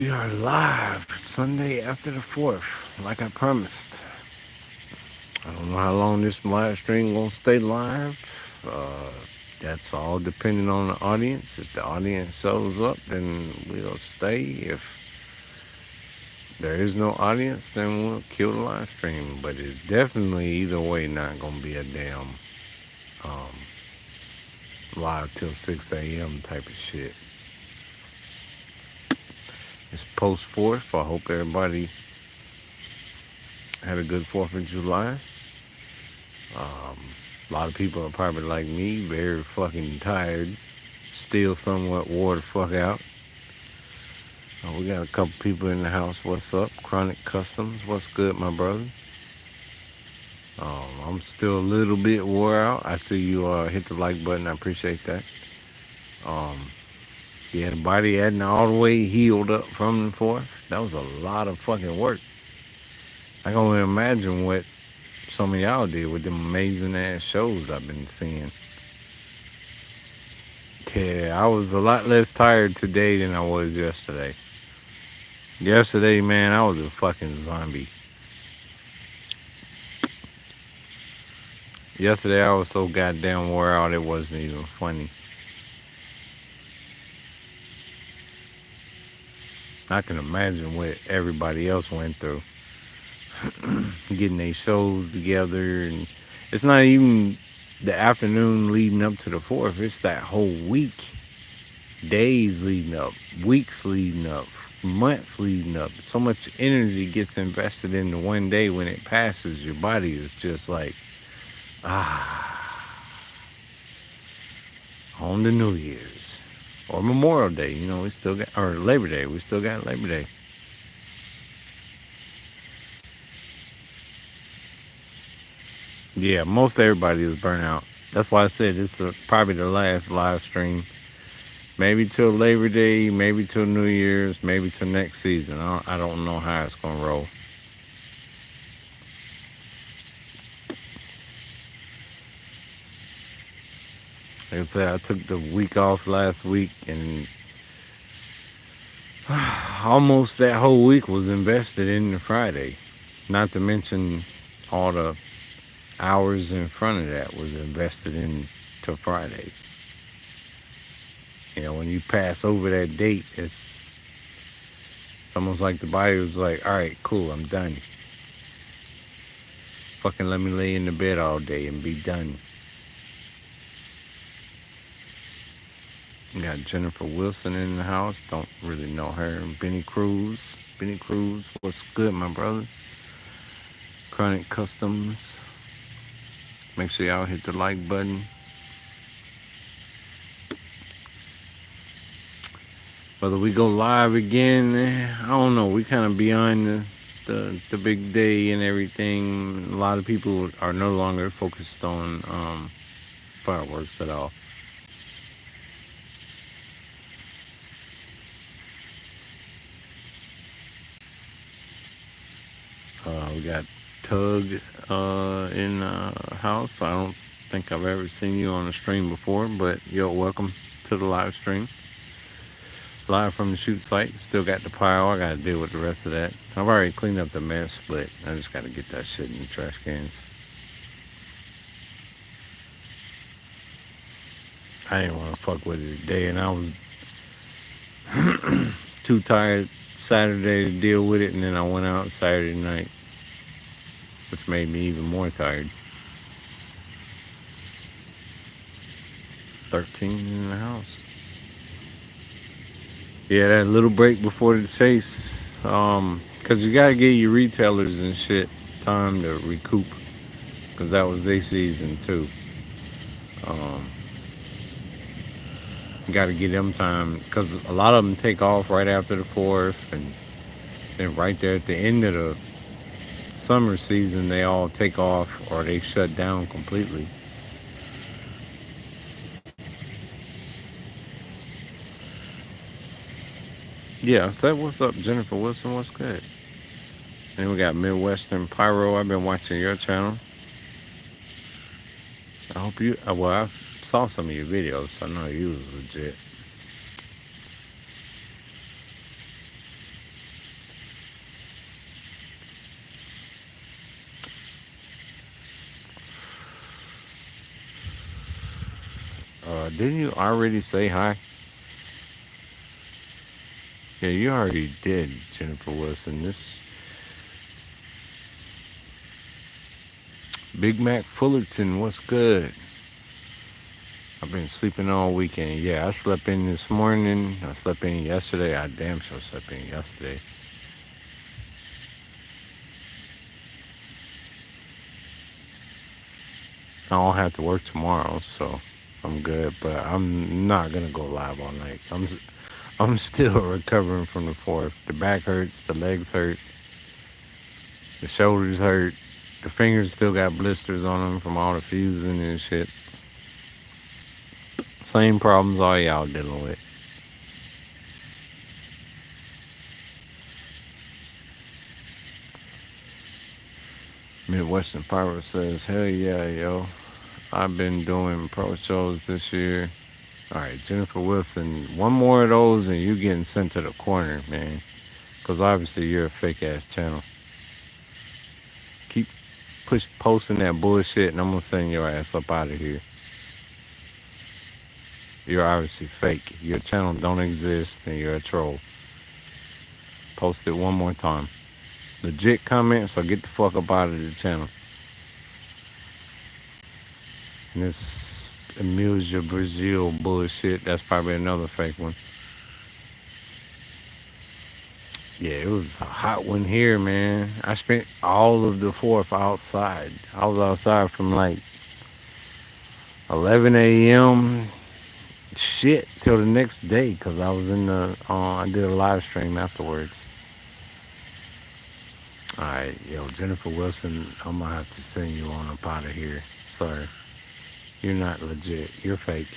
We are live Sunday after the 4th, like I promised. I don't know how long this live stream gonna stay live. That's all depending on the audience. If the audience shows up, then we'll stay. If there is no audience, then we'll kill the live stream. But it's definitely either way not gonna be a damn um, live till 6 a.m. type of shit. It's post 4th. I hope everybody had a good 4th of July. A lot of people are probably like me, very fucking tired. Still somewhat wore the fuck out. We got a couple people in the house. What's up? Chronic Customs. What's good, my brother? I'm still a little bit wore out. I see you hit the like button. I appreciate that. Um, yeah, the body hadn't all the way healed up from the 4th. That was a lot of fucking work. I can only imagine what some of y'all did with them amazing ass shows I've been seeing. Yeah, I was a lot less tired today than I was yesterday. Yesterday, man, I was a fucking zombie. Yesterday, I was so goddamn wore out, it wasn't even funny. I can imagine what everybody else went through. Getting their shows together. And it's not even the afternoon leading up to the 4th, it's that whole week. Days leading up, weeks leading up, months leading up. So much energy gets invested into one day. When it passes, your body is just like, on the New Year's or Memorial Day. We still got, or Labor Day. We still got Labor Day. Yeah, most everybody is burnt out. That's why I said it's probably the last live stream. Maybe till Labor Day, maybe till New Year's, maybe till next season. I don't know how it's gonna roll. Like I said, I took the week off last week, and almost that whole week was invested in the Friday. Not to mention all the hours in front of that was invested into Friday. When you pass over that date, it's almost like the body was like, all right, cool, I'm done. Fucking let me lay in the bed all day and be done. You got Jennifer Wilson in the house. Don't really know her. Benny Cruz. Benny Cruz, what's good, my brother? Chronic Customs. Make sure y'all hit the like button. Whether we go live again, I don't know. We kind of beyond the big day and everything. A lot of people are no longer focused on fireworks at all. We got Tug in the house. I don't think I've ever seen you on the stream before, but yo, welcome to the live stream. Live from the shoot site. Still got the pile. I got to deal with the rest of that. I've already cleaned up the mess, but I just got to get that shit in the trash cans. I didn't want to fuck with it today, and I was too tired Saturday to deal with it, and then I went out Saturday night, which made me even more tired. 13 in the house. Yeah, that little break before the chase, because you gotta give your retailers and shit time to recoup, because that was their season too. Um, you gotta give them time, because a lot of them take off right after the 4th, and then right there at the end of the summer season, they all take off or they shut down completely. Yeah, so what's up, Jennifer Wilson? What's good? And we got Midwestern Pyro. I've been watching your channel. I hope you. Well, I saw some of your videos, so I know you was legit. Didn't you already say hi? Yeah, you already did, Jennifer Wilson. This Big Mac Fullerton, what's good? I've been sleeping all weekend. Yeah, I slept in this morning. I slept in yesterday. I damn sure slept in yesterday. I don't have to work tomorrow, so I'm good. But I'm not gonna go live all night. I'm still recovering from the fourth. The back hurts, the legs hurt, the shoulders hurt, the fingers still got blisters on them from all the fusing and shit. Same problems all y'all dealing with. Midwestern Pyro says, hell yeah, yo. I've been doing pro shows this year. All right, Jennifer Wilson, one more of those and you getting sent to the corner, man. Because obviously you're a fake ass channel. Keep posting that bullshit and I'm going to send your ass up out of here. You're obviously fake. Your channel don't exist and you're a troll. Post it one more time. Legit comments or get the fuck up out of the channel. And this Amusia Brazil bullshit, that's probably another fake one. Yeah, it was a hot one here, man. I spent all of the fourth outside. I was outside from like 11 a.m. shit till the next day because I was in the, I did a live stream afterwards. All right, yo, Jennifer Wilson, I'm gonna have to send you on up out of here. Sorry. You're not legit. You're fake.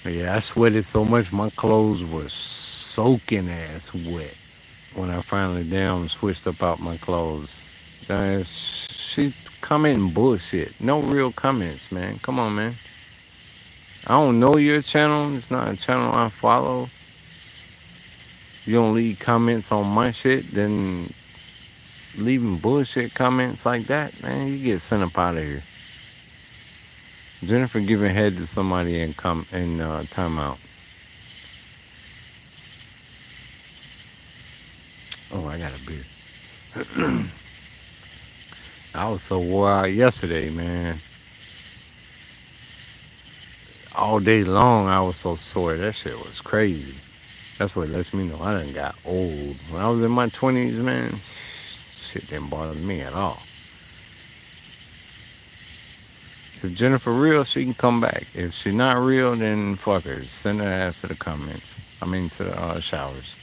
Yeah, I sweated so much my clothes were soaking ass wet when I finally down switched up out my clothes. She commenting bullshit. No real comments, man. Come on, man. I don't know your channel. It's not a channel I follow. You don't leave comments on my shit, then leaving bullshit comments like that, man, you get sent up out of here. Jennifer giving head to somebody in timeout. Oh, I got a beer. I was so wore out yesterday, man. All day long, I was so sore. That shit was crazy. That's what lets me know I done got old. When I was in my 20s, man, shit didn't bother me at all. If Jennifer real, she can come back. If she not real, then fuck her. Send her ass to the comments. To the showers.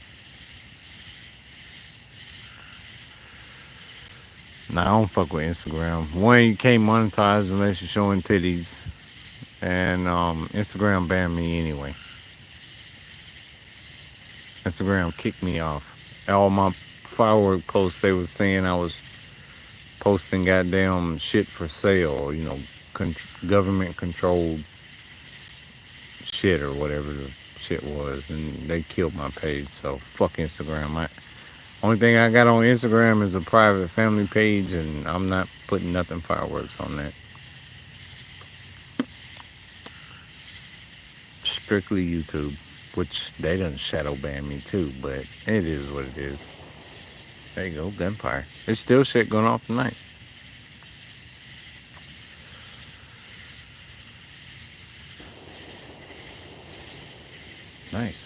Nah, I don't fuck with Instagram. One, you can't monetize unless you're showing titties. And Instagram banned me anyway. Instagram kicked me off. All my firework posts, they was saying I was posting goddamn shit for sale, government controlled shit or whatever the shit was, and they killed my page. So fuck Instagram. Only thing I got on Instagram is a private family page, and I'm not putting nothing fireworks on that. Strictly YouTube, which they done shadow ban me too, but it is what it is. There you go, gunfire. It's still shit going off tonight. Nice.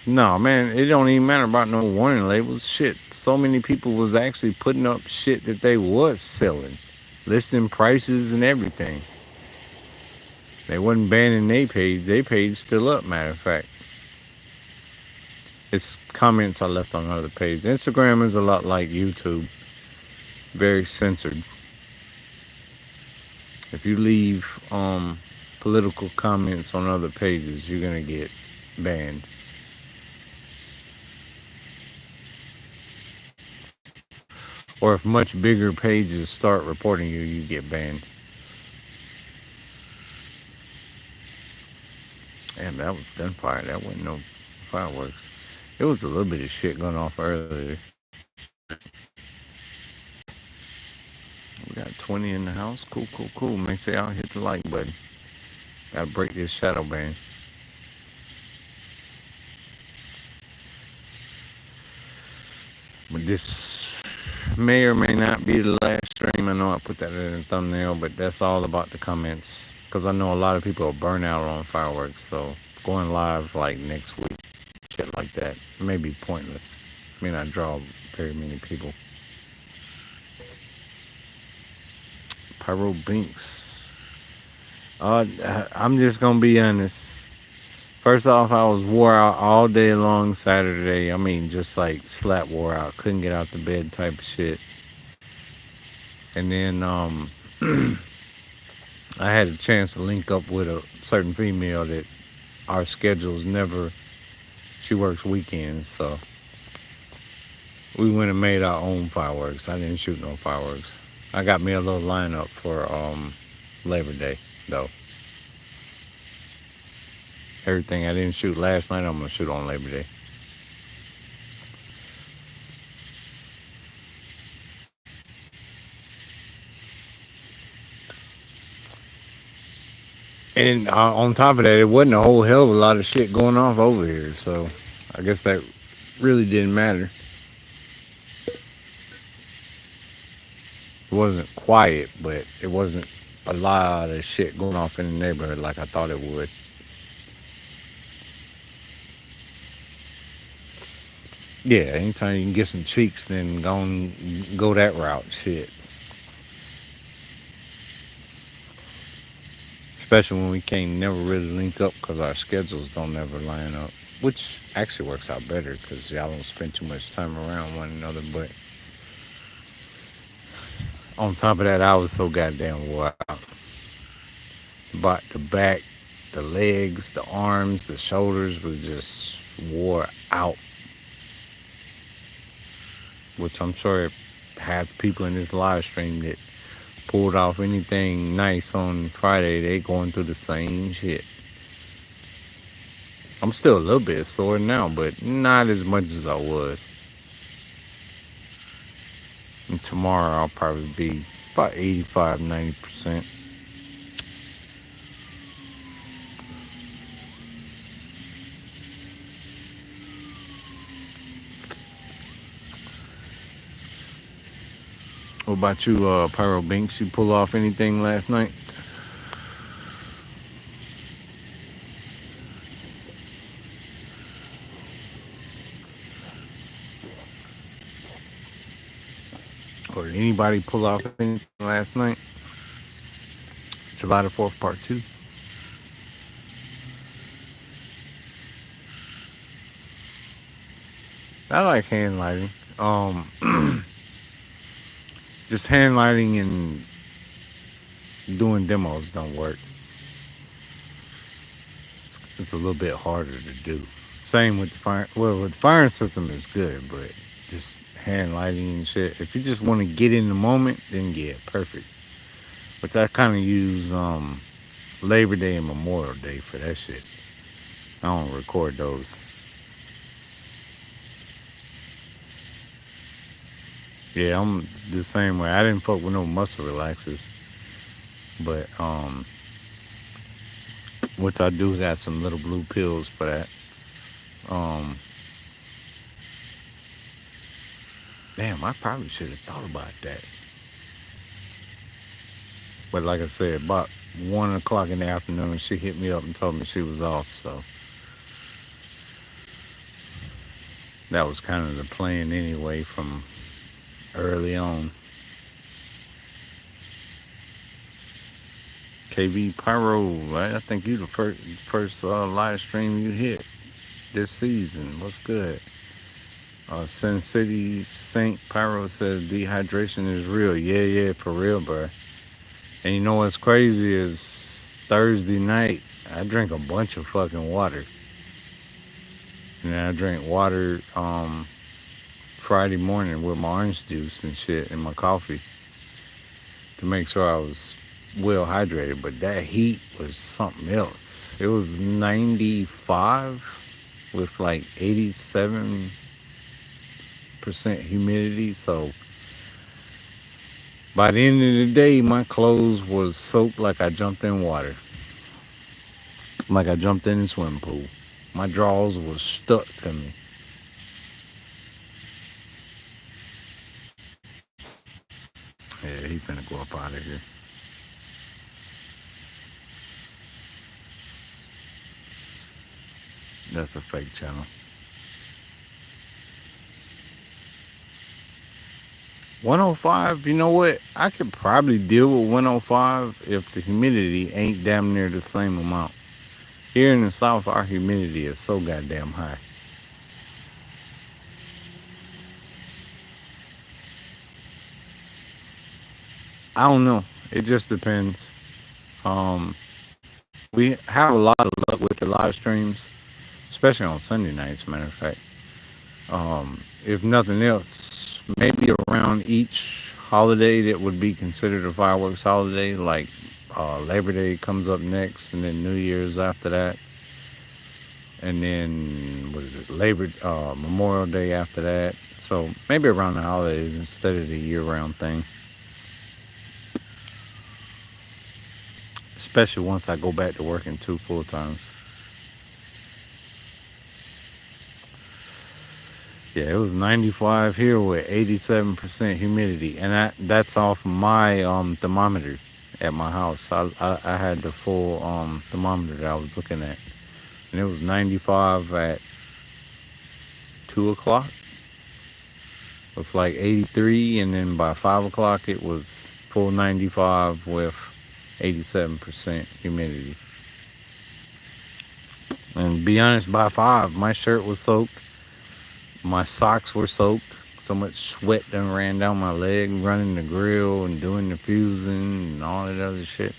No, man, it don't even matter about no warning labels. Shit, so many people was actually putting up shit that they was selling, listing prices and everything. They wasn't banning their page. Their page still up, matter of fact. It's comments I left on other pages. Instagram is a lot like YouTube. Very censored. If you leave political comments on other pages, you're gonna get banned. Or if much bigger pages start reporting you, you get banned. Damn, that was gunfire. That wasn't no fireworks. It was a little bit of shit going off earlier. We got 20 in the house. Cool, cool, cool. Make sure y'all hit the like button. Gotta break this shadow ban. But this may or may not be the last stream. I know I put that in the thumbnail, but that's all about the comments. Because I know a lot of people are burnt out on fireworks. So going live like next week, shit like that, may be pointless. May not draw very many people. Pyro Binks. I'm just gonna be honest. First off, I was wore out all day long Saturday. I mean, just like slap wore out. Couldn't get out the bed type of shit. And then I had a chance to link up with a certain female that our schedules never. She works weekends, so we went and made our own fireworks. I didn't shoot no fireworks. I got me a little lineup for Labor Day though. Everything I didn't shoot last night, I'm gonna shoot on Labor Day. And on top of that, it wasn't a whole hell of a lot of shit going off over here, so I guess that really didn't matter. It wasn't quiet, but it wasn't a lot of shit going off in the neighborhood like I thought it would. Yeah, anytime you can get some cheeks, then go that route. Shit. Especially when we can't never really link up because our schedules don't ever line up. Which actually works out better because y'all don't spend too much time around one another. But on top of that, I was so goddamn wore out. But the back, the legs, the arms, the shoulders was just wore out. Which I'm sure half the people in this live stream that pulled off anything nice on Friday, they going through the same shit. I'm still a little bit sore now, but not as much as I was. And tomorrow I'll probably be about 85, 90%. What about you, Pyro Binks? You pull off anything last night? Or did anybody pull off anything last night? July the 4th, part 2. I like hand lighting. Just hand lighting and doing demos don't work. It's a little bit harder to do. Same with the fire. Well, with the firing system is good, but just hand lighting and shit. If you just want to get in the moment, then yeah, perfect. Which I kind of use Labor Day and Memorial Day for that shit. I don't record those. Yeah, I'm the same way. I didn't fuck with no muscle relaxers, but which I do got some little blue pills for that. Um, damn, I probably should have thought about that. But like I said, about 1 o'clock in the afternoon, she hit me up and told me she was off. So that was kind of the plan anyway from early on. KV Pyro, right? I think you the first live stream you hit this season. What's good? Sin City Saint Pyro says dehydration is real. Yeah, yeah, for real, bro. And you know what's crazy is Thursday night, I drank a bunch of fucking water. And then I drank water Friday morning with my orange juice and shit and my coffee to make sure I was well hydrated. But that heat was something else. It was 95 with like 87% humidity. So by the end of the day, my clothes was soaked like I jumped in water, like I jumped in a swimming pool. My drawers was stuck to me. Yeah, he finna go up out of here. That's a fake channel. 105, you know what? I could probably deal with 105 if the humidity ain't damn near the same amount. Here in the South, our humidity is so goddamn high. I don't know. It just depends. Um, we have a lot of luck with the live streams, especially on Sunday nights, matter of fact. If nothing else, maybe around each holiday that would be considered a fireworks holiday, like Labor Day comes up next, and then New Year's after that, and then what is it, Memorial Day after that. So maybe around the holidays instead of the year-round thing. Especially once I go back to working two full times. Yeah, it was 95 here with 87% humidity, and that's off my thermometer at my house. I had the full thermometer that I was looking at, and it was 95 at 2 o'clock with like 83, and then by 5 o'clock it was full 95 with 87% humidity. And to be honest, by 5, my shirt was soaked, my socks were soaked. So much sweat done ran down my leg, running the grill and doing the fusing and all that other shit.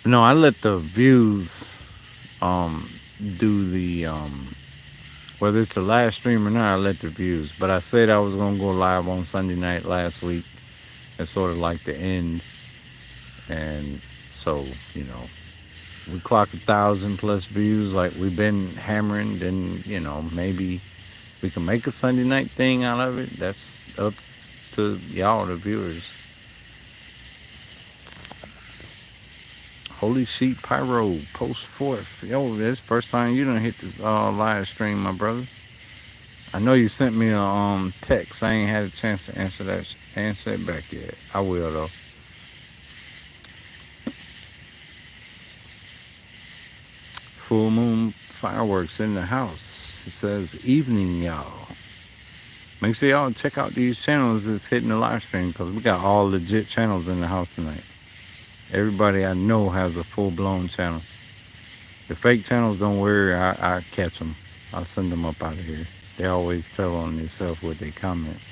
No, I let the views um do the whether it's the live stream or not, I let the views. But I said I was gonna go live on Sunday night last week. It's sort of like the end. And so, you know, we clock 1,000+ views like we've been hammering, then, maybe we can make a Sunday night thing out of it. That's up to y'all, the viewers. Holy Sheep Pyro, post fourth. Yo, that's first time you done hit this live stream, my brother. I know you sent me a text. I ain't had a chance to answer it back yet. I will though. Full moon fireworks in the house. It says evening, y'all. Make sure y'all check out these channels that's hitting the live stream because we got all legit channels in the house tonight. Everybody I know has a full blown channel. The fake channels, don't worry, I catch them. I'll send them up out of here. They always tell on themselves with their comments.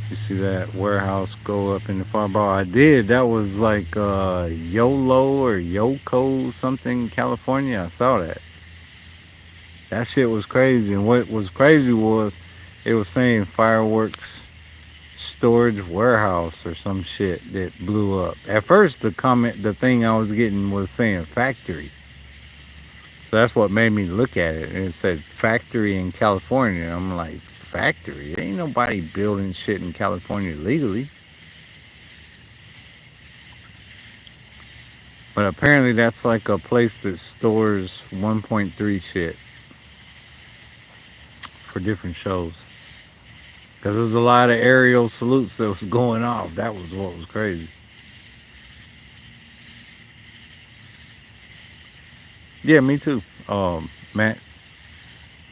You see that warehouse go up in the fireball? I did. That was like YOLO or Yoko something, California. I saw that. That shit was crazy. And what was crazy was it was saying fireworks storage warehouse or some shit that blew up. At first, the thing I was getting was saying factory. So that's what made me look at it. And it said factory in California. I'm like, factory? Ain't nobody building shit in California legally. But apparently that's like a place that stores 1.3 shit for different shows. Because there was a lot of aerial salutes that was going off. That was what was crazy. Yeah, me too. Matt,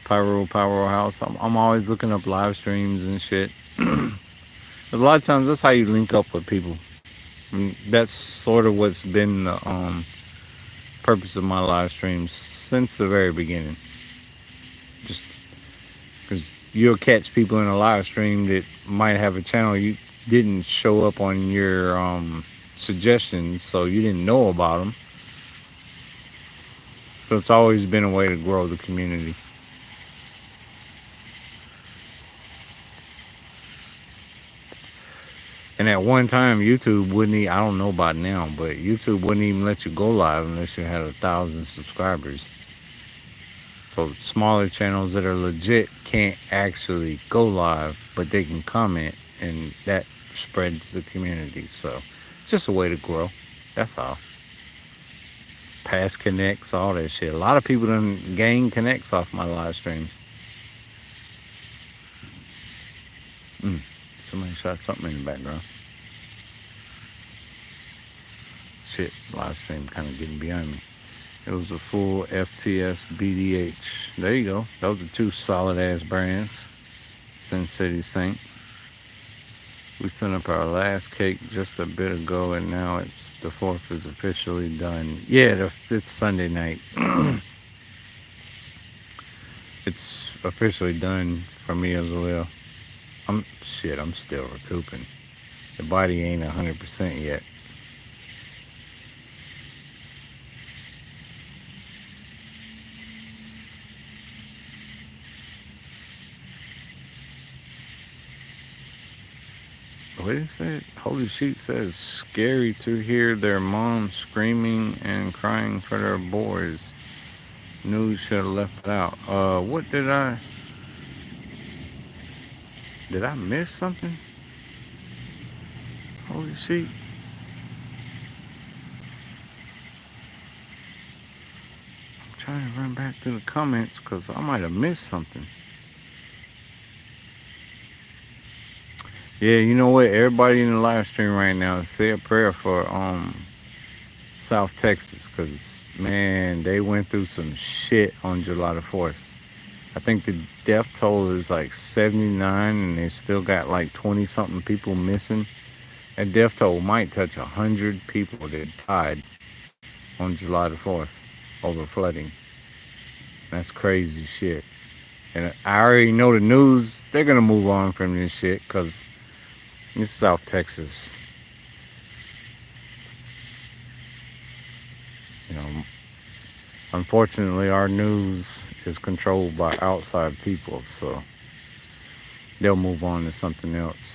Pyro House. I'm always looking up live streams and shit. A lot of times that's how you link up with people. I mean, that's sort of what's been the purpose of my live streams since the very beginning. Just because you'll catch people in a live stream that might have a channel you didn't show up on your suggestions, so you didn't know about them. So it's always been a way to grow the community. And at one time, YouTube wouldn't. I don't know about now, but YouTube wouldn't even let you go live unless you had 1,000 subscribers. So smaller channels that are legit can't actually go live, but they can comment, and that spreads the community. So it's just a way to grow. That's all. Pass connects, all that shit. A lot of people done gain connects off my live streams. Mm. Somebody shot something in the background. Shit, live stream kind of getting behind me. It was a full FTS BDH. There you go. Those are two solid ass brands. Sin City Saint. We sent up our last cake just a bit ago, and now the 4th is officially done. Yeah, it's Sunday night. It's officially done for me as well. I'm still recouping. The body ain't 100% yet. What is that? Holy Sheet says, scary to hear their mom screaming and crying for their boys. News should have left it out. What did I miss something? Holy Sheet. I'm trying to run back to the comments because I might have missed something. Yeah, you know what? Everybody in the live stream right now, say a prayer for South Texas, because man, they went through some shit on July the 4th. I think the death toll is like 79, and they still got like 20 something people missing. That death toll might touch 100 people that died on July the 4th over flooding. That's crazy shit. And I already know the news, they're going to move on from this shit because it's South Texas. You know, unfortunately, our news is controlled by outside people, so they'll move on to something else.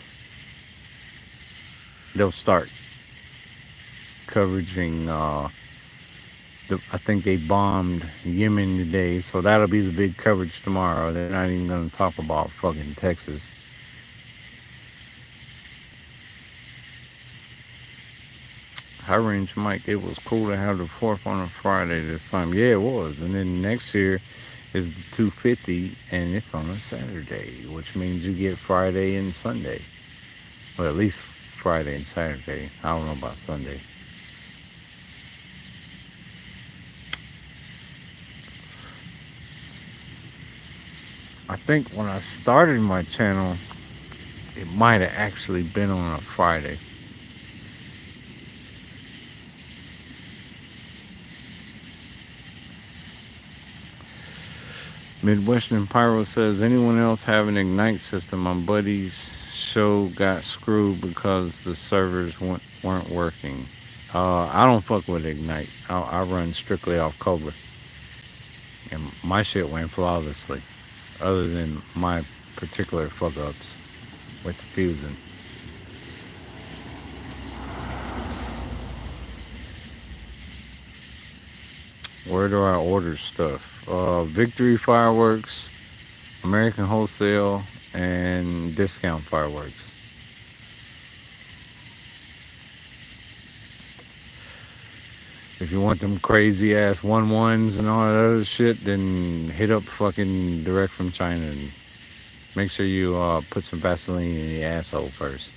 They'll start covering. I think they bombed Yemen today, so that'll be the big coverage tomorrow. They're not even going to talk about fucking Texas. High Range Mike, it was cool to have the 4th on a Friday this time. Yeah, it was. And then next year is the 250, and it's on a Saturday, which means you get Friday and Sunday. Well, at least Friday and Saturday. I don't know about Sunday. I think when I started my channel, it might have actually been on a Friday. Midwestern Pyro says, anyone else have an Ignite system? My buddy's show got screwed because the servers weren't working. I don't fuck with Ignite. I run strictly off Cobra. And my shit went flawlessly, other than my particular fuck ups with the fusing. Where do I order stuff? Victory Fireworks, American Wholesale, and Discount Fireworks. If you want them crazy ass 1-1s and all that other shit, then hit up fucking direct from China and make sure you put some Vaseline in the asshole first.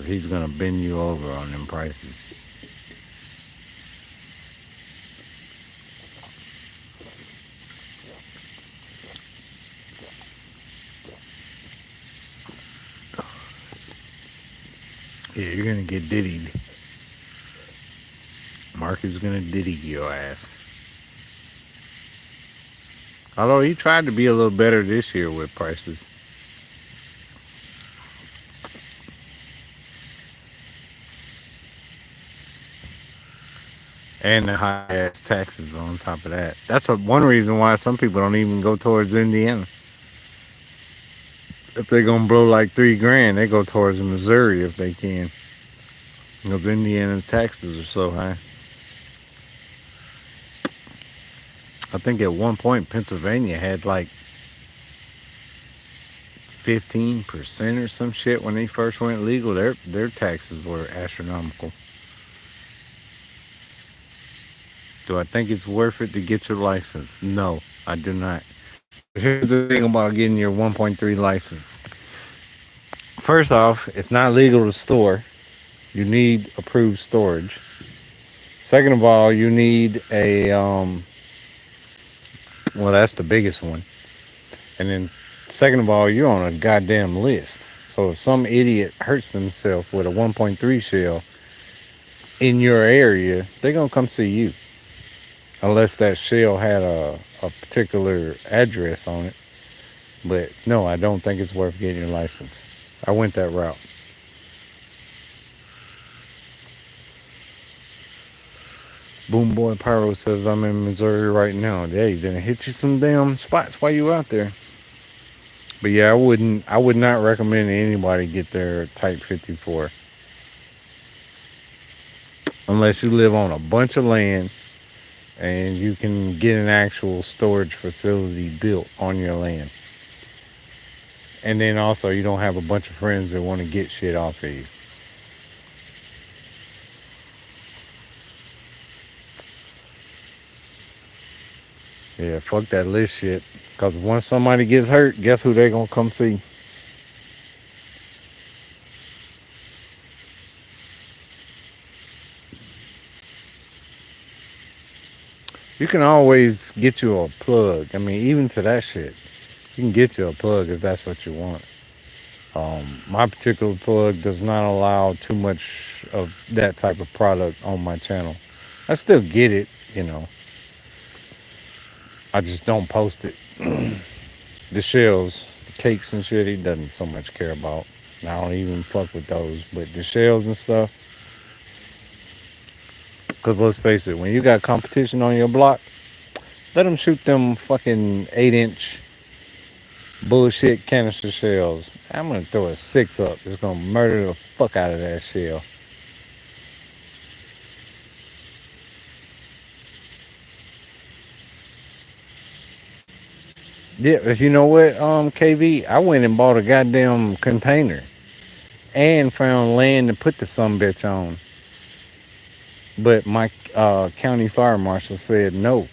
He's gonna bend you over on them prices. Yeah, you're gonna get diddied. Mark is gonna diddy your ass. Although he tried to be a little better this year with prices. And the high ass taxes on top of that. That's one reason why some people don't even go towards Indiana. If they're gonna blow like 3 grand, they go towards Missouri if they can. Because Indiana's taxes are so high. I think at one point Pennsylvania had like 15% or some shit when they first went legal. Their taxes were astronomical. Do I think it's worth it to get your license? No, I do not. Here's the thing about getting your 1.3 license. First off, it's not legal to store. You need approved storage. Second of all, you need a well, that's the biggest one. And then second of all, you're on a goddamn list. So if some idiot hurts themselves with a 1.3 shell in your area, they're gonna come see you. Unless that shell had a particular address on it. But no, I don't think it's worth getting your license. I went that route. Boom Boy Pyro says I'm in Missouri right now. Hey, then hit you some damn spots while you out there. But yeah, I would not recommend anybody get their Type 54 unless you live on a bunch of land and you can get an actual storage facility built on your land. And then also you don't have a bunch of friends that want to get shit off of you. Yeah, fuck that list shit. Cause once somebody gets hurt, guess who they gonna come see? You can always get you a plug. I mean, even to that shit, you can get you a plug if that's what you want. My particular plug does not allow too much of that type of product on my channel. I still get it, you know. I just don't post it. The shells, the cakes and shit, he doesn't so much care about. And I don't even fuck with those. But the shells and stuff, because let's face it, when you got competition on your block, let them shoot them fucking 8-inch bullshit canister shells. I'm gonna throw a 6 up. It's gonna murder the fuck out of that shell. Yeah, if you know what, KV, I went and bought a goddamn container and found land to put the bitch on. But my county fire marshal said no.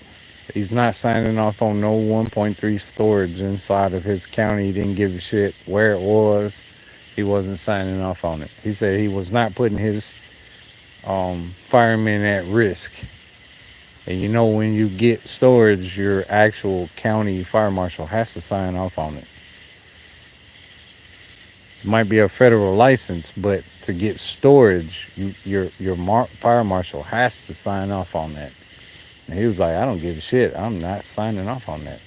He's not signing off on no 1.3 storage inside of his county. He didn't give a shit where it was. He wasn't signing off on it. He said he was not putting his firemen at risk. And you know, when you get storage, your actual county fire marshal has to sign off on it. It might be a federal license, but to get storage, your fire marshal has to sign off on that. And he was like, I don't give a shit. I'm not signing off on that.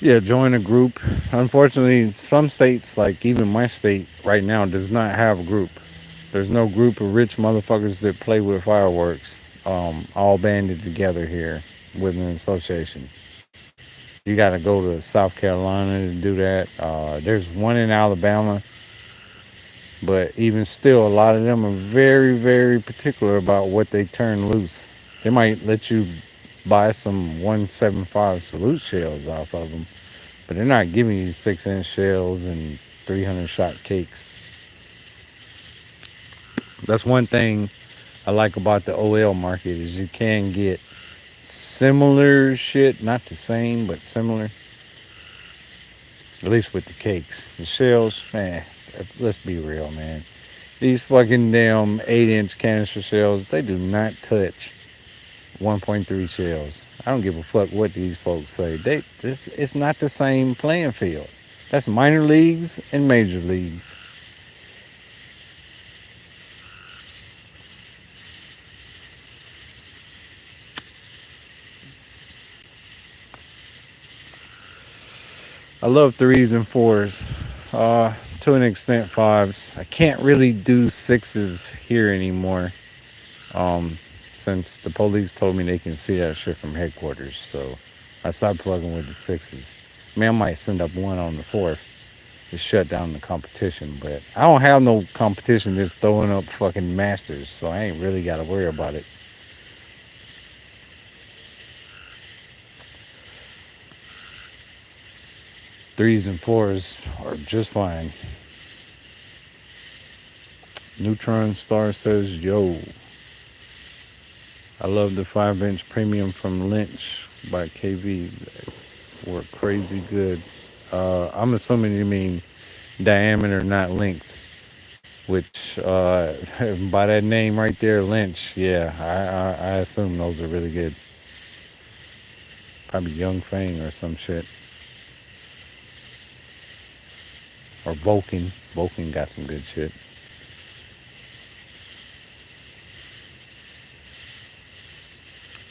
Yeah, join a group. Unfortunately, some states, like even my state right now, does not have a group. There's no group of rich motherfuckers that play with fireworks, all banded together here with an association. You got to go to South Carolina to do that. There's one in Alabama, but even still, a lot of them are very, very particular about what they turn loose. They might let you buy some 175 salute shells off of them, but they're not giving you 6-inch shells and 300 shot cakes. That's one thing I like about the OL market is you can get similar shit, not the same, but similar. At least with the cakes. The shells, man, let's be real, man. These fucking damn 8-inch canister shells, they do not touch 1.3 shells. I don't give a fuck what these folks say. It's not the same playing field. That's minor leagues and major leagues. I love 3s and 4s. To an extent, 5s. I can't really do 6s here anymore. Um, since the police told me they can see that shit from headquarters, so I stopped plugging with the sixes. I mean, I might send up one on the fourth to shut down the competition, but I don't have no competition that's throwing up fucking masters, so I ain't really got to worry about it. Threes and fours are just fine. Neutron Star says, "Yo, I love the 5-inch premium from Lynch by KV. They were crazy good." I'm assuming you mean diameter, not length. Which, by that name right there, Lynch. Yeah, I assume those are really good. Probably Young Fang or some shit, or Vulcan. Vulcan got some good shit.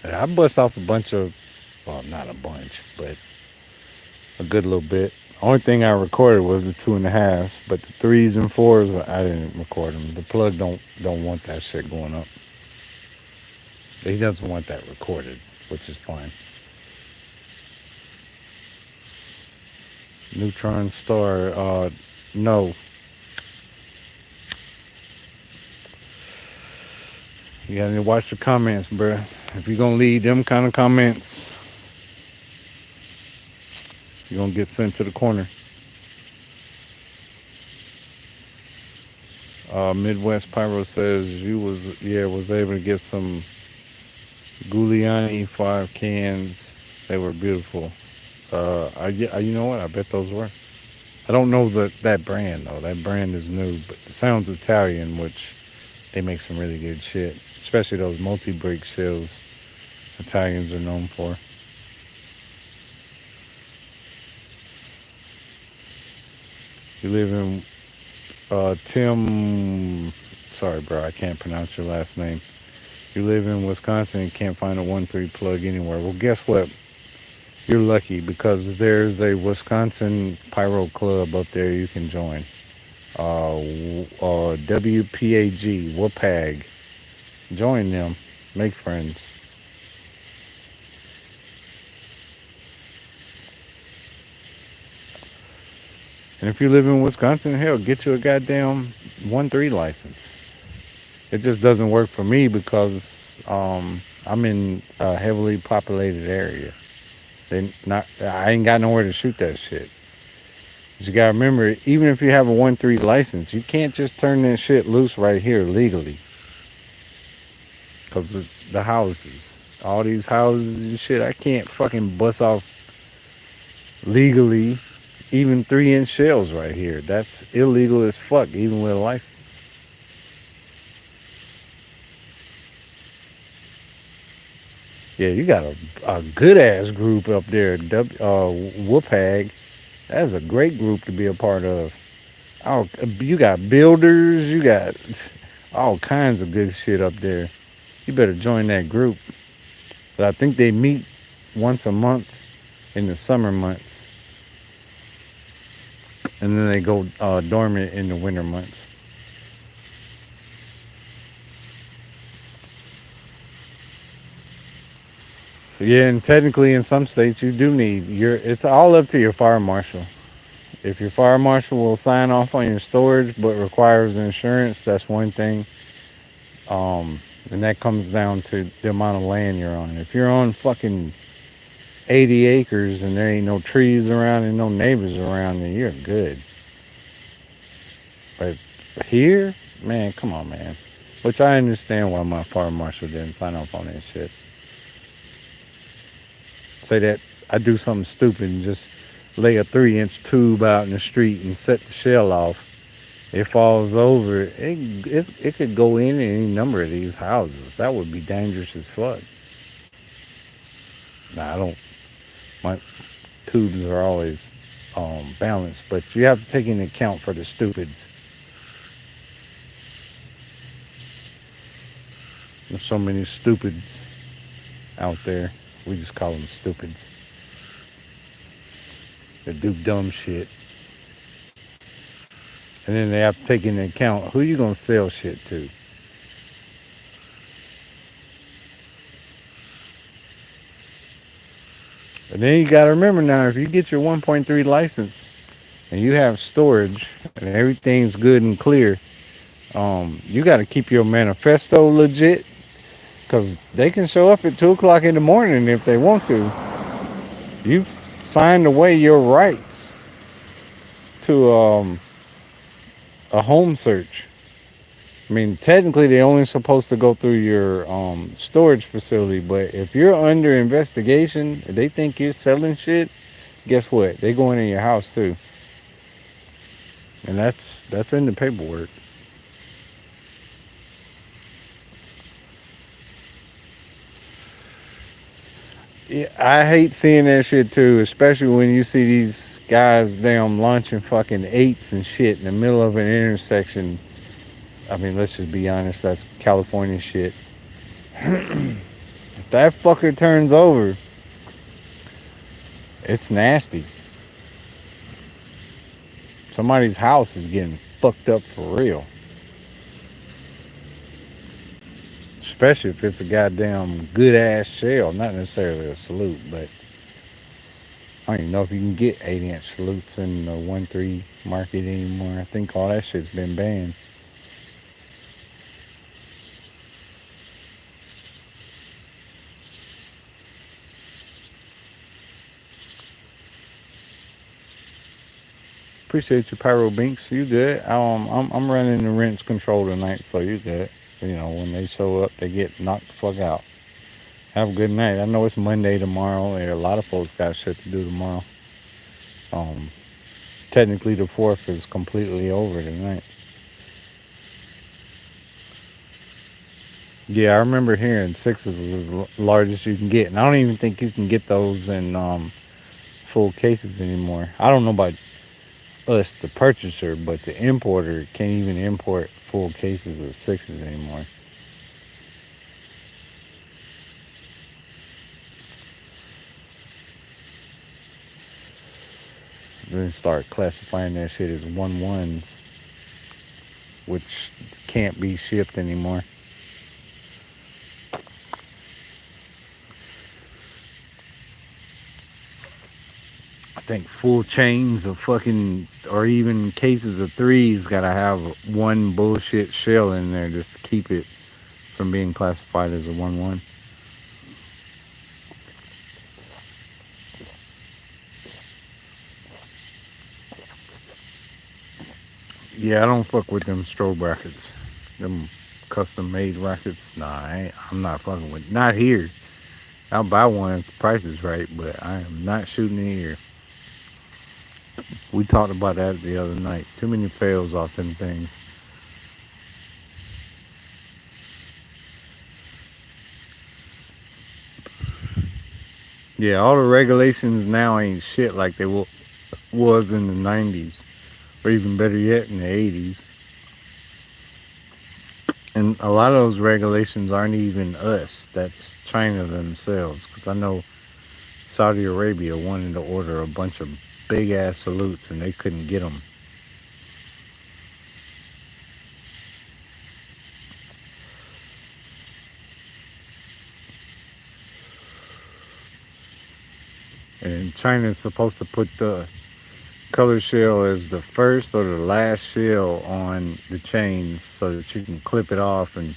I bust off a bunch of, well, not a bunch, but a good little bit. Only thing I recorded was the two and a halves, but the threes and fours I didn't record them. The plug don't want that shit going up. He doesn't want that recorded, which is fine. Neutron Star, no. You gotta watch the comments, bruh. If you're gonna leave them kind of comments, you're gonna get sent to the corner. Midwest Pyro says you was able to get some Giuliani 5 cans. They were beautiful. You know what? I bet those were. I don't know that brand though. That brand is new, but it sounds Italian, which they make some really good shit. Especially those multi-break shells Italians are known for. You live in Tim. Sorry, bro, I can't pronounce your last name. You live in Wisconsin and can't find a 1.3 plug anywhere. Well, guess what? You're lucky because there's a Wisconsin Pyro Club up there you can join. WPAG, WPAG. Join them. Make friends. And if you live in Wisconsin, hell, get you a goddamn 1.3 license. It just doesn't work for me because I'm in a heavily populated area. I ain't got nowhere to shoot that shit. But you gotta remember, even if you have a 1.3 license, you can't just turn that shit loose right here legally. Because the houses, all these houses and shit, I can't fucking bust off legally even 3-inch shells right here. That's illegal as fuck, even with a license. Yeah, you got a good ass group up there, Whoopag. That's a great group to be a part of. Oh, you got builders, you got all kinds of good shit up there. You better join that group. But I think they meet once a month in the summer months, and then they go dormant in the winter months. Yeah, and technically in some states you do need your. It's all up to your fire marshal. If your fire marshal will sign off on your storage but requires insurance, that's one thing. And that comes down to the amount of land you're on. If you're on fucking 80 acres and there ain't no trees around and no neighbors around, then you're good. But here, man, come on, man. Which I understand why my fire marshal didn't sign off on that shit. Say that I do something stupid and just lay a 3-inch tube out in the street and set the shell off. It falls over. It could go in any number of these houses. That would be dangerous as fuck. Nah, I don't. My tubes are always balanced, but you have to take into account for the stupids. There's so many stupids out there. We just call them stupids that do dumb shit. And then they have to take into account who you gonna sell shit to. And then you got to remember now, if you get your 1.3 license and you have storage and everything's good and clear, you got to keep your manifesto legit because they can show up at 2 o'clock in the morning if they want to. You've signed away your rights to a home search. I mean, technically, they're only supposed to go through your storage facility, but if you're under investigation, if they think you're selling shit, guess what? They going in your house too, and that's in the paperwork. Yeah, I hate seeing that shit too, especially when you see these guys damn launching fucking eights and shit in the middle of an intersection. I mean, let's just be honest, that's California shit. If that fucker turns over, it's nasty. Somebody's house is getting fucked up for real. Especially if it's a goddamn good ass shell, not necessarily a salute, but I don't even know if you can get 8-inch salutes in the 1.3 market anymore. I think all that shit's been banned. Appreciate you, Pyro Binks. You good? I'm running the wrench control tonight, so you good. You know, when they show up, they get knocked the fuck out. Have a good night. I know it's Monday tomorrow, and a lot of folks got shit to do tomorrow. Um, Technically, the fourth is completely over tonight. Yeah, I remember hearing sixes was as large as you can get, and I don't even think you can get those in full cases anymore. I don't know about us, the purchaser, but the importer can't even import full cases of sixes anymore. Then start classifying that shit as 1-1s, which can't be shipped anymore. I think full chains of fucking, or even cases of threes, gotta have one bullshit shell in there just to keep it from being classified as a 1-1. Yeah, I don't fuck with them strobe brackets. Them custom made rackets. Nah, I'm not fucking with. Not here. I'll buy one if the price is right, but I am not shooting it here. We talked about that the other night. Too many fails off them things. Yeah, all the regulations now ain't shit like they was in the 90s, or even better yet, in the 80s. And a lot of those regulations aren't even us. That's China themselves. Because I know Saudi Arabia wanted to order a bunch of big ass salutes and they couldn't get them. And China's supposed to put the color shell as the first or the last shell on the chain so that you can clip it off and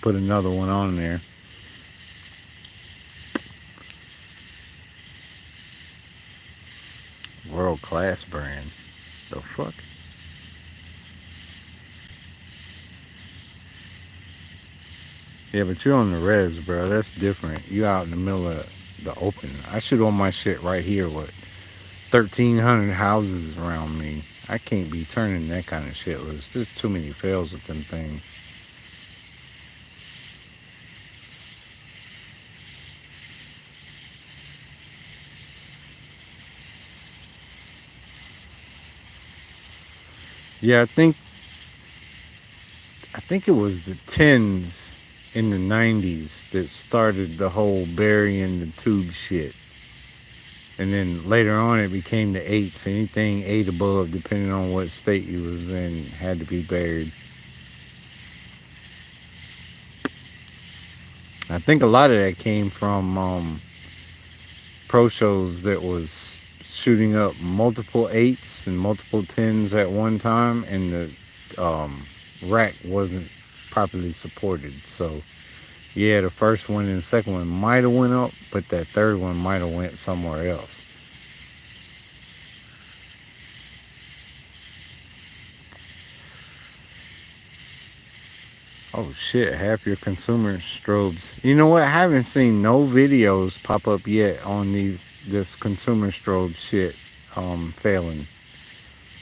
put another one on there. World class brand. The fuck? Yeah, but you're on the res, bro. That's different. You out in the middle of the open. I shoot on my shit right here with 1,300 houses around me. I can't be turning that kind of shit loose. There's too many fails with them things. Yeah, I think it was the tens in the 90s that started the whole burying the tube shit. And then later on it became the eights. Anything eight above, depending on what state you was in, had to be buried. I think a lot of that came from pro shows that was shooting up multiple eights and multiple tens at one time, and the rack wasn't properly supported. So yeah, the first one and the second one might have went up, but that third one might have went somewhere else. Oh shit, half your consumer strobes. You know what? I haven't seen no videos pop up yet on this consumer strobe shit failing.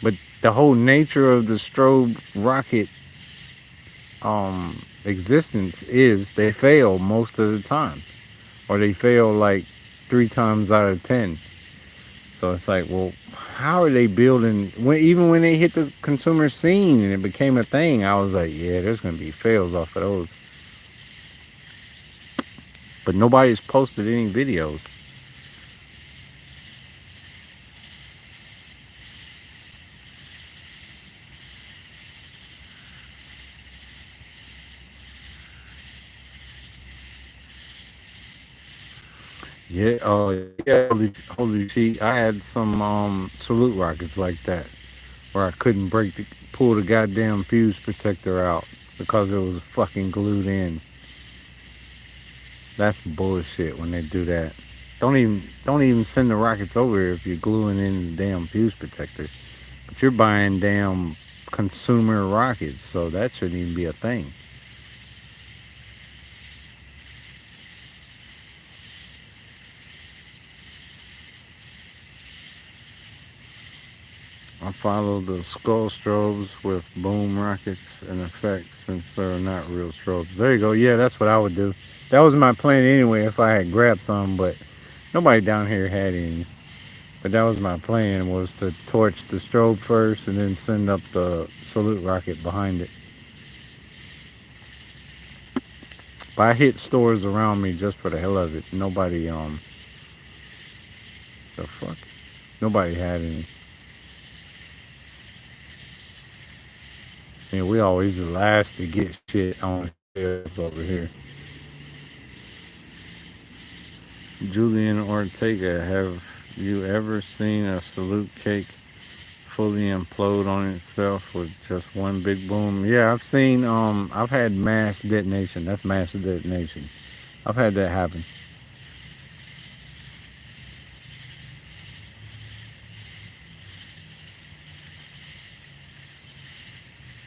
But the whole nature of the strobe rocket existence is they fail most of the time. Or they fail like 3 times out of 10. So it's like, well, how are they building? Even when they hit the consumer scene and it became a thing, I was like, yeah, there's gonna be fails off of those. But nobody's posted any videos. Yeah, yeah, holy shit. I had some salute rockets like that where I couldn't pull the goddamn fuse protector out because it was fucking glued in. That's bullshit when they do that. Don't even send the rockets over if you're gluing in the damn fuse protector. But you're buying damn consumer rockets, so that shouldn't even be a thing. I follow the skull strobes with boom rockets and effects since they're not real strobes. There you go. Yeah, that's what I would do. That was my plan anyway if I had grabbed some, but nobody down here had any. But that was my plan, was to torch the strobe first and then send up the salute rocket behind it. But I hit stores around me just for the hell of it. Nobody the fuck? Nobody had any. I mean, we always the last to get shit on shelves over here. Julian Ortega, have you ever seen a salute cake fully implode on itself with just one big boom? Yeah, I've had mass detonation. That's mass detonation. I've had that happen.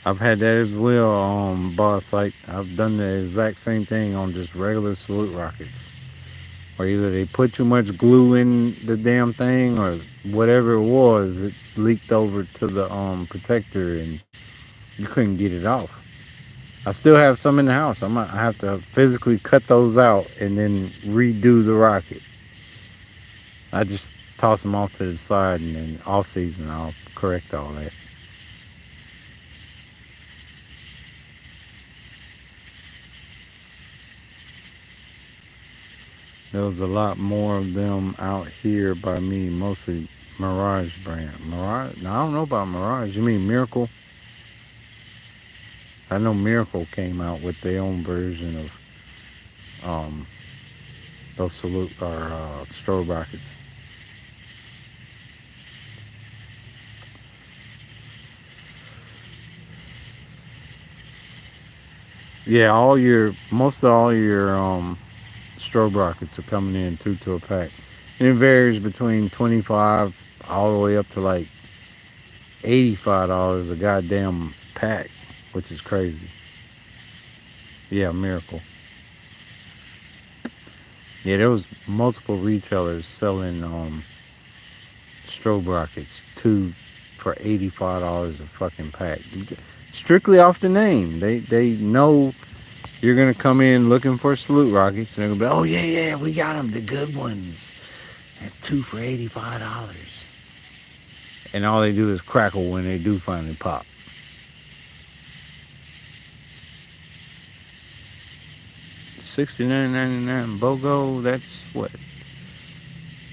I've had that as well, boss. Like I've done the exact same thing on just regular salute rockets. Or either they put too much glue in the damn thing, or whatever it was, it leaked over to the protector, and you couldn't get it off. I still have some in the house. I have to physically cut those out and then redo the rocket. I just toss them off to the side, and then off season I'll correct all that. There was a lot more of them out here by me, mostly Mirage brand. Mirage? No, I don't know about Mirage. You mean Miracle? I know Miracle came out with their own version of um, those salute or strobe rockets. Yeah, most of all your strobe rockets are coming in two to a pack, and it varies between 25 all the way up to like $85 a goddamn pack, which is crazy. Yeah, Miracle. Yeah, there was multiple retailers selling strobe rockets two for $85 a fucking pack. Strictly off the name. They know you're gonna come in looking for salute rockets, and they're gonna be, oh yeah, yeah, we got them, the good ones. At two for $85. And all they do is crackle when they do finally pop. 69.99 BOGO, that's what?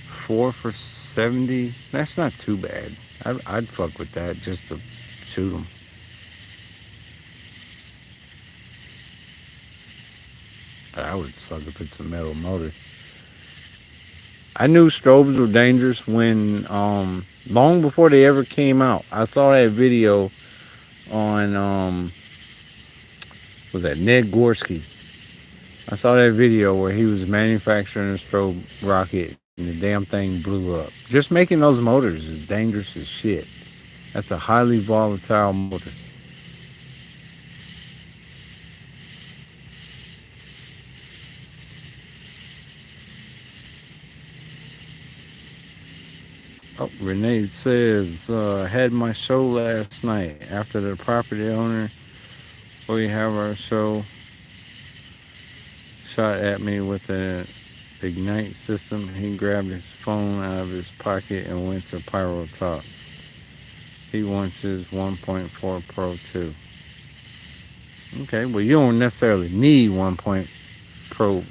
4 for 70. That's not too bad. I'd fuck with that just to shoot them. I would suck if it's a metal motor. I knew strobes were dangerous when long before they ever came out. I saw that video on was that Ned Gorski. I saw that video where he was manufacturing a strobe rocket and the damn thing blew up. Just making those motors is dangerous as shit. That's a highly volatile motor. Oh, Renee says, had my show last night after the property owner, we have our show, shot at me with an Ignite system. He grabbed his phone out of his pocket and went to Pyro Talk. He wants his 1.4 Pro too. Okay, well, you don't necessarily need 1. Pro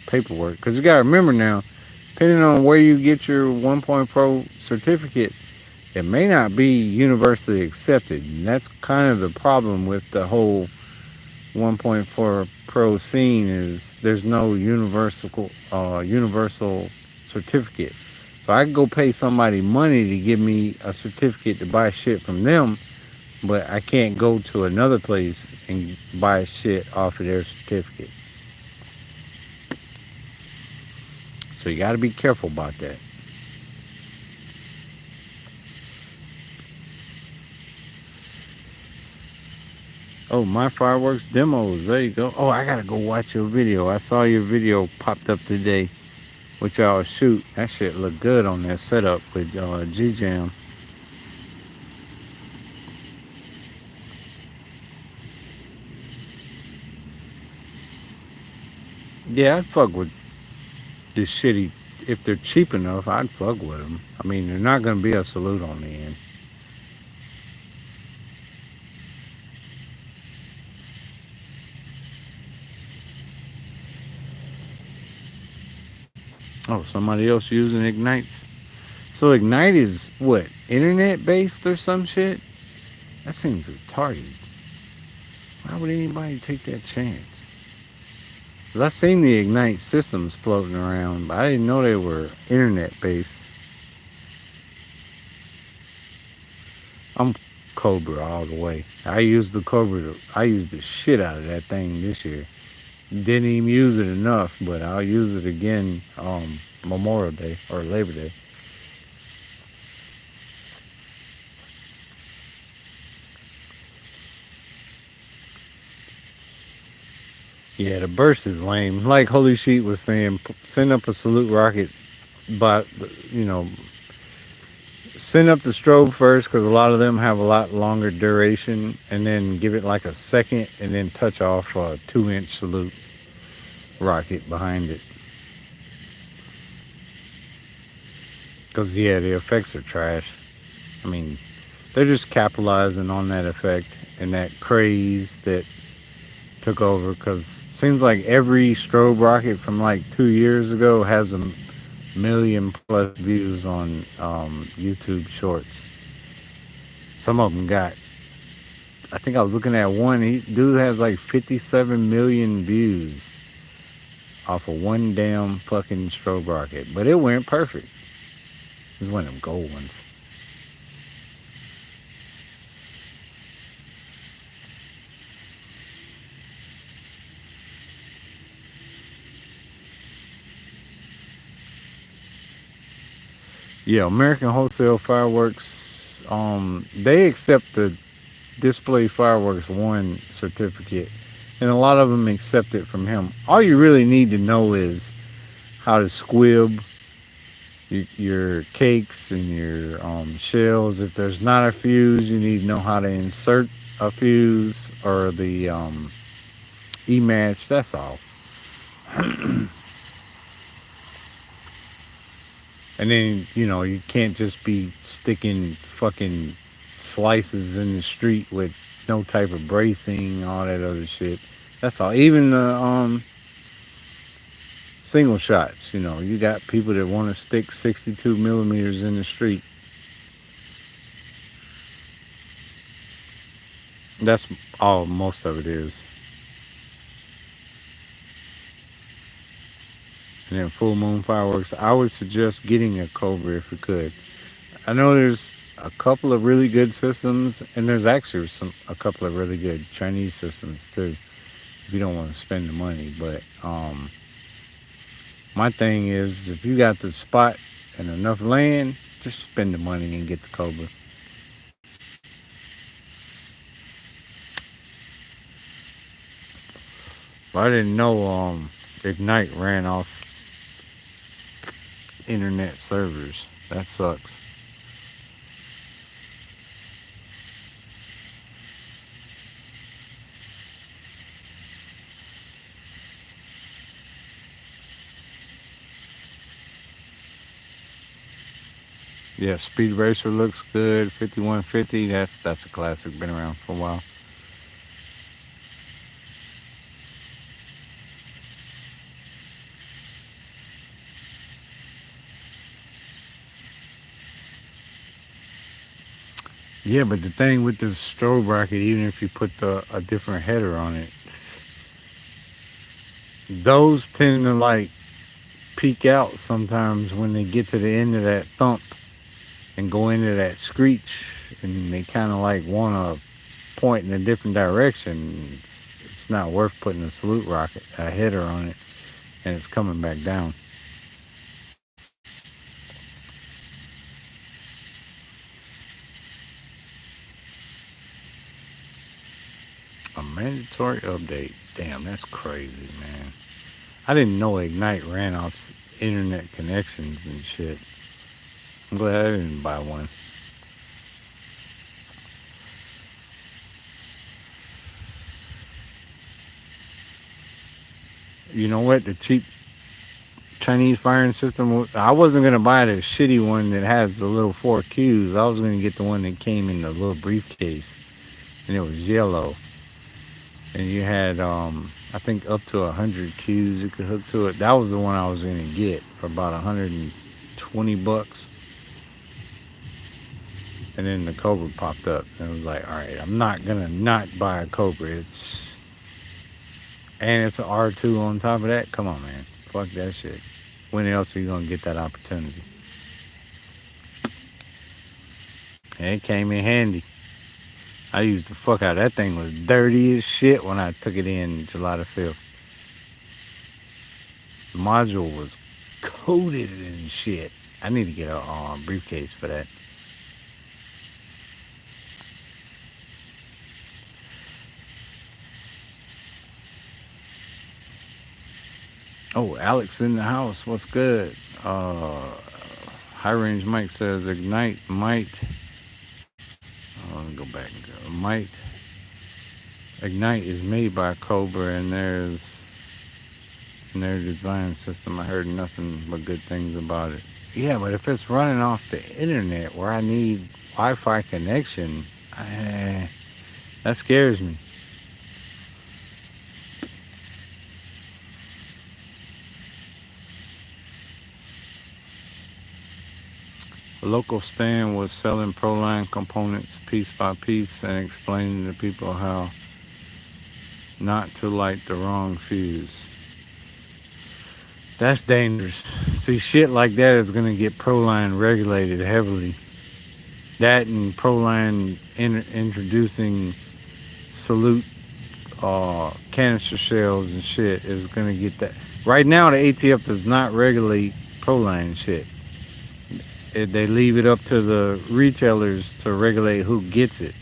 paperwork because you got to remember now, depending on where you get your 1 Pro certificate, it may not be universally accepted. And that's kind of the problem with the whole 1.4 Pro scene is there's no universal certificate. So I can go pay somebody money to give me a certificate to buy shit from them, but I can't go to another place and buy shit off of their certificate. So you got to be careful about that. Oh, my fireworks demos. There you go. Oh, I gotta go watch your video. I saw your video popped up today, which y'all shoot. That shit look good on that setup with G Jam. Yeah, I'd fuck with this shitty. If they're cheap enough, I'd fuck with them. I mean, they're not gonna be a salute on the end. Oh, somebody else using Ignites. So Ignite is what, internet based or some shit? That seems retarded. Why would anybody take that chance? 'Cause I seen the Ignite systems floating around, but I didn't know they were internet based. I'm Cobra all the way. I used the Cobra. I used the shit out of that thing this year. Didn't even use it enough, but I'll use it again Memorial Day or Labor Day. Yeah, the burst is lame. Like Holy Sheet was saying, send up a salute rocket, but you know, send up the strobe first because a lot of them have a lot longer duration, and then give it like a second, and then touch off a 2-inch salute rocket behind it. Because yeah, the effects are trash. I mean, they're just capitalizing on that effect and that craze that took over. Because it seems like every strobe rocket from like 2 years ago has a million plus views on YouTube Shorts. Some of them got. I think I was looking at one. Dude has like 57 million views off of one damn fucking strobe rocket, but it went perfect. It was one of them gold ones. Yeah, American Wholesale Fireworks. They accept the Display Fireworks One certificate, and a lot of them accept it from him. All you really need to know is how to squib your cakes and your shells. If there's not a fuse, you need to know how to insert a fuse or the E-match. That's all. And then, you can't just be sticking fucking slices in the street with no type of bracing, all that other shit. That's all. Even the single shots, you got people that want to stick 62 millimeters in the street. That's all most of it is. and then full moon fireworks. I would suggest getting a Cobra if you could. I know there's a couple of really good systems, and there's actually a couple of really good Chinese systems too. If you don't want to spend the money, but my thing is, if you got the spot and enough land, just spend the money and get the Cobra. But I didn't know Ignite ran off internet servers. That sucks. Yeah, Speed Racer looks good. 5150, that's a classic. Been around for a while. Yeah, but the thing with the strobe rocket, even if you put a different header on it, those tend to like peak out sometimes when they get to the end of that thump and go into that screech, and they kind of like want to point in a different direction. It's not worth putting a salute rocket, a header on it, and it's coming back down. A mandatory update. Damn, that's crazy, man. I didn't know Ignite ran off internet connections and shit. I'm glad I didn't buy one. You know what? The cheap Chinese firing system. I wasn't gonna buy the shitty one that has the little 4 Qs. I was gonna get the one that came in the little briefcase, and it was yellow. And you had, I think, up to 100 Qs you could hook to it. That was the one I was gonna get for about $120. And then the Cobra popped up, and it was like, all right, I'm not gonna not buy a Cobra. It's an R2 on top of that. Come on, man, fuck that shit. When else are you gonna get that opportunity? And it came in handy. I used the fuck out. That thing was dirty as shit when I took it in July the 5th. The module was coated in shit. I need to get a briefcase for that. Oh, Alex in the house. What's good? High Range Mike says Ignite might. Let me go back and go. Might Ignite is made by Cobra, and there's in their design system. I heard nothing but good things about it. Yeah, but if it's running off the internet where I need Wi-Fi connection, that scares me. A local stand was selling Proline components piece by piece and explaining to people how not to light the wrong fuse. That's dangerous. See, shit like that is going to get Proline regulated heavily. That and Proline introducing salute canister shells and shit is going to get that. Right now, the ATF does not regulate Proline shit. They leave it up to the retailers to regulate who gets it.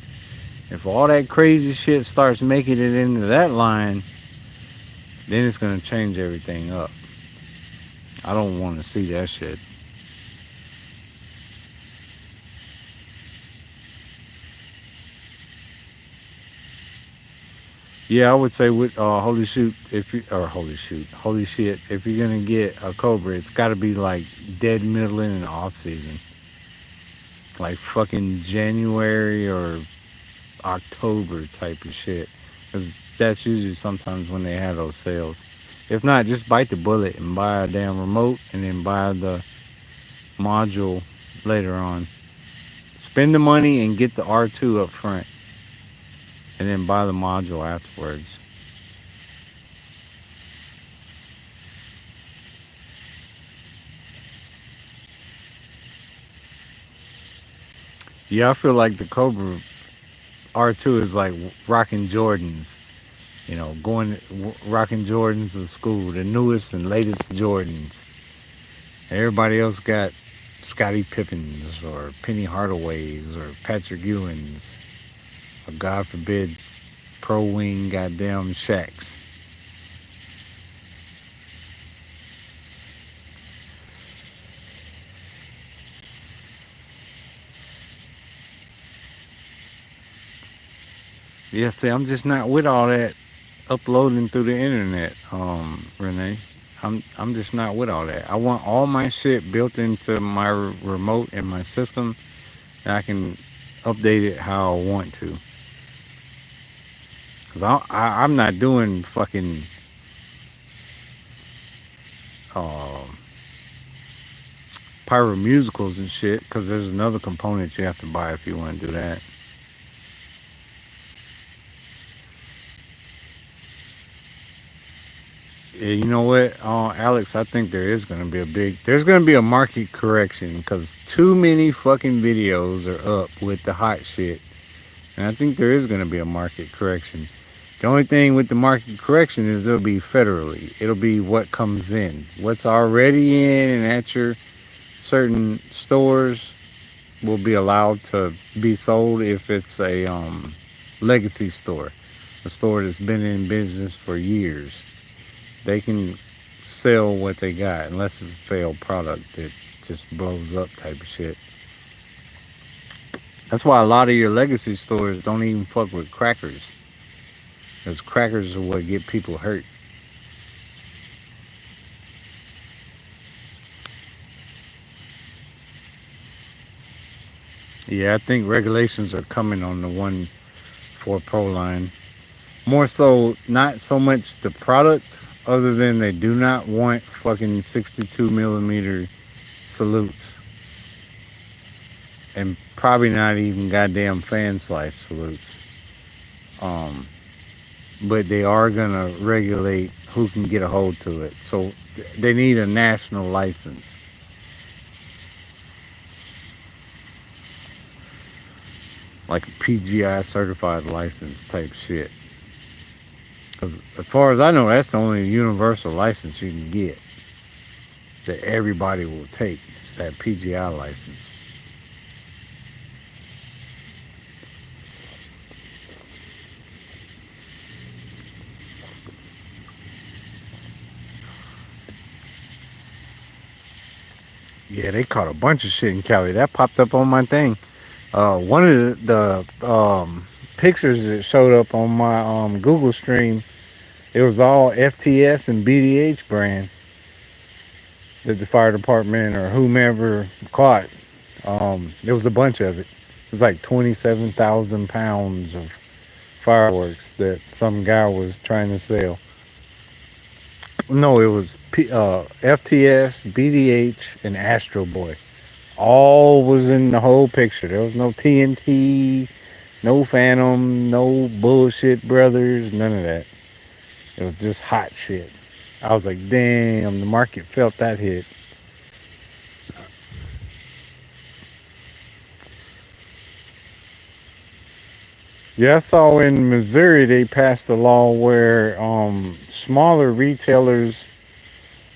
If all that crazy shit starts making it into that line, then it's going to change everything up. I don't want to see that shit. Yeah, I would say with holy shit, if you're gonna get a Cobra, it's got to be like dead middle in and off season, like fucking January or October type of shit, because that's usually sometimes when they have those sales. If not, just bite the bullet and buy a damn remote, and then buy the module later on. Spend the money and get the R2 up front, and then buy the module afterwards. Yeah, I feel like the Cobra R2 is like rocking Jordans. Rocking Jordans to school, the newest and latest Jordans. Everybody else got Scottie Pippins or Penny Hardaways or Patrick Ewings or God forbid Pro Wing goddamn Shaqs. Yeah, see, I'm just not with all that uploading through the internet, Renee. I'm just not with all that. I want all my shit built into my remote and my system, and I can update it how I want to. Cause I'm not doing fucking uh, pyro musicals and shit. Cause there's another component you have to buy if you want to do that. Yeah, you know what, Alex? I think there's gonna be a market correction because too many fucking videos are up with the hot shit, and I think there is gonna be a market correction. The only thing with the market correction is it'll be federally. It'll be what comes in, what's already in, and at your certain stores will be allowed to be sold if it's a legacy store, a store that's been in business for years. They can sell what they got unless it's a failed product that just blows up type of shit. That's why a lot of your legacy stores don't even fuck with crackers, because crackers are what get people hurt. Yeah, I think regulations are coming on the 1.4 Pro line. More so, not so much the product, other than they do not want fucking 62 millimeter salutes, and probably not even goddamn fan slice salutes. Um, but they are gonna regulate who can get a hold to it. So they need a national license, like a PGI certified license type shit. Because as far as I know, that's the only universal license you can get that everybody will take. It's that PGI license. Yeah, they caught a bunch of shit in Cali. That popped up on my thing. One of the pictures that showed up on my Google stream, it was all FTS and BDH brand that the fire department or whomever caught. There was a bunch of it. It was like 27,000 pounds of fireworks that some guy was trying to sell. No, it was FTS, BDH, and Astro Boy. All was in the whole picture. There was no TNT, no Phantom, no bullshit brothers, none of that. It was just hot shit. I was like, damn, the market felt that hit. Yeah, I saw in Missouri they passed a law where smaller retailers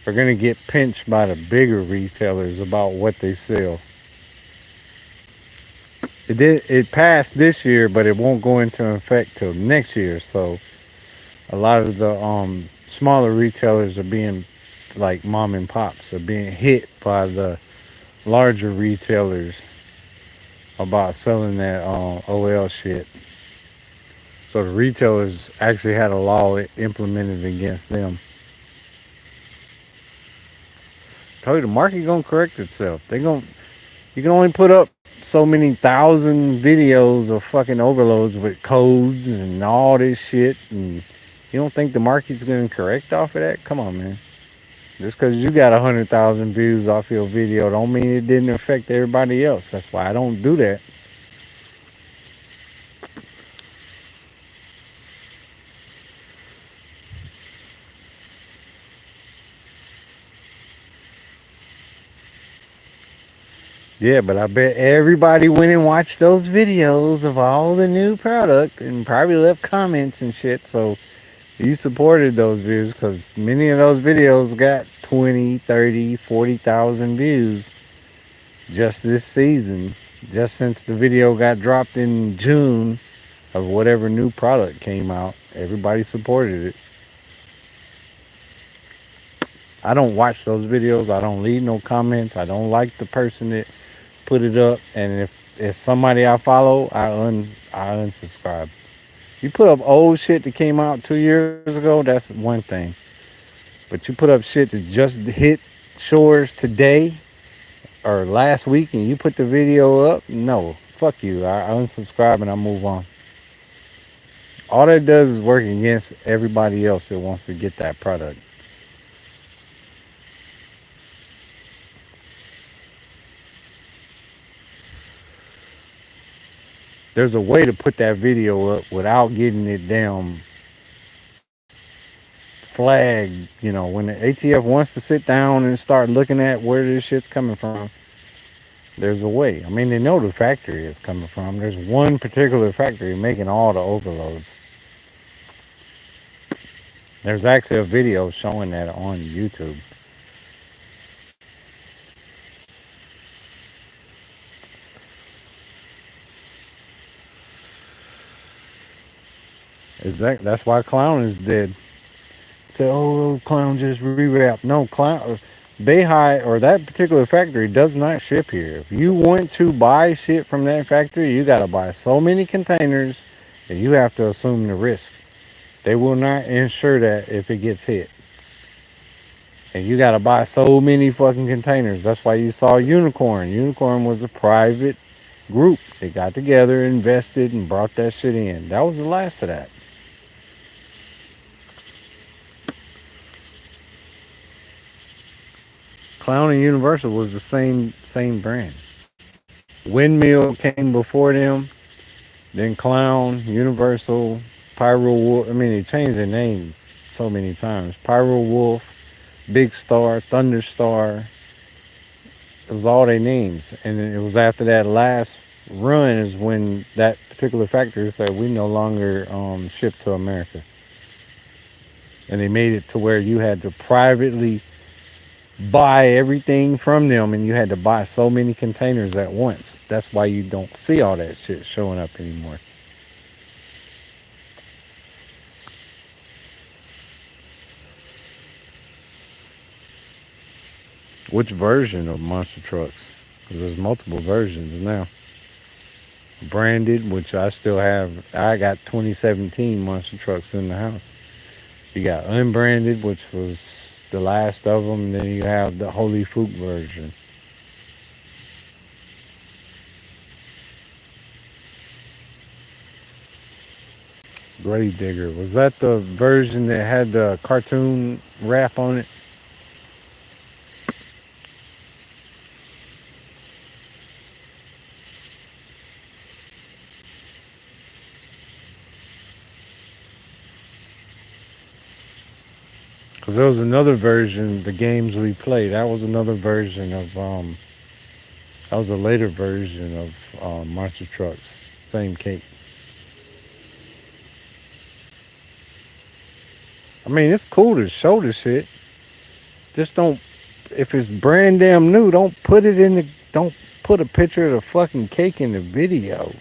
are going to get pinched by the bigger retailers about what they sell. It passed this year, but it won't go into effect till next year. So a lot of the smaller retailers are being like mom and pops are being hit by the larger retailers about selling that OL shit. So the retailers actually had a law implemented against them. Tell you the market gonna correct itself. They gonna You can only put up so many thousand videos of fucking overloads with codes and all this shit, and you don't think the market's gonna correct off of that? Come on, man. Just because you got 100,000 views off your video, don't mean it didn't affect everybody else. That's why I don't do that. Yeah, but I bet everybody went and watched those videos of all the new product and probably left comments and shit. So you supported those views because many of those videos got 20, 30, 40,000 views just this season, just since the video got dropped in June of whatever new product came out. Everybody supported it. I don't watch those videos. I don't leave no comments. I don't like the person that put it up. And if somebody I follow, I unsubscribe. You put up old shit that came out 2 years ago, that's one thing. But you put up shit that just hit shores today or last week and you put the video up, no. Fuck you. I unsubscribe and I move on. All that does is work against everybody else that wants to get that product. There's a way to put that video up without getting it down flag. When the ATF wants to sit down and start looking at where this shit's coming from, there's a way. I mean, they know the factory is coming from. There's one particular factory making all the overloads. There's actually a video showing that on YouTube. Exactly. That's why Clown is dead. Say, oh, Clown just rewrapped. No, Clown, Beihai or that particular factory does not ship here. If you want to buy shit from that factory, you gotta buy so many containers that you have to assume the risk. They will not insure that if it gets hit. And you gotta buy so many fucking containers. That's why you saw Unicorn. Unicorn was a private group. They got together, invested, and brought that shit in. That was the last of that. Clown and Universal was the same brand. Windmill came before them, then Clown, Universal, Pyro Wolf. I mean, they changed their name so many times. Pyro Wolf, Big Star, Thunderstar. It was all their names. And it was after that last run is when that particular factory said we no longer ship to America. And they made it to where you had to privately buy everything from them and you had to buy so many containers at once. That's why you don't see all that shit showing up anymore. Which version of monster trucks? Because there's multiple versions now. Branded, which I still have. I got 2017 monster trucks in the house. You got unbranded, which was the last of them. And then you have the Holy Fook version. Grave Digger. Was that the version that had the cartoon wrap on it? Because there was another version, the games we played, that was another version of, that was a later version of Monster Trucks. Same cake. I mean, it's cool to show the shit. Just don't, if it's brand damn new, don't put a picture of the fucking cake in the video.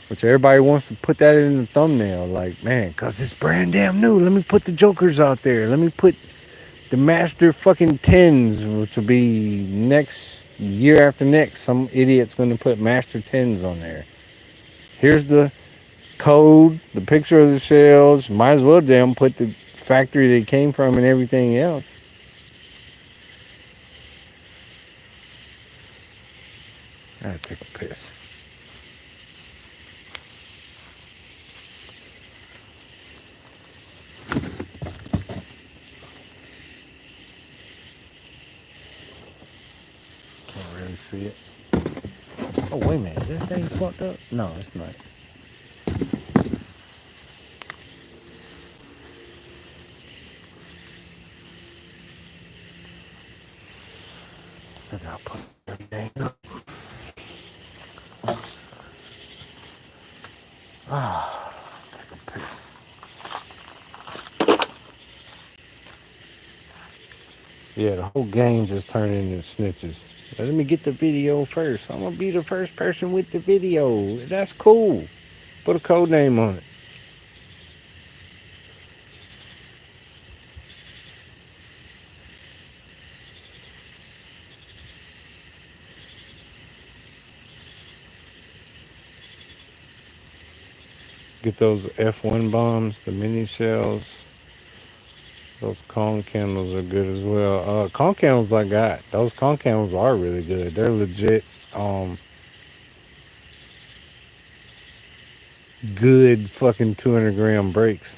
Which everybody wants to put that in the thumbnail. Like, man, because it's brand damn new. Let me put the Jokers out there. Let me put the Master fucking 10s, which will be next year after next. Some idiot's going to put Master 10s on there. Here's the code, the picture of the shells. Might as well damn put the factory they came from and everything else. I gotta take a piss. Can't really see it. Oh, wait a minute. Is that thing fucked up? No, it's not. Still gotta put everything up. Take a piss. Yeah, the whole game just turned into snitches. Let me get the video first. I'm gonna be the first person with the video. That's cool. Put a code name on it. Get those F1 bombs, the mini shells. Those cone candles are good as well. Cone candles I got. Those cone candles are really good. They're legit. Good fucking 200-gram breaks.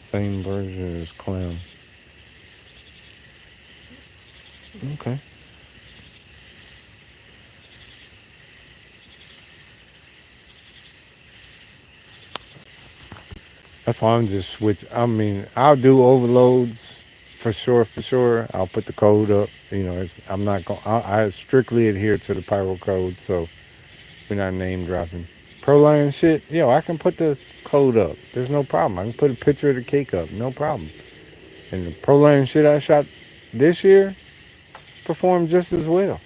Same version as clam. Okay. That's why I'm just switch. I mean, I'll do overloads for sure. For sure, I'll put the code up. I'm not going. I strictly adhere to the pyro code, so we're not name dropping. Proline shit, I can put the code up. There's no problem. I can put a picture of the cake up. No problem. And the Proline shit I shot this year performed just as well.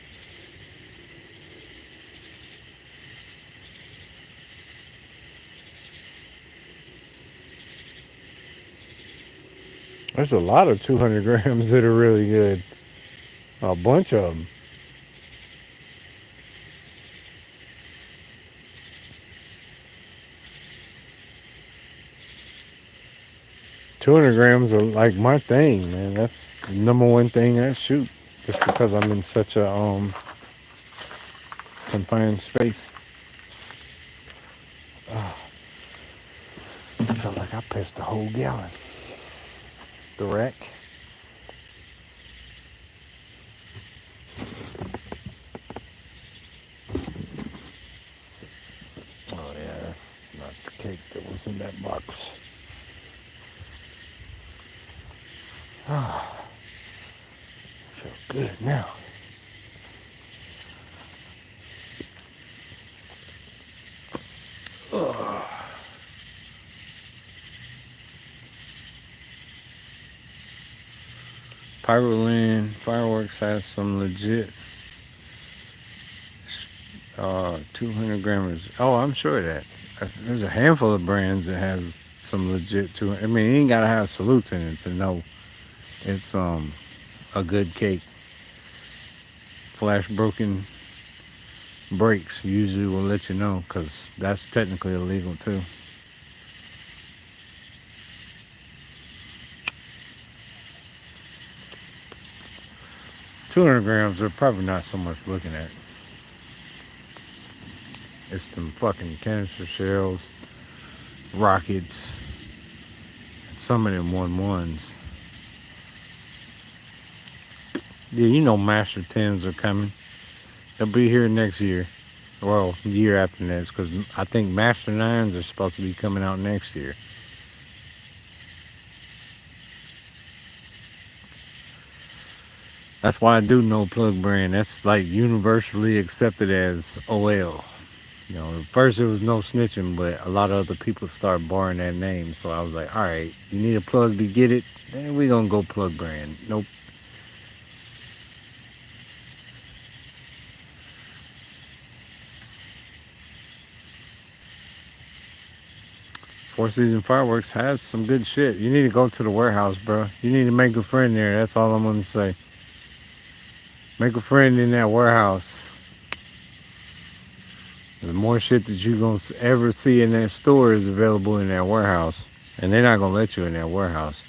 There's a lot of 200 grams that are really good. A bunch of them. 200 grams are like my thing, man. That's the number one thing I shoot. Just because I'm in such a confined space. I felt like I pissed a whole gallon. The rack. Oh yeah, that's not the cake that was in that box. I feel good now. Pyroland Fireworks has some legit 200 grammers. Oh, I'm sure of that. There's a handful of brands that has some legit 200. I mean, you ain't gotta have salutes in it to know it's a good cake. Flash broken breaks usually will let you know because that's technically illegal too. $200 are probably not so much looking at. It's them fucking canister shells, rockets, some of them 1-1s. Yeah, Master 10s are coming. They'll be here next year. Well, the year after next, because I think Master 9s are supposed to be coming out next year. That's why I do no plug brand. That's like universally accepted as OL. At first it was no snitching, but a lot of other people started borrowing that name. So I was like, all right, you need a plug to get it? Then we gonna go plug brand. Nope. Four Season Fireworks has some good shit. You need to go to the warehouse, bro. You need to make a friend there. That's all I'm gonna say. Make a friend in that warehouse. The more shit that you gonna ever see in that store is available in that warehouse, and they're not gonna let you in that warehouse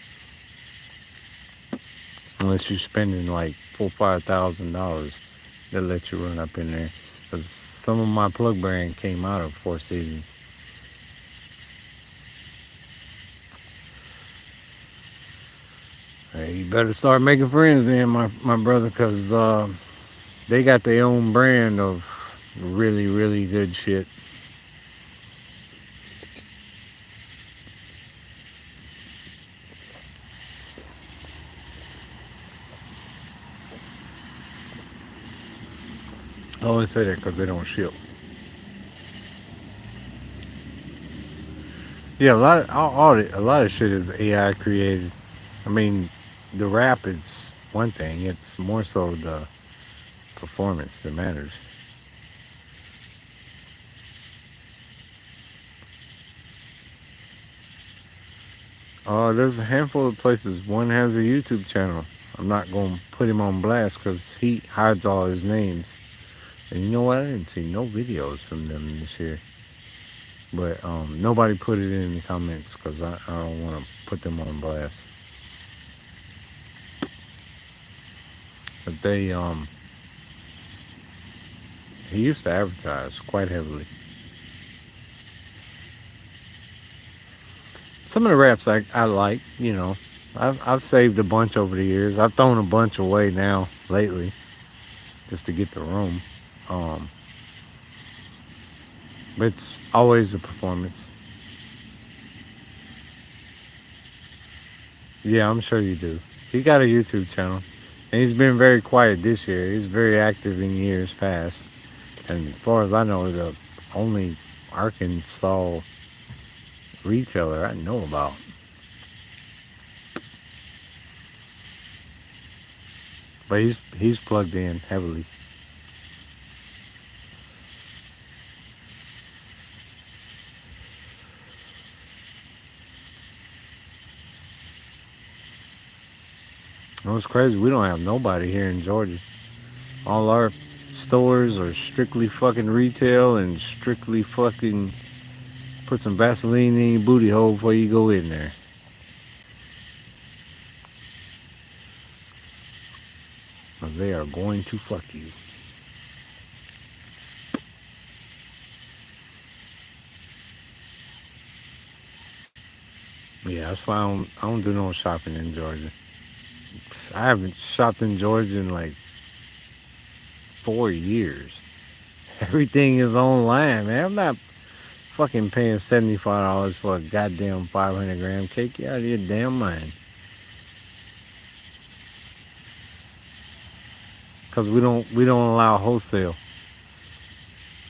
unless you're spending like $4,000-$5,000. They'll let you run up in there. Cause some of my plug brand came out of Four Seasons. Hey, you better start making friends then, my brother, cause they got their own brand of really, really good shit. I only say that because they don't ship. Yeah, a lot of shit is AI created. I mean, the rap is one thing. It's more so the performance that matters. There's a handful of places. One has a YouTube channel. I'm not going to put him on blast because he hides all his names. And you know what? I didn't see no videos from them this year. But nobody put it in the comments because I don't want to put them on blast. But he used to advertise quite heavily. Some of the raps I like, you know. I've saved a bunch over the years. I've thrown a bunch away now lately just to get the room. Um, but it's always a performance. Yeah, I'm sure you do. He got a YouTube channel, and he's been very quiet this year. He's very active in years past, and as far as I know, the only Arkansas retailer I know about. But he's plugged in heavily. And it's crazy. We don't have nobody here in Georgia. All our stores are strictly fucking retail and strictly fucking put some Vaseline in your booty hole before you go in there. Because they are going to fuck you. Yeah, that's why I don't do no shopping in Georgia. I haven't shopped in Georgia in like 4 years. Everything is online, man. I'm not fucking paying $75 for a goddamn 500 gram cake. You out of your damn mind. Cause we don't allow wholesale.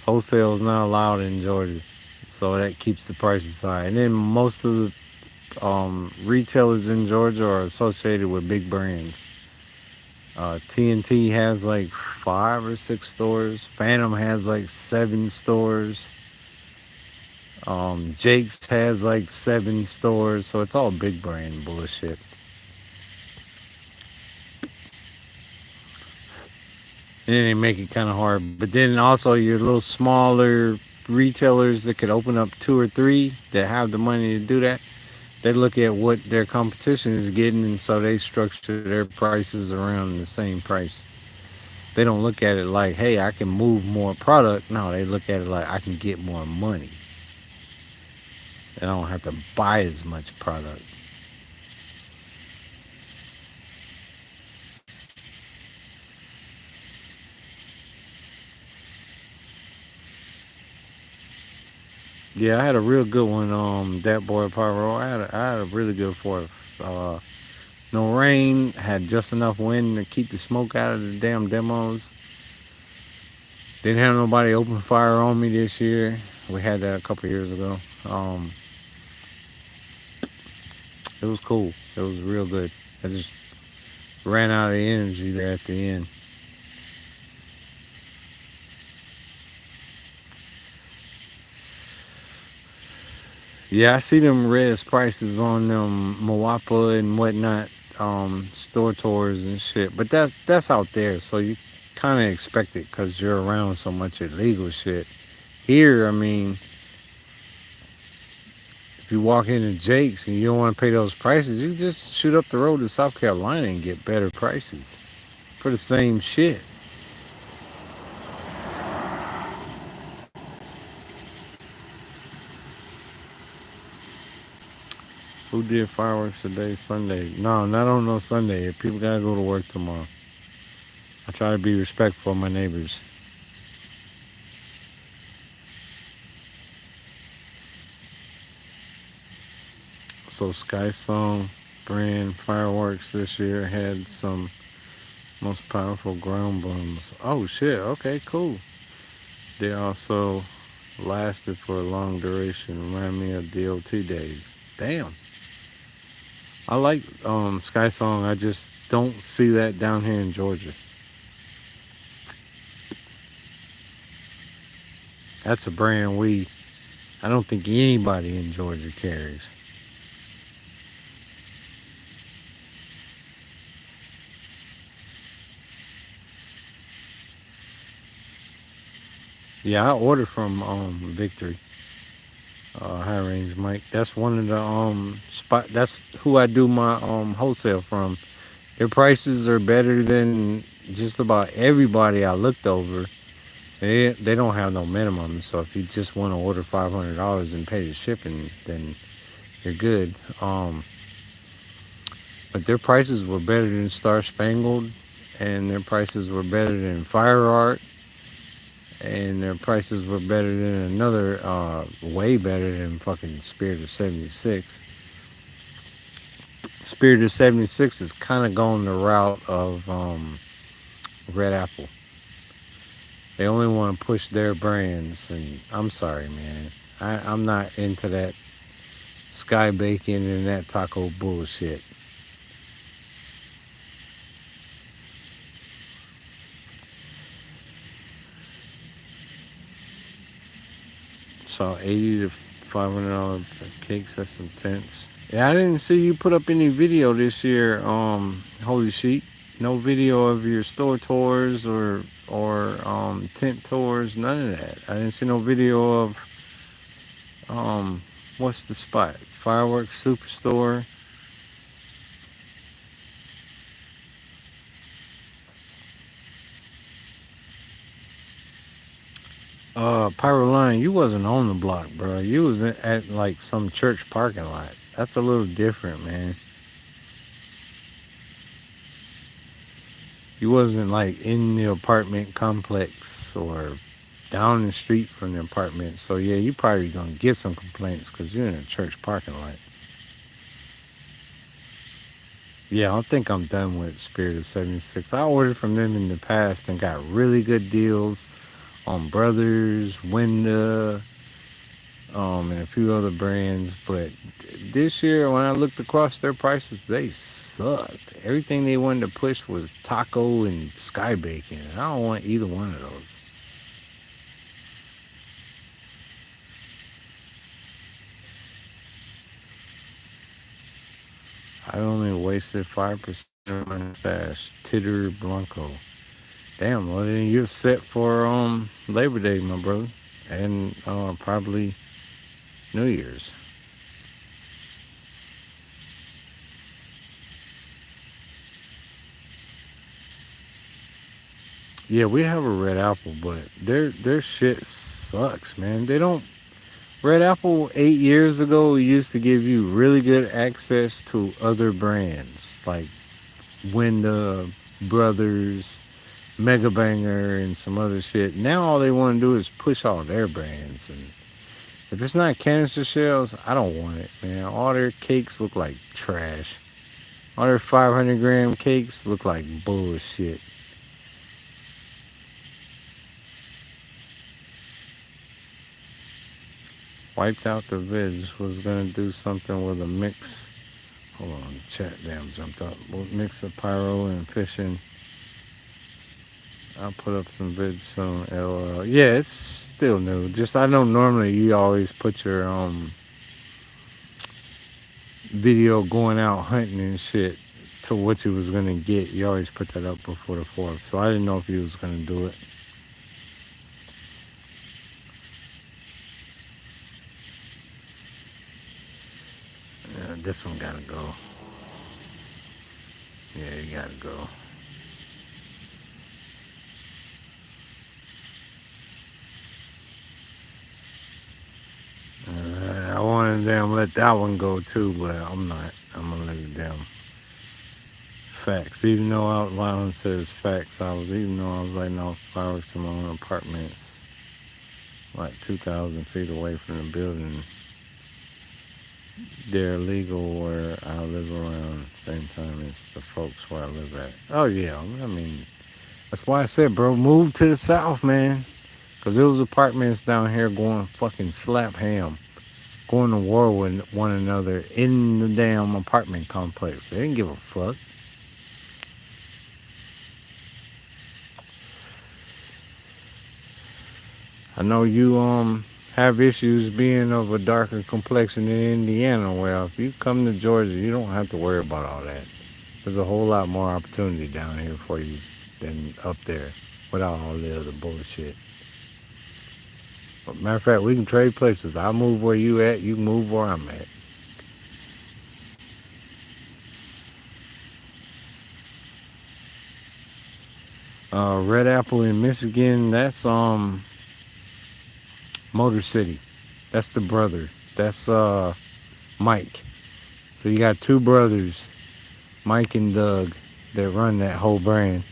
Wholesale is not allowed in Georgia, so that keeps the prices high. And then most of the retailers in Georgia are associated with big brands. TNT has like 5 or 6 stores. Phantom has like 7 stores. Jake's has like 7 stores. So it's all big brand bullshit. And then they make it kind of hard. But then also your little smaller retailers that could open up 2 or 3 that have the money to do that, they look at what their competition is getting, and so they structure their prices around the same price. They don't look at it like, hey, I can move more product. No, they look at it like I can get more money. And I don't have to buy as much product. Yeah, I had a real good one. That boy Pyro. I had a really good fourth. No rain. Had just enough wind to keep the smoke out of the damn demos. Didn't have nobody open fire on me this year. We had that a couple years ago. Um, it was cool. It was real good. I just ran out of energy there at the end. Yeah, I see them res prices on them Moapa and whatnot, store tours and shit. But that's out there, so you kind of expect it because you're around so much illegal shit. Here, I mean, if you walk into Jake's and you don't want to pay those prices, you just shoot up the road to South Carolina and get better prices for the same shit. Who did fireworks today? Sunday? No, not on no Sunday. People gotta go to work tomorrow. I try to be respectful of my neighbors. So Sky Song brand fireworks this year had some most powerful ground bums. Oh shit, okay, cool. They also lasted for a long duration. Remind me of DOT days. Damn. I like Sky Song. I just don't see that down here in Georgia. That's a brand I don't think anybody in Georgia carries. Yeah, I ordered from Victory, High Range Mike. That's one of the spot. That's who I do my wholesale from. Their prices are better than just about everybody I looked over. They don't have no minimum, so if you just want to order $500 and pay the shipping, then you're good. But their prices were better than Star Spangled, and their prices were better than Fire Art, and their prices were better than another, way better than fucking Spirit of 76. Spirit of 76 is kind of going the route of Red Apple. They only want to push their brands, and I'm sorry, man. I'm not into that sky bacon and that taco bullshit. Saw 80 to $500 cakes. That's intense. Yeah, I didn't see you put up any video this year. Holy sheet, no video of your store tours or tent tours. None of that. I didn't see no video of um what's the spot? Fireworks Superstore. Pyro Line, you wasn't on the block, bro. You was at like some church parking lot. That's a little different, man. You wasn't like in the apartment complex or down the street from the apartment. So yeah, you probably gonna get some complaints because you're in a church parking lot. Yeah, I think I'm done with Spirit of 76. I ordered from them in the past and got really good deals on Brothers, Winda, and a few other brands. But this year, when I looked across their prices, they sucked. Everything they wanted to push was taco and sky bacon. I don't want either one of those. I only wasted 5% of my stash. Titter Blanco. Damn, well then you're set for Labor Day, my brother, and probably New Year's. Yeah, we have a Red Apple, but their shit sucks, man. They don't. Red Apple 8 years ago used to give you really good access to other brands like Winda, Brothers, Mega Banger, and some other shit. Now all they want to do is push all their brands, and if it's not canister shells, I don't want it, man. All their cakes look like trash. All their 500-gram cakes look like bullshit. Wiped out the vids. Was gonna do something with a mix. Hold on, chat damn jumped up. Mix of pyro and fishing. I'll put up some vids soon. LOL. Yeah, it's still new. Just I know normally you always put your video going out hunting and shit to what you was gonna get. You always put that up before the 4th. So I didn't know if you was gonna do it. This one gotta go. Yeah, you gotta go. I wanted them let that one go too, but I'm not. I'm gonna let it down. Facts. Even though out loud says facts, even though I was lighting off fireworks in my own apartments, like 2,000 feet away from the building. They're legal where I live around, same time as the folks where I live at. Oh yeah, I mean, that's why I said, bro, move to the south, man. Cause there was apartments down here going fucking slap ham, going to war with one another in the damn apartment complex. They didn't give a fuck. I know you have issues being of a darker complexion in Indiana. Well, if you come to Georgia, you don't have to worry about all that. There's a whole lot more opportunity down here for you than up there without all the other bullshit. But matter of fact, we can trade places. I move where you at, you move where I'm at. Red Apple in Michigan, that's Motor City. That's the brother. That's Mike. So you got two brothers, Mike and Doug, that run that whole brand.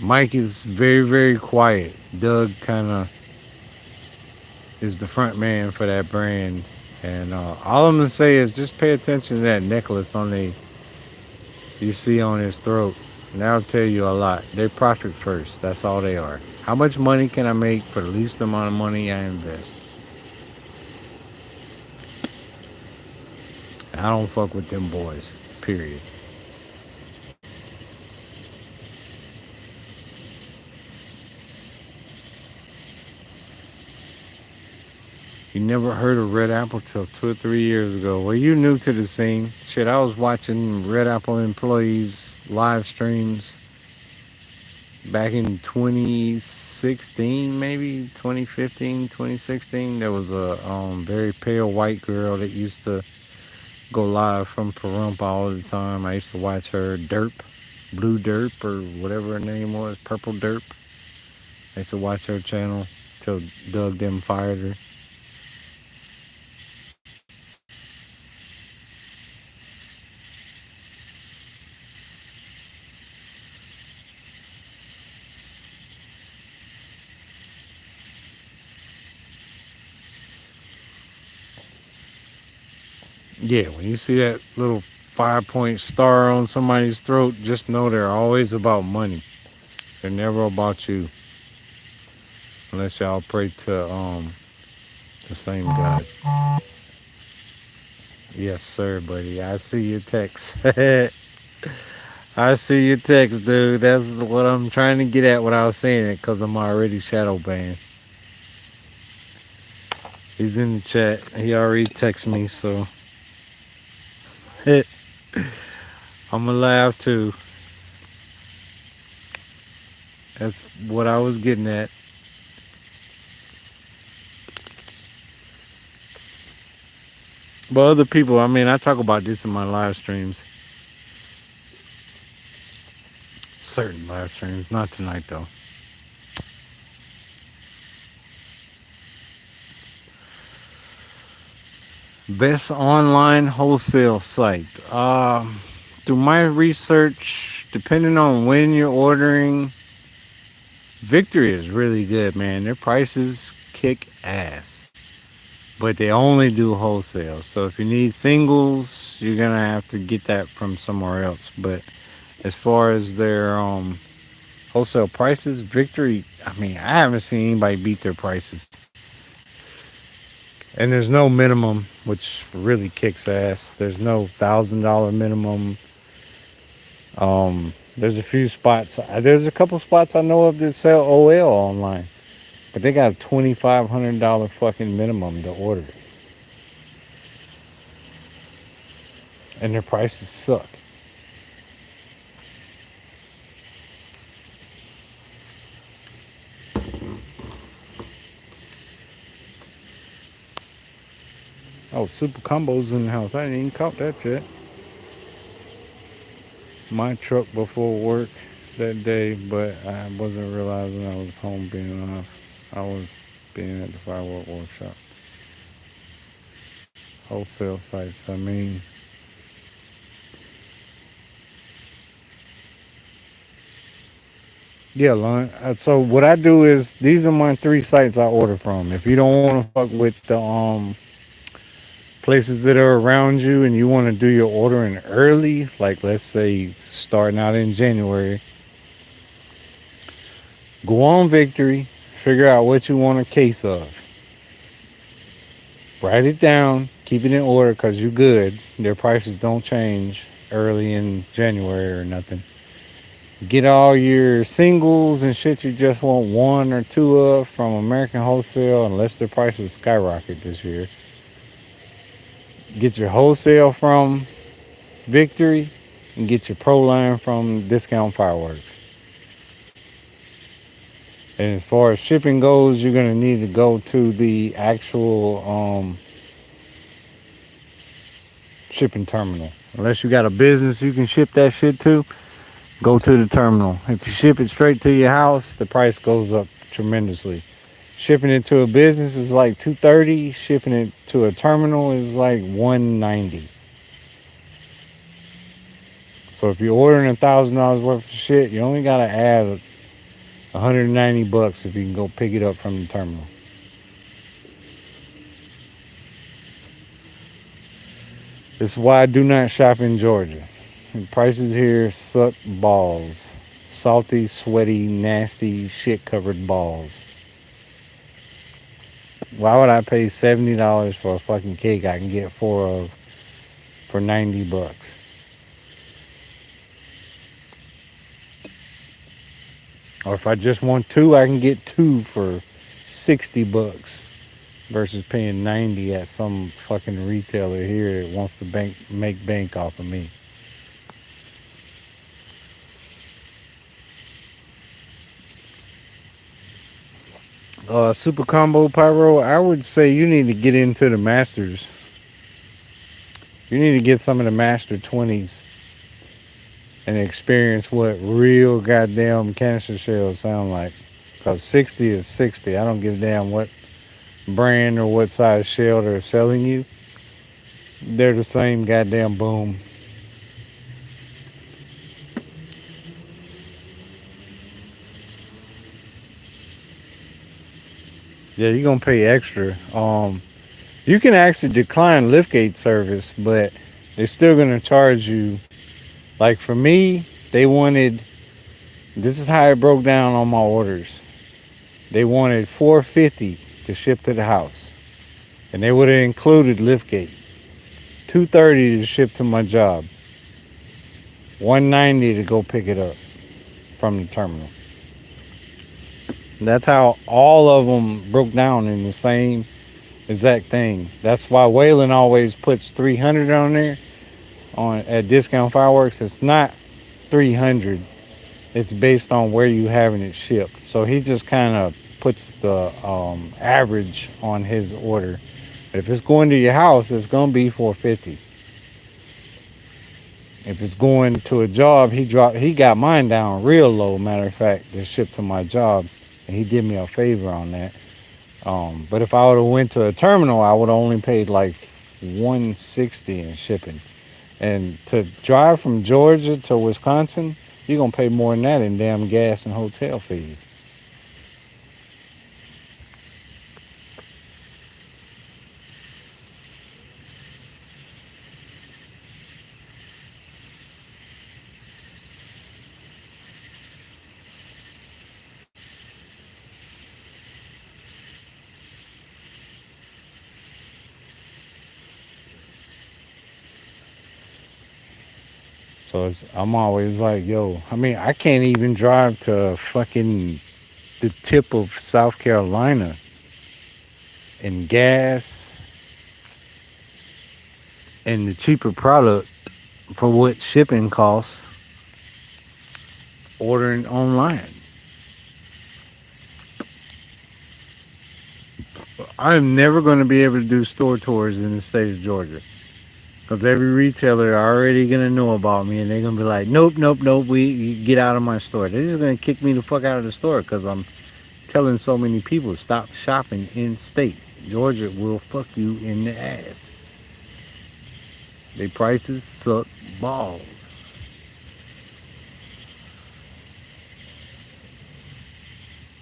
Mike is very, very quiet. Doug kind of is the front man for that brand. And all I'm gonna say is just pay attention to that necklace on the you see on his throat. And that'll tell you a lot. They profit first. That's all they are. How much money can I make for the least amount of money I invest? I don't fuck with them boys. Period. You never heard of Red Apple till 2 or 3 years ago. Well, you new to the scene. Shit, I was watching Red Apple employees live streams back in 2016, maybe 2015, 2016. There was a very pale white girl that used to go live from Pahrump all the time. I used to watch her Derp, Blue Derp, or whatever her name was, Purple Derp. I used to watch her channel till Doug them fired her. Yeah, when you see that little 5 point star on somebody's throat, just know they're always about money. They're never about you, unless y'all pray to the same God. Yes, sir, buddy. I see your text. I see your text, dude. That's what I'm trying to get at without saying it, cause I'm already shadow banned. He's in the chat. He already texted me, so I'm gonna laugh too. That's what I was getting at. But other people, I mean, I talk about this in my live streams, certain live streams, not tonight though. Best online wholesale site. Through my research, depending on when you're ordering, Victory is really good, man. Their prices kick ass, but they only do wholesale. So if you need singles, you're gonna have to get that from somewhere else. But as far as their wholesale prices, Victory, I mean, I haven't seen anybody beat their prices. And there's no minimum, which really kicks ass. There's no $1,000 minimum. There's a few spots. There's a couple spots I know of that sell OL online, but they got a $2,500 fucking minimum to order, and their prices suck. Oh, super combos in the house. I didn't even caught that yet. My truck before work that day, but I wasn't realizing I was home being off. I was being at the firework workshop. Wholesale sites. I mean, yeah, Lon. So what I do is these are my three sites I order from. If you don't want to fuck with the places that are around you and you want to do your ordering early, like let's say starting out in January, Go on Victory, figure out what you want a case of. Write it down, keep it in order because you're good. Their prices don't change early in January or nothing. Get all your singles and shit you just want one or two of from American Wholesale unless their prices skyrocket this year. Get your wholesale from Victory and get your pro line from Discount Fireworks. And as far as shipping goes, you're gonna need to go to the actual shipping terminal. Unless you got a business you can ship that shit to, go to the terminal. If you ship it straight to your house, the price goes up tremendously. Shipping it to a business is like $230. Shipping it to a terminal is like $190. So if you're ordering $1,000 worth of shit, you only gotta add $190 if you can go pick it up from the terminal. This is why I do not shop in Georgia. The prices here suck balls. Salty, sweaty, nasty, shit covered balls. Why would I pay $70 for a fucking cake I can get four of for $90? Or if I just want two, I can get two for $60 versus paying 90 at some fucking retailer here that wants to make bank off of me. Super Combo Pyro, I would say you need to get into the Masters. You need to get some of the Master 20s and experience what real goddamn canister shells sound like. Because 60 is 60. I don't give a damn what brand or what size shell they're selling you. They're the same goddamn boom. Yeah, you're gonna pay extra. You can actually decline liftgate service, but they're still gonna charge you. Like for me, they wanted. This is how it broke down on my orders. They wanted $450 to ship to the house, and they would have included liftgate. $230 to ship to my job. $190 to go pick it up from the terminal. That's how all of them broke down in the same exact thing. That's why Waylon always puts 300 on there on at Discount Fireworks. It's not 300. It's based on where you having it shipped. So he just kind of puts the average on his order. If it's going to your house, it's gonna be 450. If it's going to a job, he got mine down real low. Matter of fact, to ship to my job, and he did me a favor on that. But if I would have went to a terminal, I would have only paid like 160 in shipping. And to drive from Georgia to Wisconsin, you're gonna pay more than that in damn gas and hotel fees. So I'm always like, yo, I mean, I can't even drive to fucking the tip of South Carolina and gas and the cheaper product for what shipping costs ordering online. I'm never going to be able to do store tours in the state of Georgia because every retailer already going to know about me and they're going to be like, nope, nope, nope, you get out of my store. They're just going to kick me the fuck out of the store because I'm telling so many people stop shopping in state. Georgia will fuck you in the ass. They prices suck balls.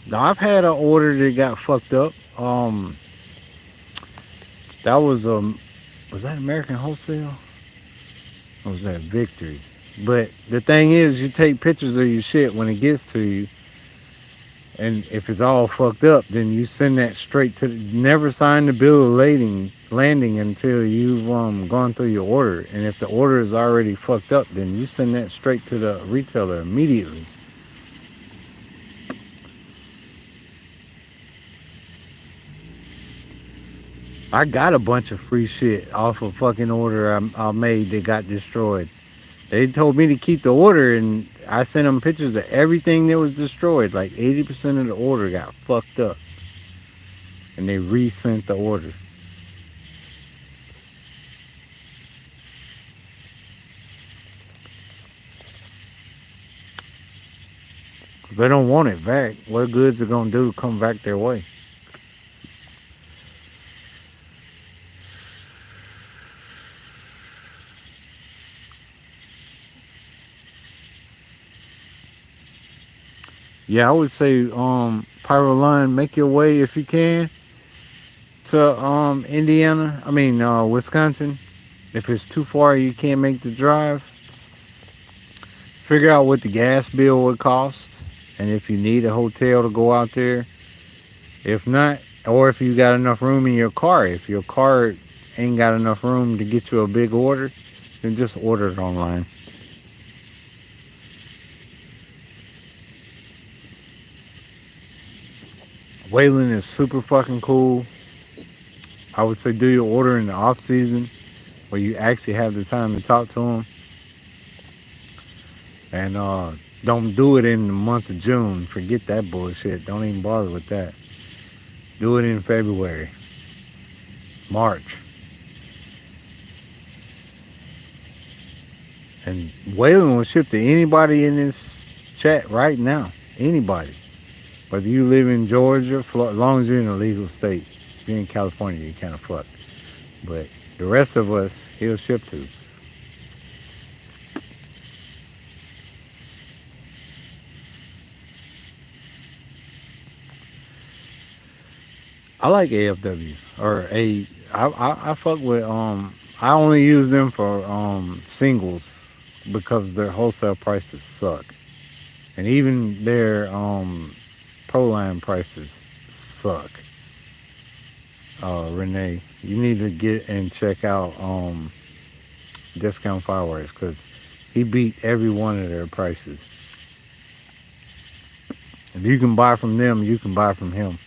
Now I've had an order that got fucked up. That was that American Wholesale? Or was that Victory? But the thing is, you take pictures of your shit when it gets to you. And if it's all fucked up, then you send that straight to. Never sign the bill of landing until you've gone through your order. And if the order is already fucked up, then you send that straight to the retailer immediately. I got a bunch of free shit off a fucking order I made that got destroyed. They told me to keep the order, and I sent them pictures of everything that was destroyed. Like 80% of the order got fucked up, and they resent the order. If they don't want it back, what goods are gonna do to come back their way? Yeah, I would say, Pyro Line, make your way if you can to Indiana. I mean, Wisconsin. If it's too far, you can't make the drive. Figure out what the gas bill would cost, and if you need a hotel to go out there. If not, or if you got enough room in your car. If your car ain't got enough room to get you a big order, then just order it online. Wayland is super fucking cool. I would say do your order in the off season where you actually have the time to talk to them, and don't do it in the month of June. Forget that bullshit. Don't even bother with that. Do it in February, March. And Wayland will ship to anybody in this chat right now. Anybody. Whether you live in Georgia, Florida, as long as you're in a legal state. If you're in California, you're kind of fucked. But the rest of us, he'll ship to. I like AFW or A. I fuck with I only use them for singles because their wholesale prices suck, and even their pro line prices suck. Renee, you need to get and check out Discount Fireworks because he beat every one of their prices. If you can buy from them, you can buy from him.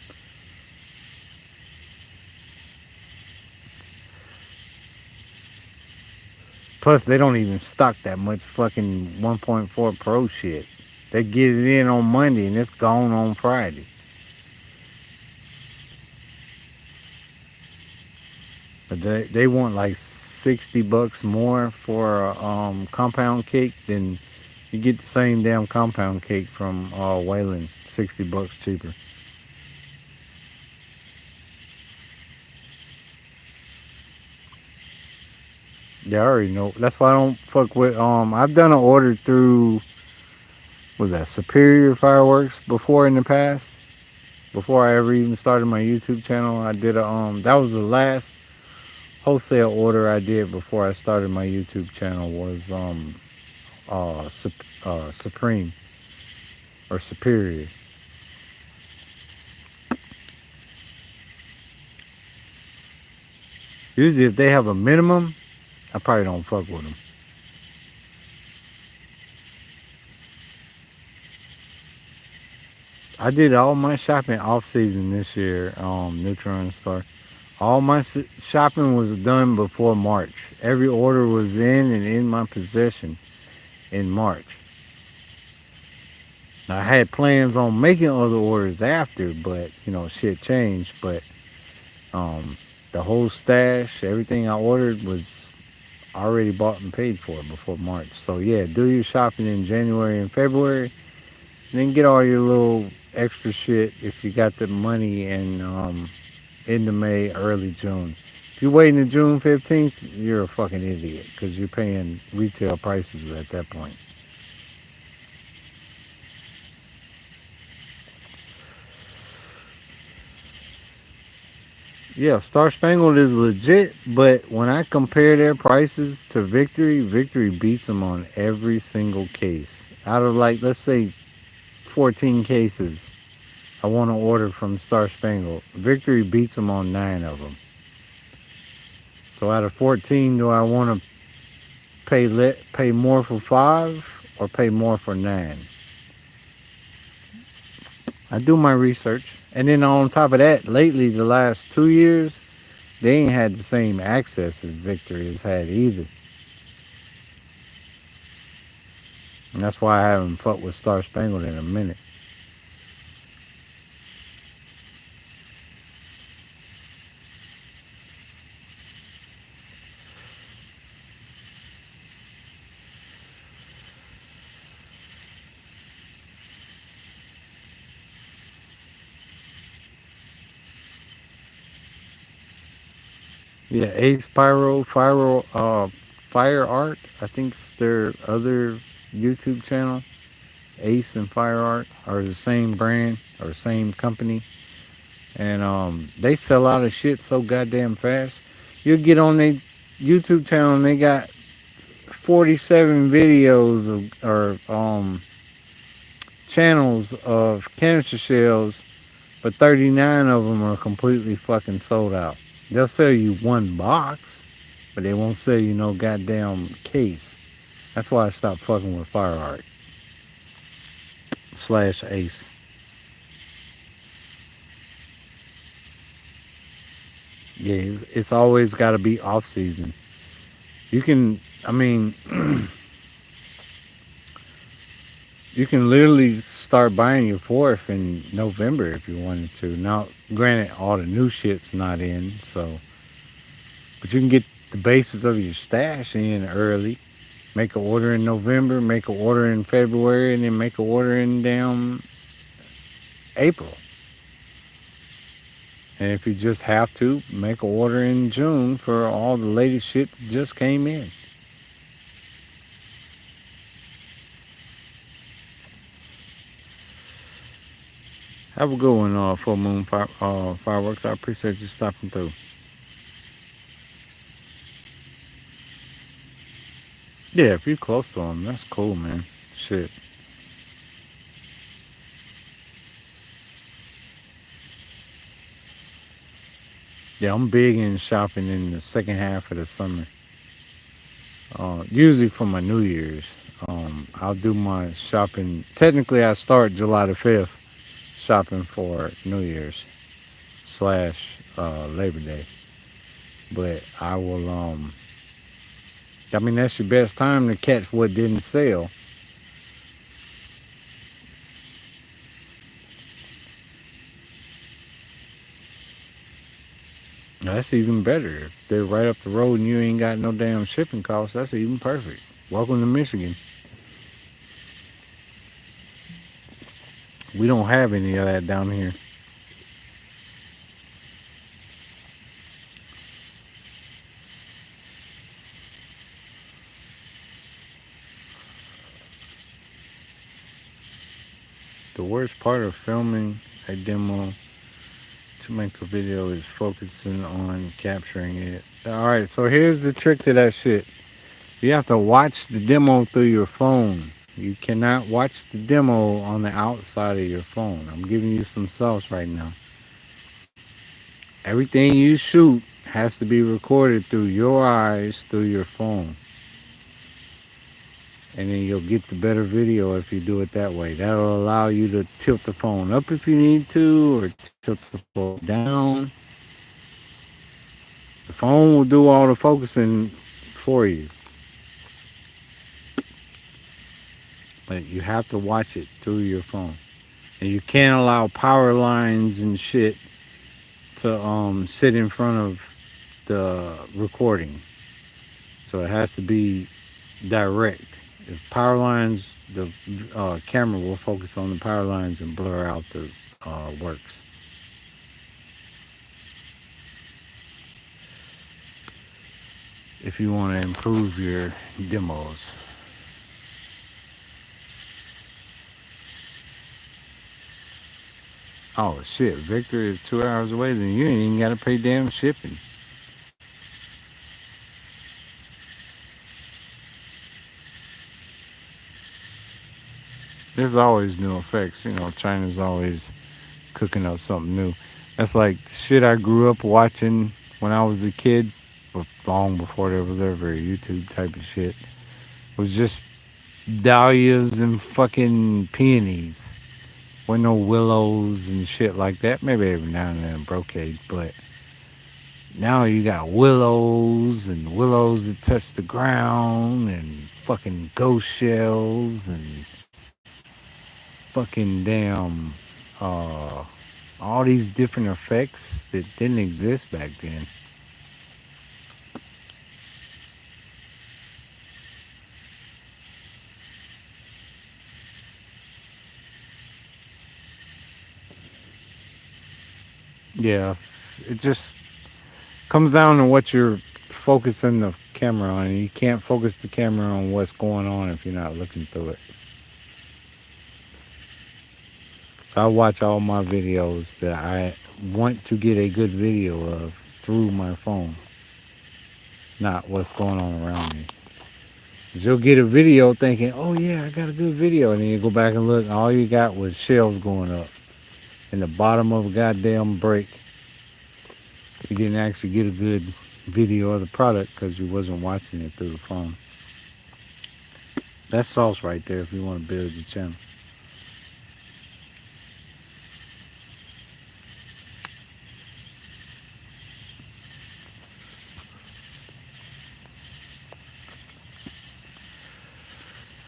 Plus, they don't even stock that much fucking 1.4 Pro shit. They get it in on Monday and it's gone on Friday. But they want like $60 more for a compound cake than you get the same damn compound cake from Wayland. $60 cheaper. Yeah, I already know. That's why I don't fuck with. I've done an order through. Was that Superior Fireworks before in the past? Before I ever even started my YouTube channel, I did a That was the last wholesale order I did before I started my YouTube channel. Was Supreme or Superior. Usually, if they have a minimum, I probably don't fuck with them. I did all my shopping off season this year. Neutron Star. All my shopping was done before March. Every order was in and in my possession in March. Now, I had plans on making other orders after, but shit changed. But the whole stash, everything I ordered was already bought and paid for before March. So yeah, do your shopping in January and February, and then get all your little extra shit if you got the money in into May, early June. If you're waiting to June 15th, you're a fucking idiot because you're paying retail prices at that point. Yeah, Star Spangled is legit, but when I compare their prices to Victory, Victory beats them on every single case. Out of like, let's say 14 cases, I want to order from Star Spangled. Victory beats them on 9 of them. So out of 14, do I want to pay more for 5 or pay more for 9? I do my research. And then on top of that, lately, the last 2 years, they ain't had the same access as Victory has had either. And that's why I haven't fucked with Star Spangled in a minute. Yeah, Ace Fire Art. I think it's their other YouTube channel. Ace and Fire Art are the same brand or same company, and they sell out of shit so goddamn fast. You get on their YouTube channel and they got 47 videos or channels of canister shells, but 39 of them are completely fucking sold out. They'll sell you one box, but they won't sell you no goddamn case. That's why I stopped fucking with Fire Art slash Ace. Yeah, it's always got to be off season. You can, I mean, you can literally start buying your fourth in November if you wanted to. Now, granted, all the new shit's not in, so, but you can get the basis of your stash in early. Make an order in November, make an order in February, and then make an order in damn April. And if you just have to, make an order in June for all the latest shit that just came in. Have a good one, Full Moon Fireworks. I appreciate you stopping through. Yeah, if you're close to them, that's cool, man. Shit. Yeah, I'm big in shopping in the second half of the summer. Usually for my New Year's. I'll do my shopping. Technically, I start July the 5th shopping for New Year's slash Labor Day. But I will, I mean, that's your best time to catch what didn't sell. That's even better. If they're right up the road and you ain't got no damn shipping costs, that's even perfect. Welcome to Michigan. We don't have any of that down here. The worst part of filming a demo to make a video is focusing on capturing it. Alright, so here's the trick to that shit. You have to watch the demo through your phone. You cannot watch the demo on the outside of your phone. I'm giving you some sauce right now. Everything you shoot has to be recorded through your eyes, through your phone. And then you'll get the better video if you do it that way. That'll allow you to tilt the phone up if you need to, or tilt the phone down. The phone will do all the focusing for you. But you have to watch it through your phone. And you can't allow power lines and shit to sit in front of the recording. So it has to be direct. If power lines, the camera will focus on the power lines and blur out the works. If you want to improve your demos. Oh shit, Victor is 2 hours away, then you ain't even got to pay damn shipping. There's always new effects. You know, China's always cooking up something new. That's like the shit I grew up watching when I was a kid, or long before there was ever a YouTube type of shit. Was just dahlias and fucking peonies. With no willows and shit like that. Maybe every now and then brocade, but now you got willows and willows that touch the ground and fucking ghost shells and fucking damn uh all these different effects that didn't exist back then. Yeah, it just comes down to what you're focusing the camera on. You can't focus the camera on what's going on if you're not looking through it. So I watch all my videos that I want to get a good video of through my phone, not what's going on around me. 'Cause you'll get a video thinking, oh yeah, I got a good video. And then you go back and look, and all you got was shells going up in the bottom of a goddamn break. You didn't actually get a good video of the product because you wasn't watching it through the phone. That's sauce right there if you want to build your channel.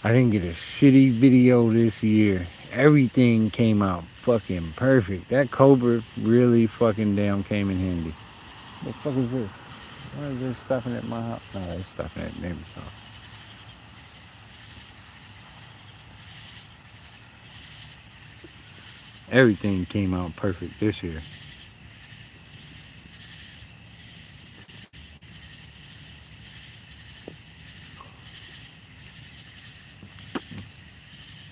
I didn't get a shitty video this year. Everything came out fucking perfect. That Cobra really fucking damn came in handy. What the fuck is this? Why is they stopping at my house? No, they're stopping at neighbor's house. Everything came out perfect this year.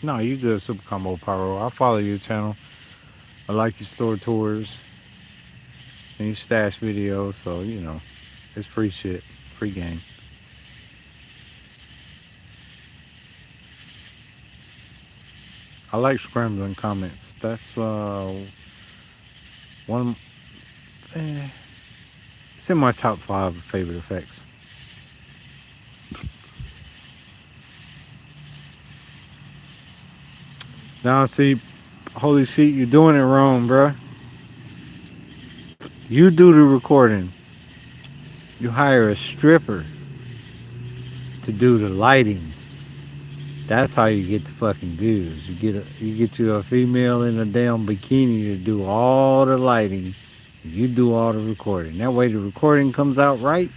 No, you good, Super Combo Pyro. I follow your channel. I like your store tours and your stash videos, so you know, it's free shit, free game. I like scrambling comments. That's one. It's in my top 5 favorite effects. Now, see, holy shit, you're doing it wrong, bruh. You do the recording. You hire a stripper to do the lighting. That's how you get the fucking views. You get you a female in a damn bikini to do all the lighting. And you do all the recording. That way the recording comes out right.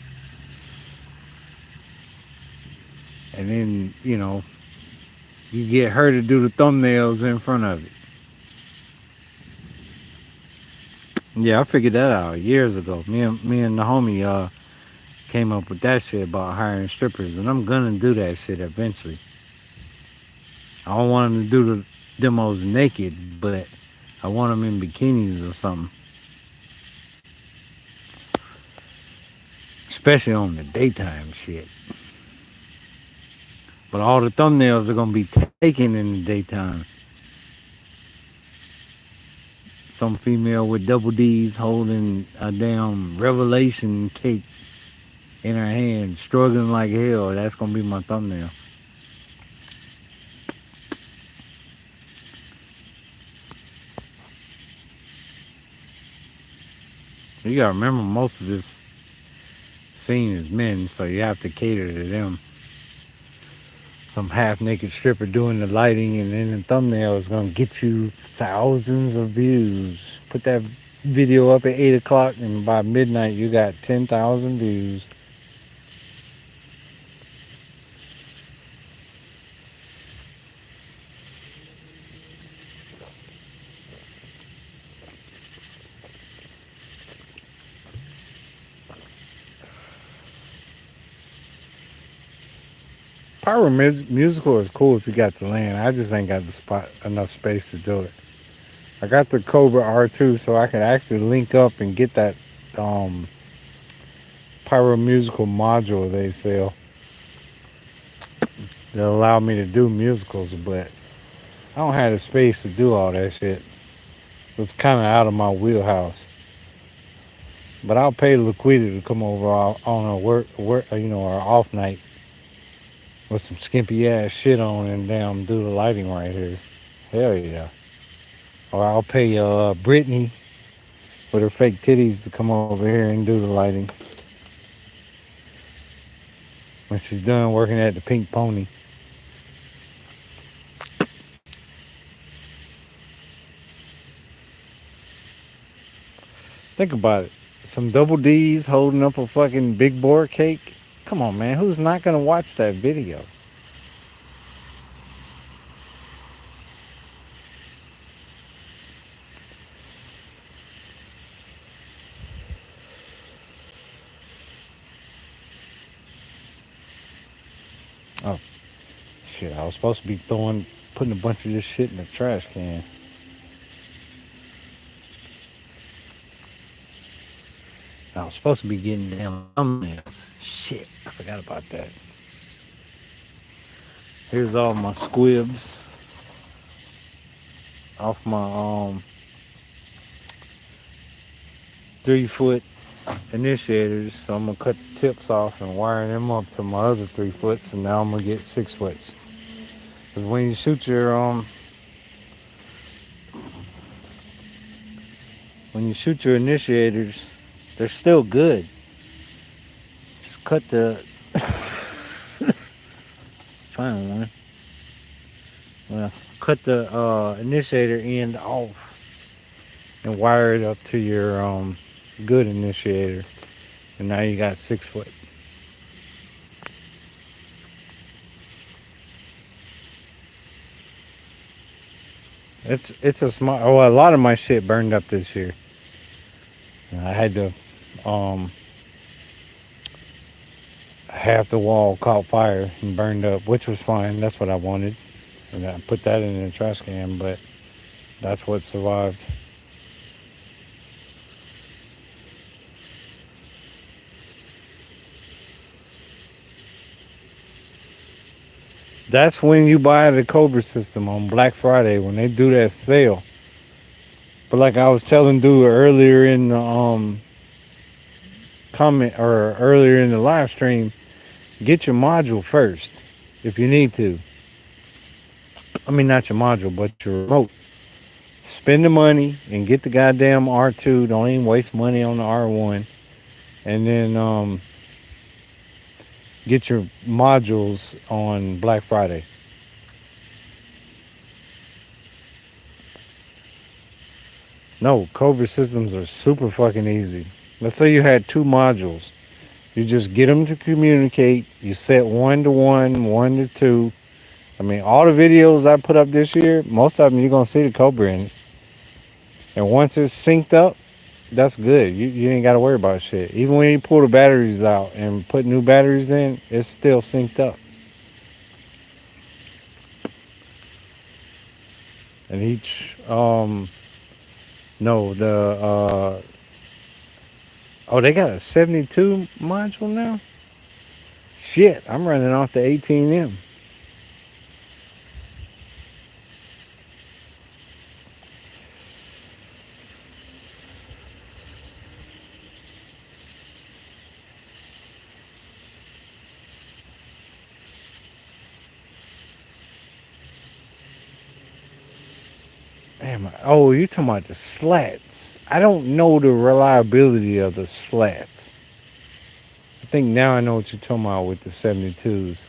And then, you know, you get her to do the thumbnails in front of it. Yeah, I figured that out years ago. Me and the homie came up with that shit about hiring strippers, and I'm gonna do that shit eventually. I don't want them to do the demos naked, but I want them in bikinis or something. Especially on the daytime shit. But all the thumbnails are gonna be taken in the daytime. Some female with double D's holding a damn revelation cake in her hand, struggling like hell. That's gonna be my thumbnail. You gotta remember, most of this scene is men, so you have to cater to them. Some half-naked stripper doing the lighting, and then the thumbnail is gonna get you thousands of views. Put that video up at 8 o'clock, and by midnight you got 10,000 views. Pyro musical is cool if you got the land. I just ain't got the spot enough space to do it. I got the Cobra R2, so I can actually link up and get that um, Pyro musical module they sell. They'll allow me to do musicals, but I don't have the space to do all that shit. So it's kind of out of my wheelhouse. But I'll pay Laquita to come over on a or off night with some skimpy ass shit on and damn do the lighting right here. Hell yeah. Or I'll pay Brittany with her fake titties to come over here and do the lighting when she's done working at the Pink Pony. Think about it. Some double D's holding up a fucking big board cake. Come on, man. Who's not gonna watch that video? Oh shit! I was supposed to be putting a bunch of this shit in the trash can. I was supposed to be getting damn thumbnails. Shit, I forgot about that. Here's all my squibs off my 3 foot initiators. So I'm gonna cut the tips off and wire them up to my other 3 foots, and now I'm gonna get 6 foots. Cause when you shoot your initiators, they're still good. Just cut the final one. Well, cut the initiator end off and wire it up to your good initiator, and now you got 6 foot. It's a smart. Oh, a lot of my shit burned up this year. I had to um half the wall caught fire and burned up, which was fine. That's what I wanted, and I put that in the trash can. But that's what survived. That's when you buy the Cobra system on Black Friday when they do that sale. But like I was telling dude earlier in the comment or earlier in the live stream, get your module first if you need to. I mean, not your module, but your remote. Spend the money and get the goddamn R2. Don't even waste money on the R1. And then get your modules on Black Friday. No, Cobra systems are super fucking easy. Let's say you had 2 modules. You just get them to communicate. You set 1 to 1, 1 to 2. I mean, all the videos I put up this year, most of them you're gonna see the Cobra in it. And once it's synced up, that's good. You ain't gotta worry about shit. Even when you pull the batteries out and put new batteries in, it's still synced up. And each no, the oh, they got a 72 module now? Shit, I'm running off the 18M. Damn, oh, you talking about the slats. I don't know the reliability of the slats. I think now I know what you're talking about with the 72s.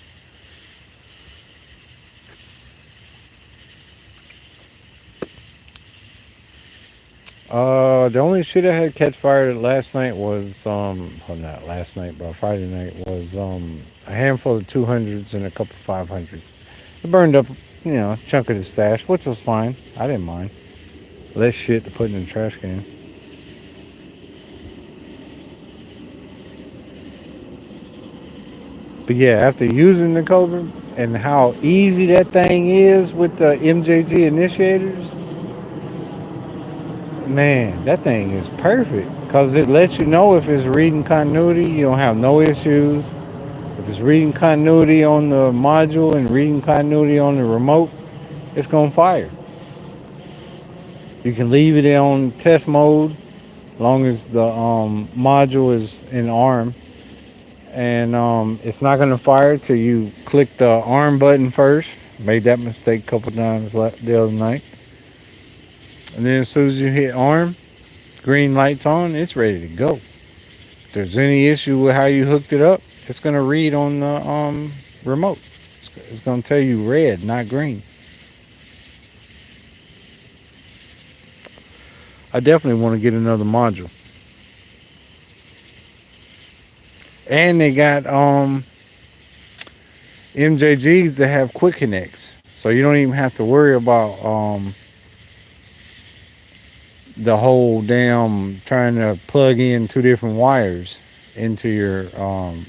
The only shit I had catch fire last night was well, not last night, but Friday night was a handful of 200s and a couple 500s. It burned up, a chunk of the stash, which was fine. I didn't mind. Less shit to put in the trash can. But yeah, after using the Cobra and how easy that thing is with the MJG initiators, man, that thing is perfect because it lets you know if it's reading continuity. You don't have no issues. If it's reading continuity on the module and reading continuity on the remote, it's gonna fire. You can leave it on test mode long as the module is in arm, and it's not going to fire till you click the arm button first. Made that mistake a couple times the other night. And then as soon as you hit arm, green light's on, it's ready to go. If there's any issue with how you hooked it up, it's going to read on the remote. It's going to tell you red, not green. I definitely want to get another module. And they got MJGs that have quick connects. So you don't even have to worry about the whole damn trying to plug in two different wires into your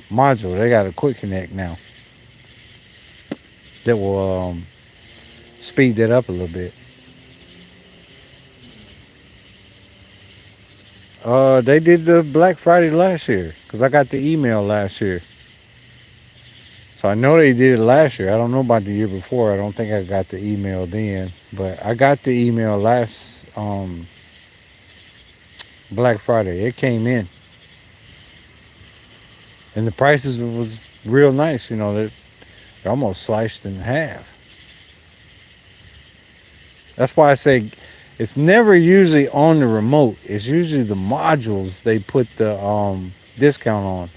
module. They got a quick connect now that will speed that up a little bit. They did the Black Friday last year because I got the email last year. So I know they did it last year. I don't know about the year before. I don't think I got the email then, but I got the email last Black Friday. It came in, and the prices was real nice. You know, they're almost sliced in half. That's why I say it's never usually on the remote. It's usually the modules they put the discount on.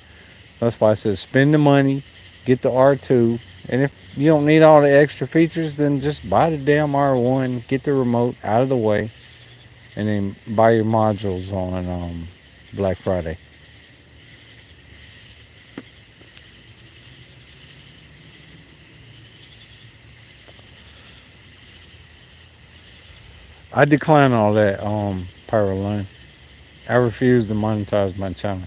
That's why I said spend the money, get the R2, and if you don't need all the extra features, then just buy the damn R1, get the remote out of the way, and then buy your modules on Black Friday. I decline all that Pyro line. I refuse to monetize my channel.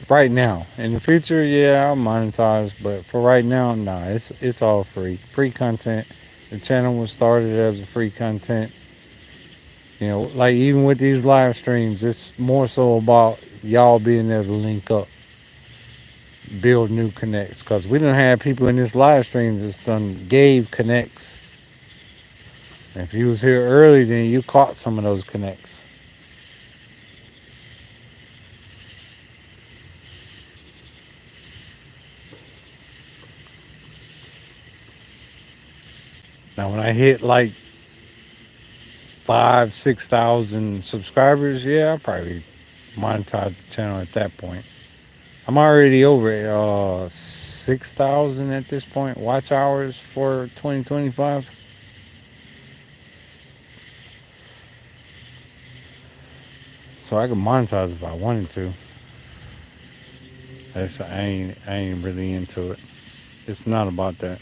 Right now. In the future, yeah, I'll monetize, but for right now, nah, it's all free. Free content. The channel was started as a free content. You know, like even with these live streams, it's more so about y'all being able to link up, build new connects. Cause we don't have people in this live stream that's done gave connects. And if you was here early, then you caught some of those connects. Now when I hit like 5,000-6,000 subscribers, yeah, I'll probably monetize the channel at that point. I'm already over 6,000 at this point watch hours for 2025. So I could monetize if I wanted to. I ain't really into it. It's not about that.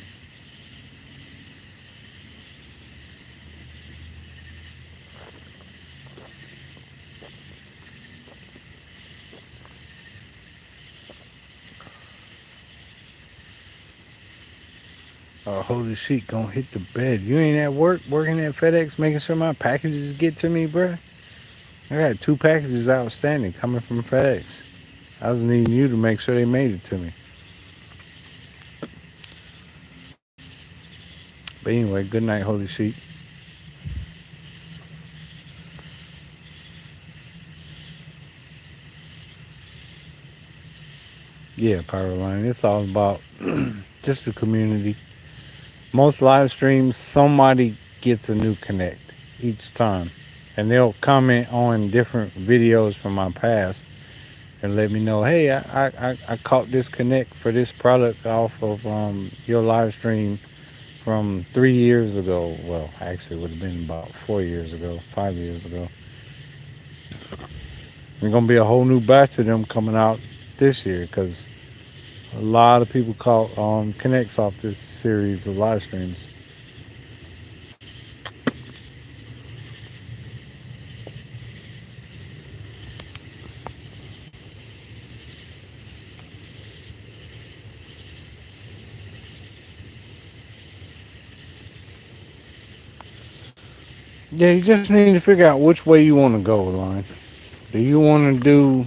Holy shit, gonna hit the bed. You ain't at work working at FedEx making sure my packages get to me, bruh? I got 2 packages outstanding coming from FedEx. I was needing you to make sure they made it to me. But anyway, good night, Holy Sheep. Yeah, Pyro Line. It's all about just the community. Most live streams, somebody gets a new connect each time. And they'll comment on different videos from my past and let me know, hey, I caught this connect for this product off of your live stream from 3 years ago. Well, actually, it would have been about 4 years ago, 5 years ago. There's going to be a whole new batch of them coming out this year because a lot of people caught connects off this series of live streams. Yeah, you just need to figure out which way you want to go, Line. Do you want to do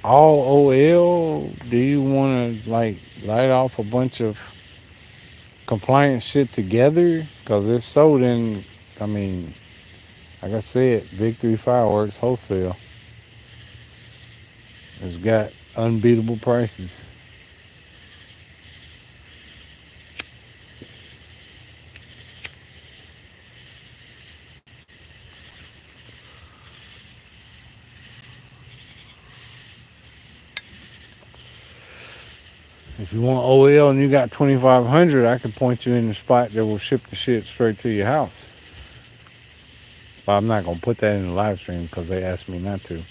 all OL? Do you want to like light off a bunch of compliance shit together? Because if so, then I mean, like I said, Victory Fireworks Wholesale has got unbeatable prices. If you want OL and you got 2,500, I can point you in the spot that will ship the shit straight to your house. But I'm not gonna put that in the live stream because they asked me not to.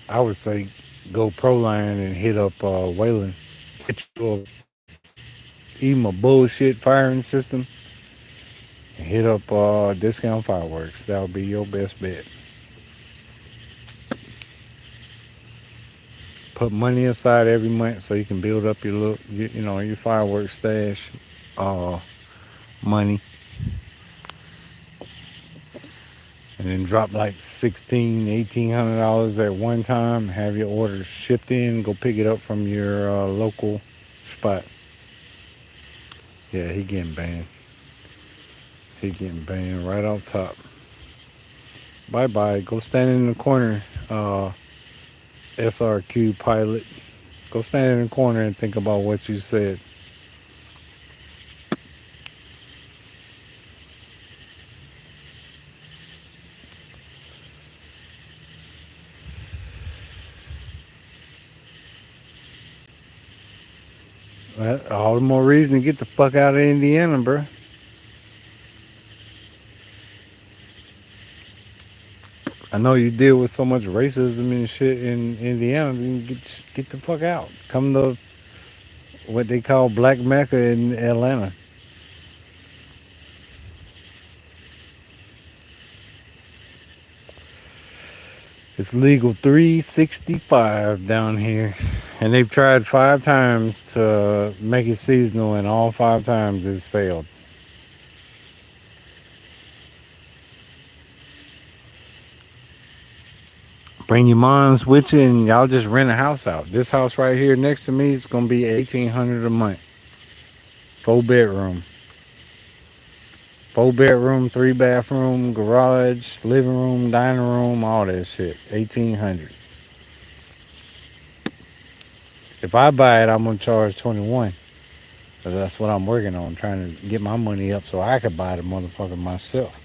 I would say go Proline and hit up Wayland. Get you a bullshit firing system and hit up Discount Fireworks. That would be your best bet. Put money aside every month so you can build up your little, your fireworks stash, uh, money, and then drop like $1,600, $1,800 at one time. Have your orders shipped in. Go pick it up from your local spot. Yeah, he getting banned. He getting banned right off top. Bye bye. Go stand in the corner, SRQ pilot. Go stand in the corner and think about what you said. All the more reason to get the fuck out of Indiana, bro. I know you deal with so much racism and shit in Indiana. Then get the fuck out. Come to what they call Black Mecca in Atlanta. It's legal 365 down here, and they've tried 5 times to make it seasonal, and all 5 times it's failed. Bring your moms with you, and y'all just rent a house out. This house right here next to me is gonna be 1,800 a month. 4 bedroom. 4 bedroom, 3 bathroom, garage, living room, dining room, all that shit. 1,800. If I buy it, I'm gonna charge 21. Cause that's what I'm working on, trying to get my money up so I could buy the motherfucker myself.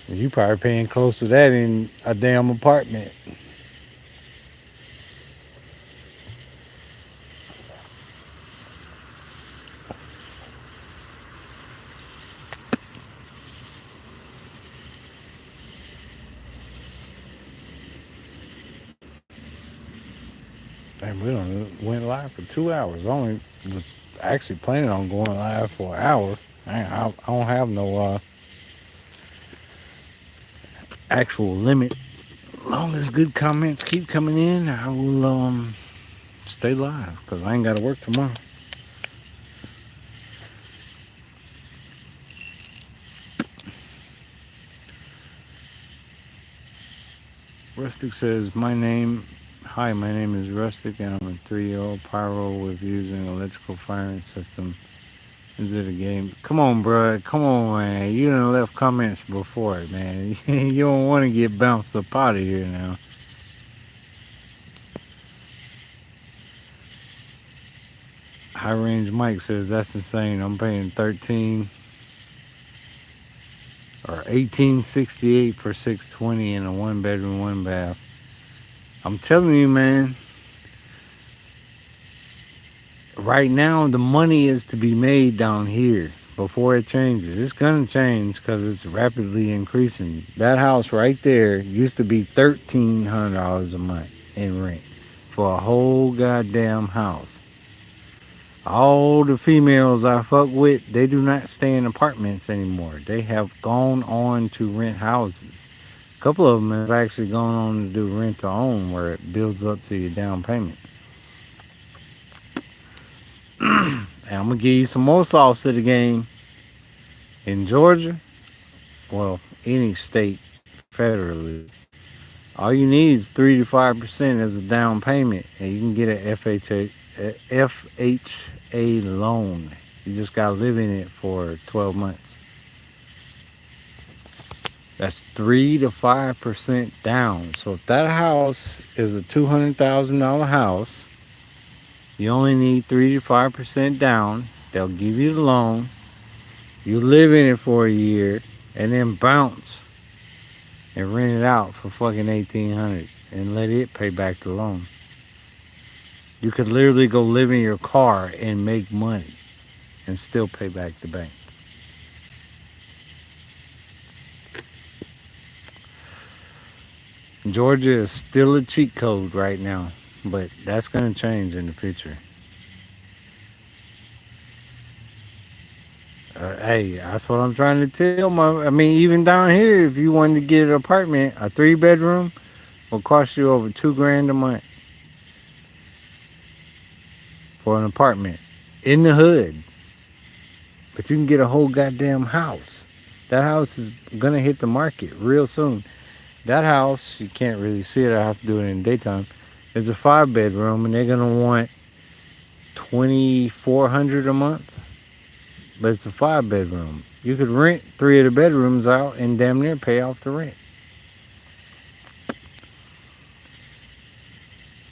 You probably paying close to that in a damn apartment. And we done went live for 2 hours. Only was actually planning on going live for an hour. I don't have no actual limit. Long as good comments keep coming in, I will stay live because I ain't got to work tomorrow. Rustic says, hi, my name is Rustic and I'm a 3-year-old pyro with using electrical firing system. Is it a game? Come on, bro. Come on, man. You done left comments before, man. You don't want to get bounced up out of here now. High Range Mike says, that's insane. I'm paying 13 or 1868 for 620 in a 1 bedroom, 1 bath. I'm telling you, man. Right now, the money is to be made down here before it changes. It's gonna change because it's rapidly increasing. That house right there used to be $1,300 a month in rent for a whole goddamn house. All the females I fuck with, they do not stay in apartments anymore. They have gone on to rent houses. A couple of them have actually gone on to do rent to own, where it builds up to your down payment. And I'm gonna give you some more sauce to the game. In Georgia, well, any state federally, all you need is 3 to 5% as a down payment, and you can get an FHA loan. You just gotta live in it for 12 months. That's 3 to 5% down. So if that house is a $200,000 house, you only need 3 to 5% down. They'll give you the loan. You live in it for a year, and then bounce and rent it out for fucking 1,800 and let it pay back the loan. You could literally go live in your car and make money and still pay back the bank. Georgia is still a cheat code right now, but that's going to change in the future. Hey, that's what I'm trying to tell my. I mean, even down here, if you wanted to get an apartment, a 3 bedroom will cost you over 2 grand a month for an apartment in the hood. But you can get a whole goddamn house. That house is gonna hit the market real soon. That house, you can't really see it. I have to do it in the daytime. It's a 5 bedroom, and they're gonna want 2,400 a month. But it's a 5 bedroom. You could rent 3 of the bedrooms out and damn near pay off the rent.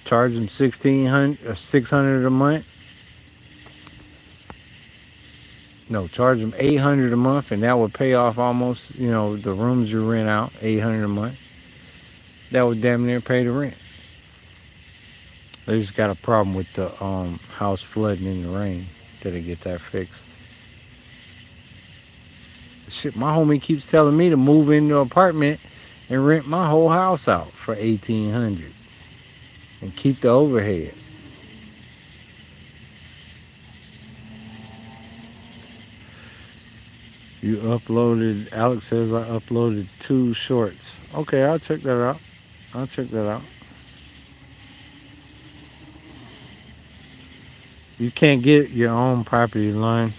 Charge them 1,600 or 600 a month. No, charge them 800 a month, and that would pay off almost, the rooms you rent out, 800 a month. That would damn near pay the rent. They just got a problem with the house flooding in the rain. Till they get that fixed. Shit, my homie keeps telling me to move into an apartment and rent my whole house out for 1,800 and keep the overhead. You uploaded. Alex says I uploaded 2 shorts. Okay, I'll check that out. I'll check that out. You can't get your own property line.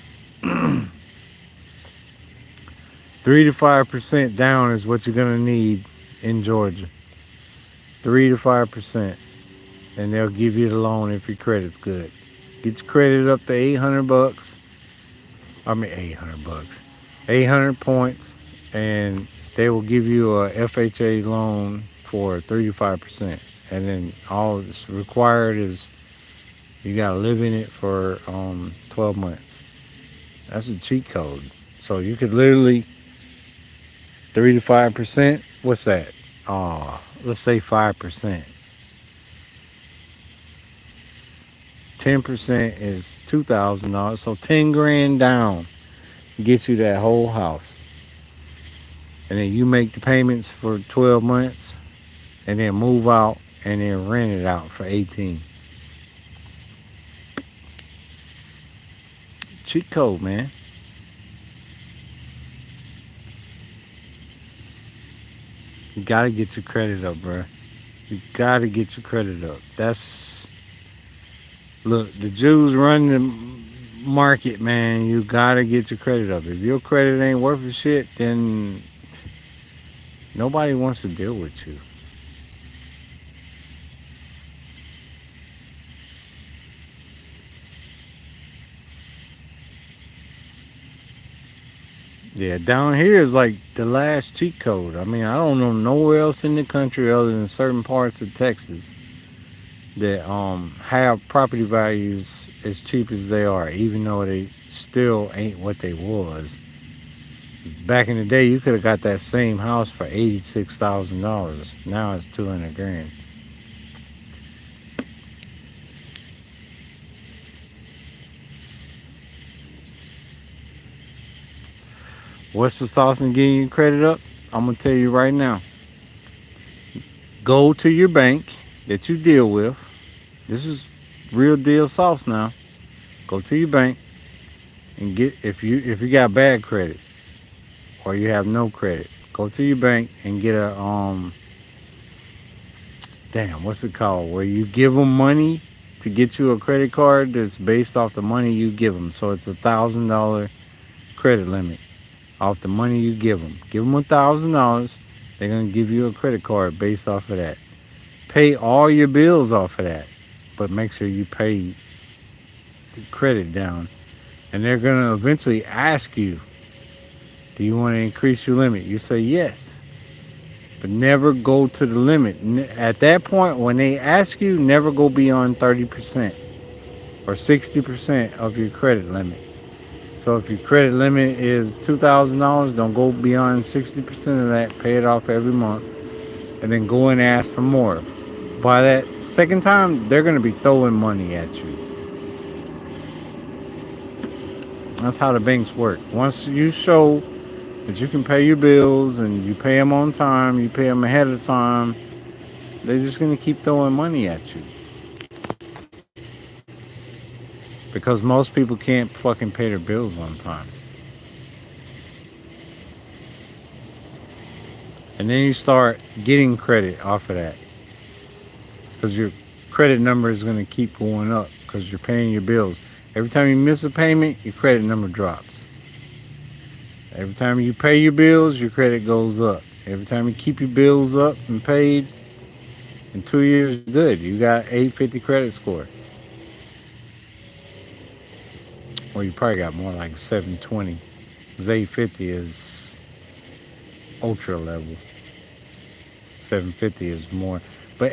3 to 5% down is what you're gonna need in Georgia. 3 to 5%, and they'll give you the loan if your credit's good. Get your credit up to 800 bucks. I mean 800 bucks, 800 points, and they will give you a FHA loan for 3 to 5%. And then all that's required is you gotta live in it for 12 months. That's a cheat code. So you could literally 3 to 5%. What's that? Let's say 5%. 10% is $2,000. So 10 grand down gets you that whole house. And then you make the payments for 12 months and then move out and then rent it out for 18. Cheat code, man. You gotta get your credit up, bro. You gotta get your credit up. Look, the Jews run the market, man. You gotta get your credit up. If your credit ain't worth a shit, then nobody wants to deal with you. Yeah, down here is like the last cheat code. I mean, I don't know nowhere else in the country other than certain parts of Texas that have property values as cheap as they are, even though they still ain't what they was. Back in the day, you could have got that same house for $86,000. Now it's 200 grand. What's the sauce in getting your credit up? I'm gonna tell you right now. Go to your bank that you deal with. This is real deal sauce now. Go to your bank and get if you got bad credit or you have no credit. Go to your bank and get a what's it called? Where you give them money to get you a credit card that's based off the money you give them. So it's $1,000 credit limit. off the money you give them. Give them $1,000. They're gonna give you a credit card based off of that. Pay all your bills off of that, but make sure you pay the credit down. And they're gonna eventually ask you, "Do you want to increase your limit?" You say yes, but never go to the limit. At that point, when they ask you, never go beyond 30% or 60% of your credit limit. So if your credit limit is $2,000, don't go beyond 60% of that. Pay it off every month, and then go and ask for more. By that second time, they're gonna be throwing money at you. That's how the banks work. Once you show that you can pay your bills and you pay them on time, you pay them ahead of time, they're just gonna keep throwing money at you because most people can't fucking pay their bills on time. And then you start getting credit off of that because your credit number is going to keep going up because you're paying your bills. Every time you miss a payment, your credit number drops. Every time you pay your bills, your credit goes up. Every time you keep your bills up and paid, in 2 years, you're good. You got 850 credit score. Or you probably got more like 720. Because 850 is ultra level. 750 is more. But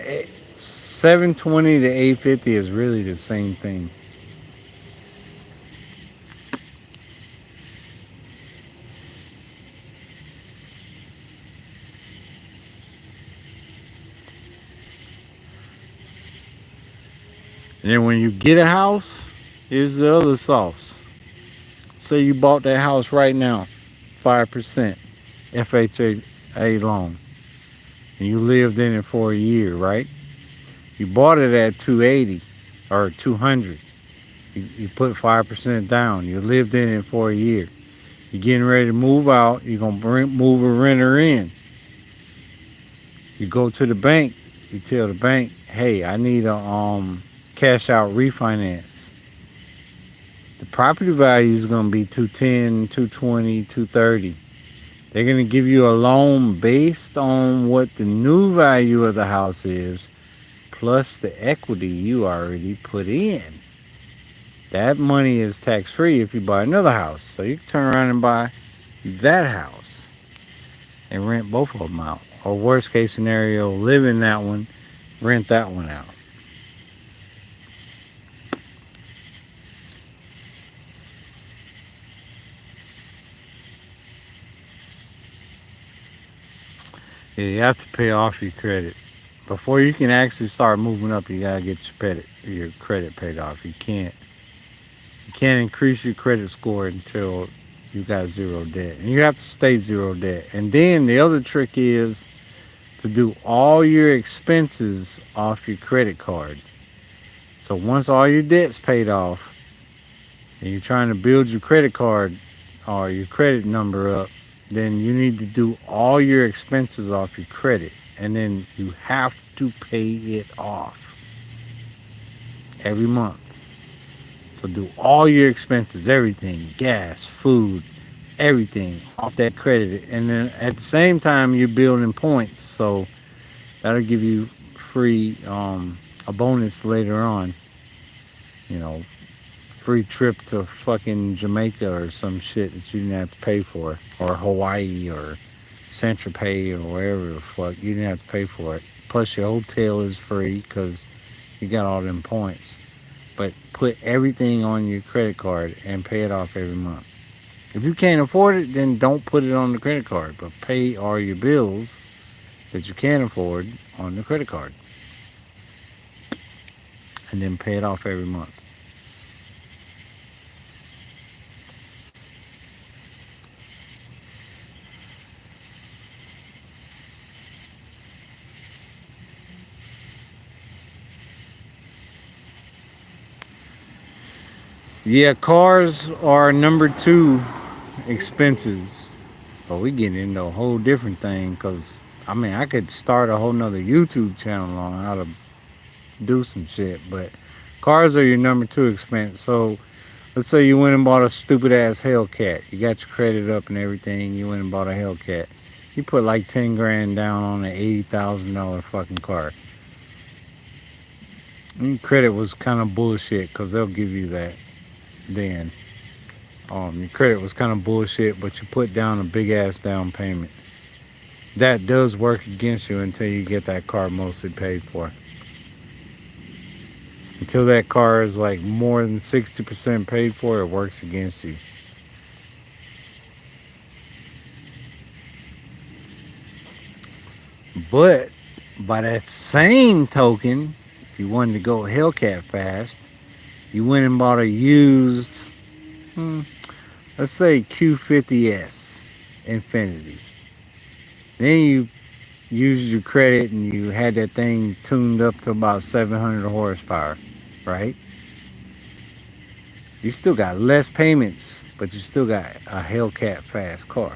720 to 850 is really the same thing. And then when you get a house, here's the other sauce. Say you bought that house right now, 5% FHA loan, and you lived in it for a year, right? You bought it at 280 or 200. You put 5% down. You lived in it for a year. You're getting ready to move out. You're going to move a renter in. You go to the bank. You tell the bank, hey, I need a cash out refinance. The property value is going to be 210, 220, 230. They're going to give you a loan based on what the new value of the house is, plus the equity you already put in. That money is tax free if you buy another house. So you can turn around and buy that house and rent both of them out. Or worst case scenario, live in that one, rent that one out. Yeah, you have to pay off your credit. Before you can actually start moving up, you gotta get your credit paid off. You can't increase your credit score until you got zero debt. And you have to stay zero debt. And then the other trick is to do all your expenses off your credit card. So once all your debt's paid off and you're trying to build your credit card or your credit number up, then you need to do all your expenses off your credit. And then you have to pay it off every month. So do all your expenses, everything, gas, food, everything off that credit. And then at the same time, you're building points. So that'll give you free, a bonus later on. You know, free trip to fucking Jamaica or some shit that you didn't have to pay for. Or Hawaii or Saint Tropez or wherever the fuck. You didn't have to pay for it. Plus your hotel is free because you got all them points. But put everything on your credit card and pay it off every month. If you can't afford it, then don't put it on the credit card, but pay all your bills that you can afford on the credit card. And then pay it off every month. Yeah, cars are number two expenses. But we getting into a whole different thing because, I mean, I could start a whole nother YouTube channel on how to do some shit. But cars are your number two expense. So Let's say you went and bought a stupid ass Hellcat. You got your credit up and everything. You went and bought a Hellcat. You put like 10 grand down on an $80,000 fucking car. And credit was kind of bullshit because they'll give you that then. Your credit was kind of bullshit, but you put down a big ass down payment. That does work against you until you get that car mostly paid for. Until that car is like more than 60% paid for, it works against you. But by that same token, if you wanted to go Hellcat fast, you went and bought a used, let's say Q50S Infinity. Then you used your credit and you had that thing tuned up to about 700 horsepower, right? You still got less payments, but you still got a Hellcat fast car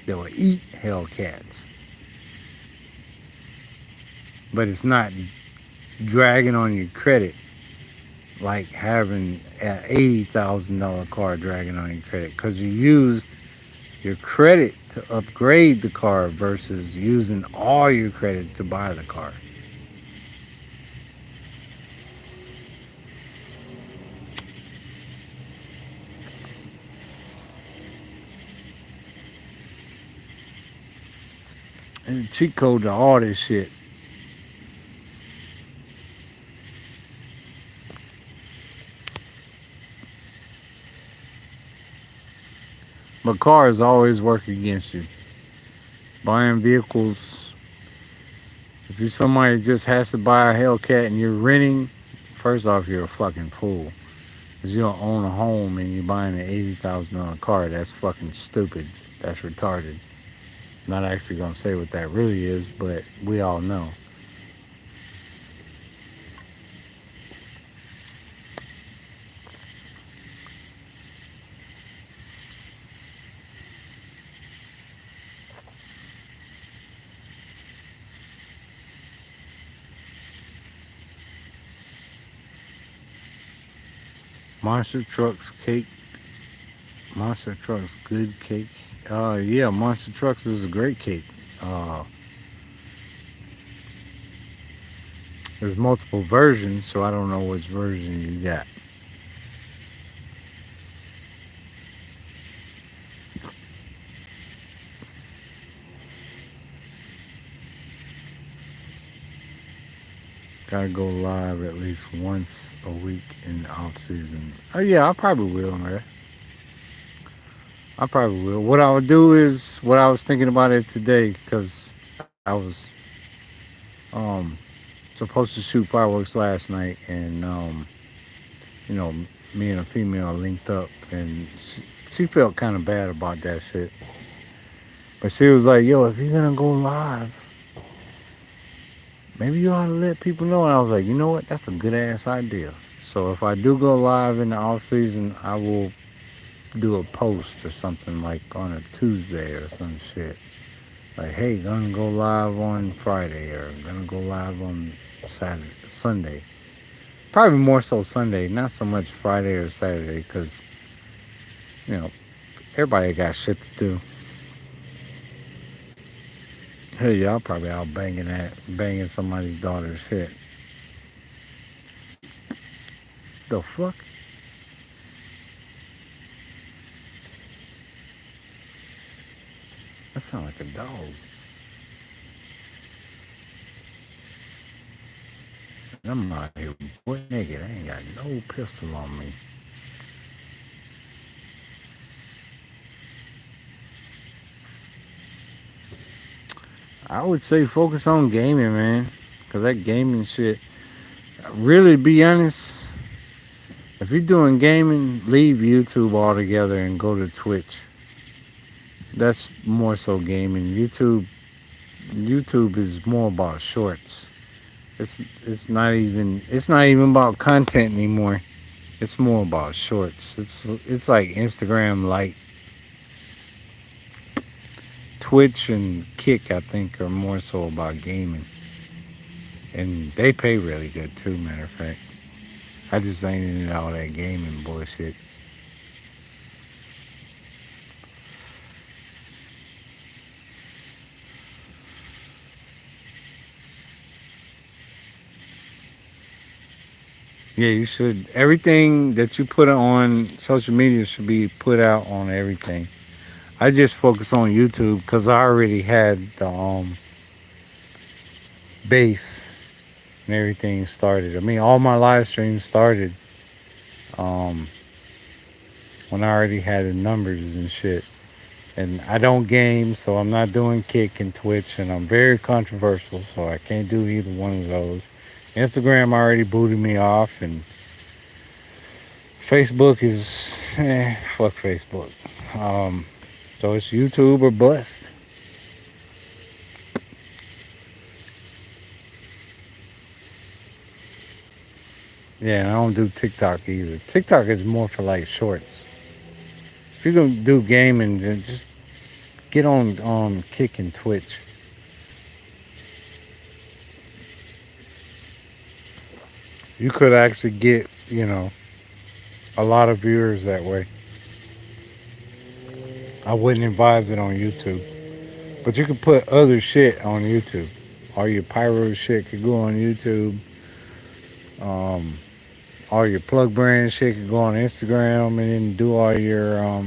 that will eat Hellcats. But it's not dragging on your credit like having an $80,000 car dragging on your credit because you used your credit to upgrade the car versus using all your credit to buy the car. And the cheat code to all this shit. But cars always work against you. Buying vehicles, if you're somebody that just has to buy a Hellcat and you're renting, first off, you're a fucking fool. Because you don't own a home and you're buying an $80,000 car. That's fucking stupid. That's retarded. I'm not actually going to say what that really is, but we all know. Monster Trucks cake. Monster Trucks good cake. Yeah, Monster Trucks is a great cake. Uh, there's multiple versions, so I don't know which version you got. Gotta go live at least once a week in the off season. Oh yeah, I probably will, man. I probably will. What I would do is what I was thinking about it today because I was um supposed to shoot fireworks last night, and you know, me and a female linked up, and she felt kind of bad about that shit. But she was like, "Yo, if you're gonna go live, maybe you ought to let people know." And I was like, "You know what? That's a good ass idea." So if I do go live in the off season, I will do a post or something like on a Tuesday or some shit. Like, hey, gonna go live on Friday or gonna go live on Saturday, Sunday. Probably more so Sunday, not so much Friday or Saturday, because you know everybody got shit to do. Hey, y'all probably out banging somebody's daughter's shit. The fuck? That sound like a dog. And I'm out here butt naked. I ain't got no pistol on me. I would say focus on gaming, man. Cause that gaming shit. Really, be honest. If you're doing gaming, leave YouTube altogether and go to Twitch. That's more so gaming. YouTube is more about shorts. It's not even about content anymore. It's more about shorts. It's like Instagram Lite. Twitch and Kick, I think, are more so about gaming, and they pay really good too. Matter of fact, I just ain't into all that gaming bullshit. Yeah, you should. Everything that you put on social media should be put out on everything. I just focus on YouTube because I already had the base and everything started. I mean, all my live streams started um, when I already had the numbers and shit. And I don't game, so I'm not doing Kick and Twitch, and I'm very controversial, so I can't do either one of those. Instagram already booted me off, and Facebook is fuck Facebook. Um, so it's YouTube or bust. Yeah, and I don't do TikTok either. TikTok is more for like shorts. If you're gonna do gaming, then just get on Kick and Twitch. You could actually get a lot of viewers that way. I wouldn't advise it on YouTube, but you could put other shit on YouTube. All your pyro shit could go on YouTube. Um, all your plug brand shit could go on Instagram, and then do all your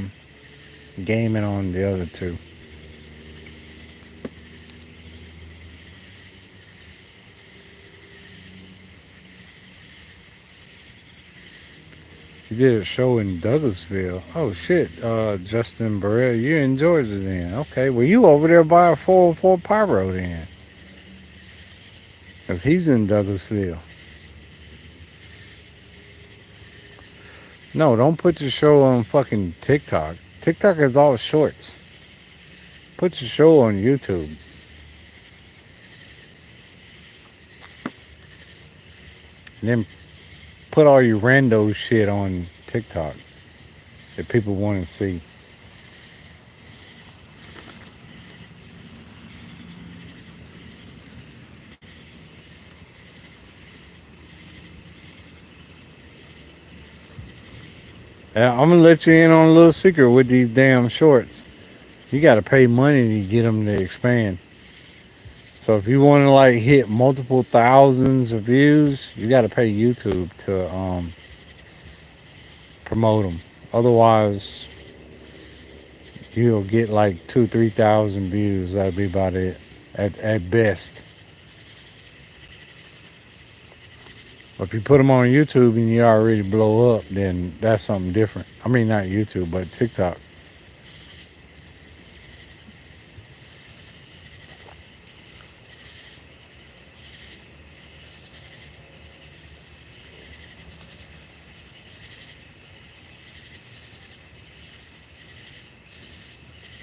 gaming on the other two. You did a show in Douglasville. Oh shit, Justin Burrell, you're in Georgia then. Okay, well you over there by a 404 Pyro then. Cause he's in Douglasville. No, don't put your show on fucking TikTok. TikTok is all shorts. Put your show on YouTube. And then put all your rando shit on TikTok that people want to see. I'm gonna let you in on a little secret with these damn shorts. You gotta pay money to get them to expand. So if you want to like hit multiple thousands of views, you gotta pay YouTube to promote them. Otherwise, you'll get like 2, 3 thousand views. That'll be about it at best. If you put them on YouTube and you already blow up, then that's something different. I mean, not YouTube, but TikTok.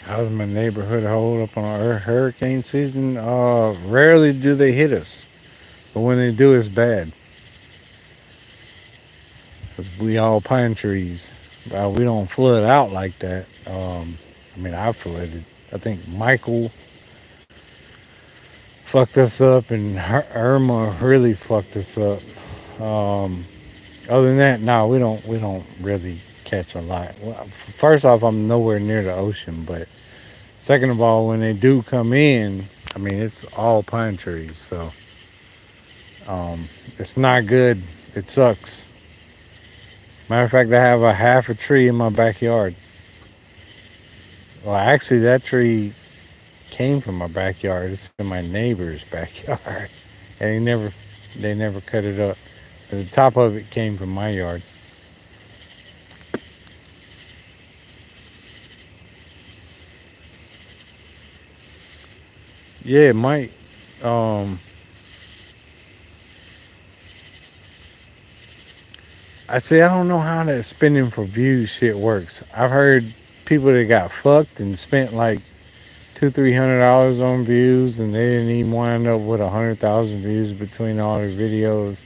How's my neighborhood hold up on our hurricane season? Rarely do they hit us, but when they do, it's bad. Cause we all pine trees. We don't flood out like that. I mean, I flooded. I think Michael fucked us up, and Irma really fucked us up. Um, Other than that, no, we don't really catch a lot. Well, first off, I'm nowhere near the ocean, but second of all, when they do come in, I mean it's all pine trees, so it's not good. It sucks. Matter of fact, I have a half a tree in my backyard. Well, actually, that tree came from my backyard. It's in my neighbor's backyard, and they never cut it up. The top of it came from my yard. Yeah, it might. Um, I say I don't know how that spending for views shit works. I've heard people that got fucked and spent like $200-300 on views, and they didn't even wind up with 100,000 views between all their videos.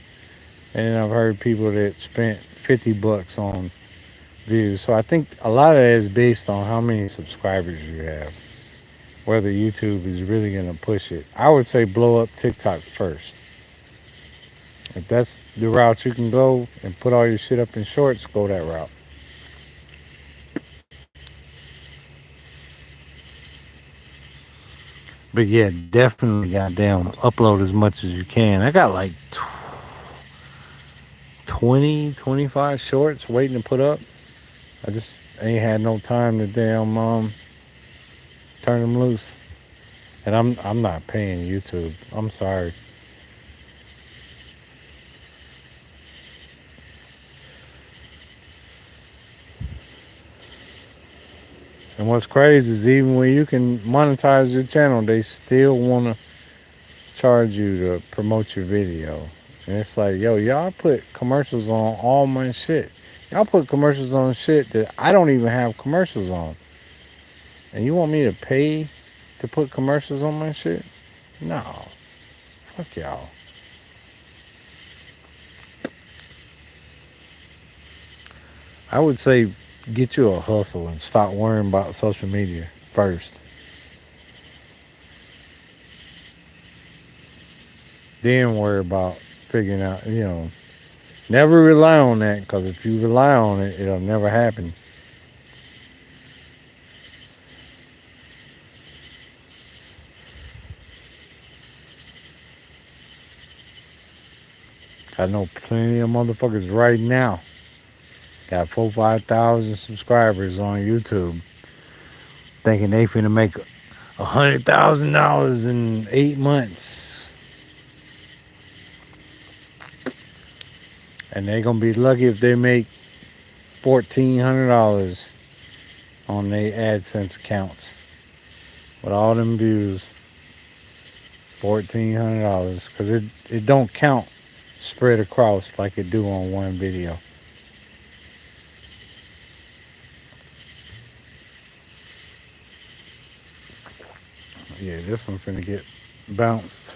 And then I've heard people that spent $50 on views. So I think a lot of that is based on how many subscribers you have, whether YouTube is really gonna push it. I would say blow up TikTok first. If that's the route you can go and put all your shit up in shorts, go that route. But yeah, definitely goddamn upload as much as you can. I got like 20, 25 shorts waiting to put up. I just ain't had no time to damn turn them loose. And I'm not paying YouTube. I'm sorry. And what's crazy is even when you can monetize your channel, they still wanna charge you to promote your video. And it's like, yo, y'all put commercials on all my shit. Y'all put commercials on shit that I don't even have commercials on. And you want me to pay to put commercials on my shit? No. Fuck y'all. I would say get you a hustle and stop worrying about social media first. Then worry about figuring out, never rely on that because if you rely on it, it'll never happen. I know plenty of motherfuckers right now got 4, 5 thousand subscribers on YouTube, thinking they finna make $100,000 in 8 months, and they gonna be lucky if they make $1,400 on their AdSense accounts with all them views. $1,400 because it don't count spread across like it do on one video. Yeah, this one finna get bounced.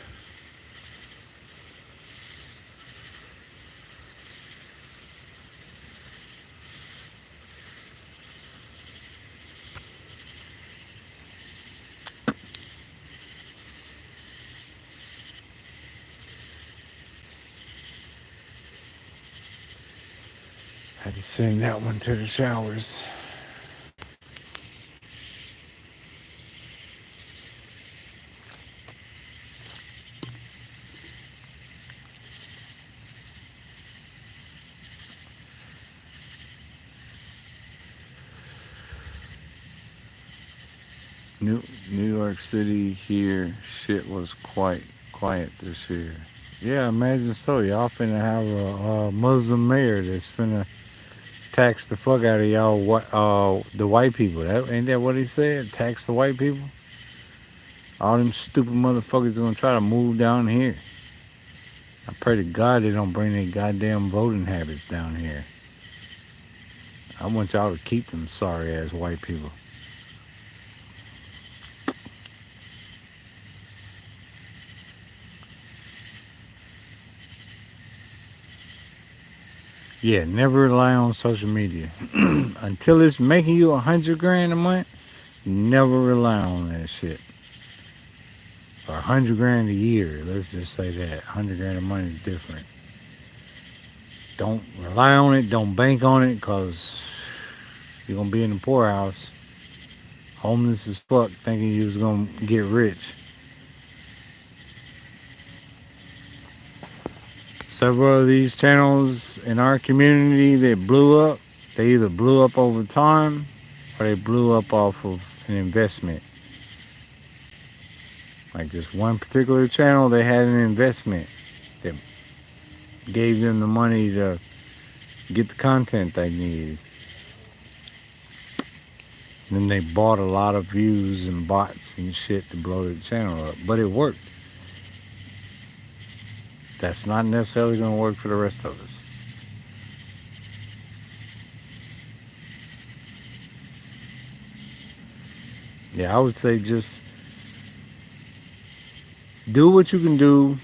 Had to send that one to the showers. New New York City here, shit was quite quiet this year. Yeah, imagine so. Y'all finna have a Muslim mayor that's finna tax the fuck out of y'all. What? The white people. That ain't that what he said? Tax the white people. All them stupid motherfuckers gonna try to move down here. I pray to God they don't bring their goddamn voting habits down here. I want y'all to keep them sorry ass white people. Yeah, never rely on social media until it's making you 100 grand a month. Never rely on that shit. Or 100 grand a year. Let's just say that 100 grand a month is different. Don't rely on it. Don't bank on it, cause you're gonna be in the poorhouse, homeless as fuck, thinking you was gonna get rich. Several of these channels in our community that blew up, they either blew up over time or they blew up off of an investment. Like this one particular channel, they had an investment that gave them the money to get the content they needed. And then they bought a lot of views and bots and shit to blow the channel up. But it worked. That's not necessarily going to work for the rest of us. Yeah, I would say just do what you can do.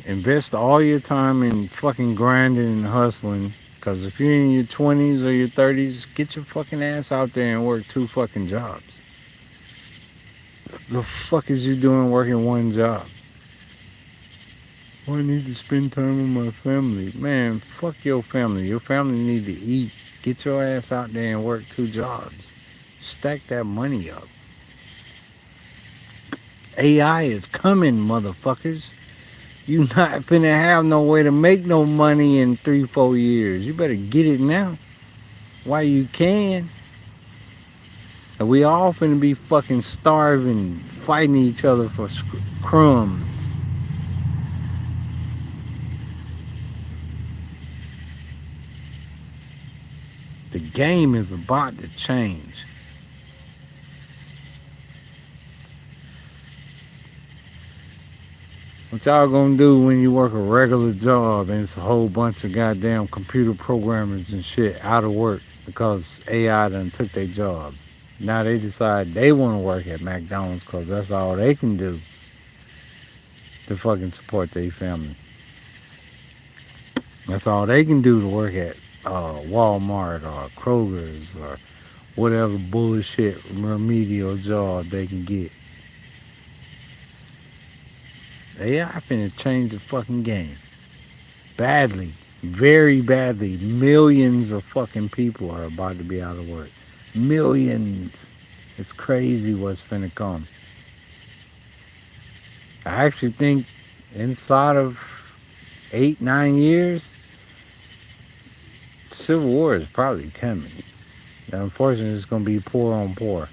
Invest all your time in fucking grinding and hustling. Because if you're in your 20s or your 30s, get your fucking ass out there and work 2 fucking jobs. The fuck is you doing working one job? Well, I need to spend time with my family. Man, fuck your family. Your family need to eat. Get your ass out there and work 2 jobs. Stack that money up. AI is coming, motherfuckers. You not finna have no way to make no money in 3, 4 years. You better get it now while you can. And we all finna be fucking starving, fighting each other for crumbs. The game is about to change. What y'all gonna do when you work a regular job and it's a whole bunch of goddamn computer programmers and shit out of work because AI done took their job? Now they decide they want to work at McDonald's because that's all they can do to fucking support their family. That's all they can do to work at Walmart or Kroger's or whatever bullshit remedial job they can get. AI finna change the fucking game. Badly. Very badly. Millions of fucking people are about to be out of work. Millions. It's crazy what's finna come. I actually think inside of 8, 9 years, Civil War is probably coming. And unfortunately, it's gonna be poor on poor.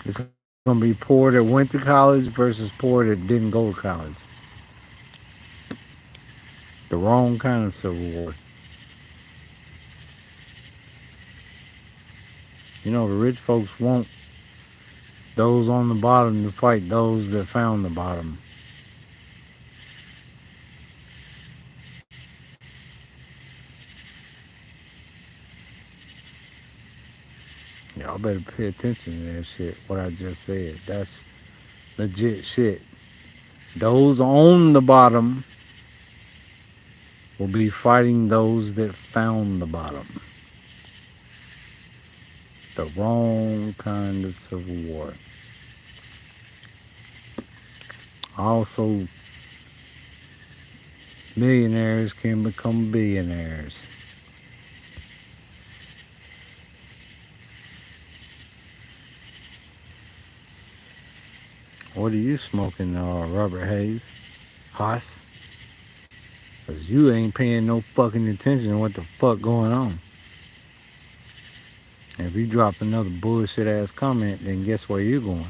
It's gonna be poor that went to college versus poor that didn't go to college. The wrong kind of civil war. You know, the rich folks want those on the bottom to fight those that found the bottom. Y'all better pay attention to that shit, what I just said. That's legit shit. Those on the bottom will be fighting those that found the bottom. The wrong kind of civil war. Also, millionaires can become billionaires. What are you smoking, Robert Hayes? Haas? Because you ain't paying no fucking attention to what the fuck going on. And if you drop another bullshit ass comment, then guess where you're going?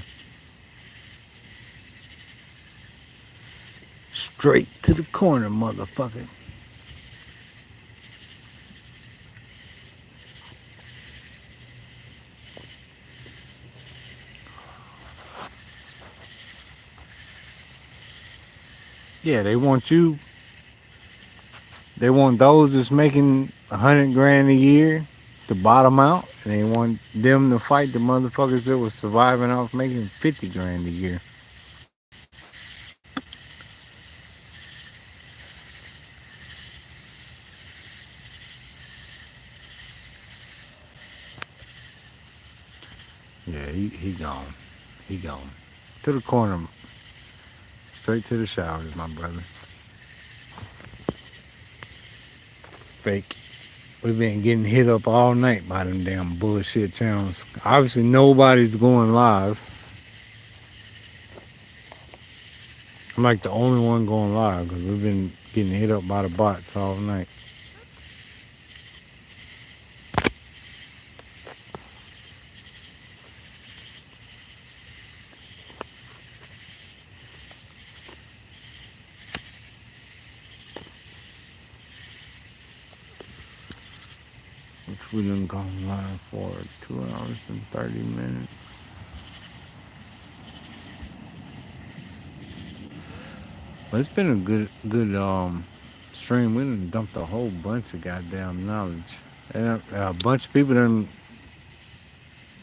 Straight to the corner, motherfucker. Yeah, they want you. They want those that's making 100 grand a year to bottom out, and they want them to fight the motherfuckers that was surviving off making 50 grand a year. Yeah, he gone. He gone. To the corner. Straight to the showers, my brother. Fake. We've been getting hit up all night by them damn bullshit channels. Obviously, nobody's going live. I'm like the only one going live because we've been getting hit up by the bots all night. Which we done gone live for 2 hours and 30 minutes. But it's been a good stream. We done dumped a whole bunch of goddamn knowledge. And a bunch of people done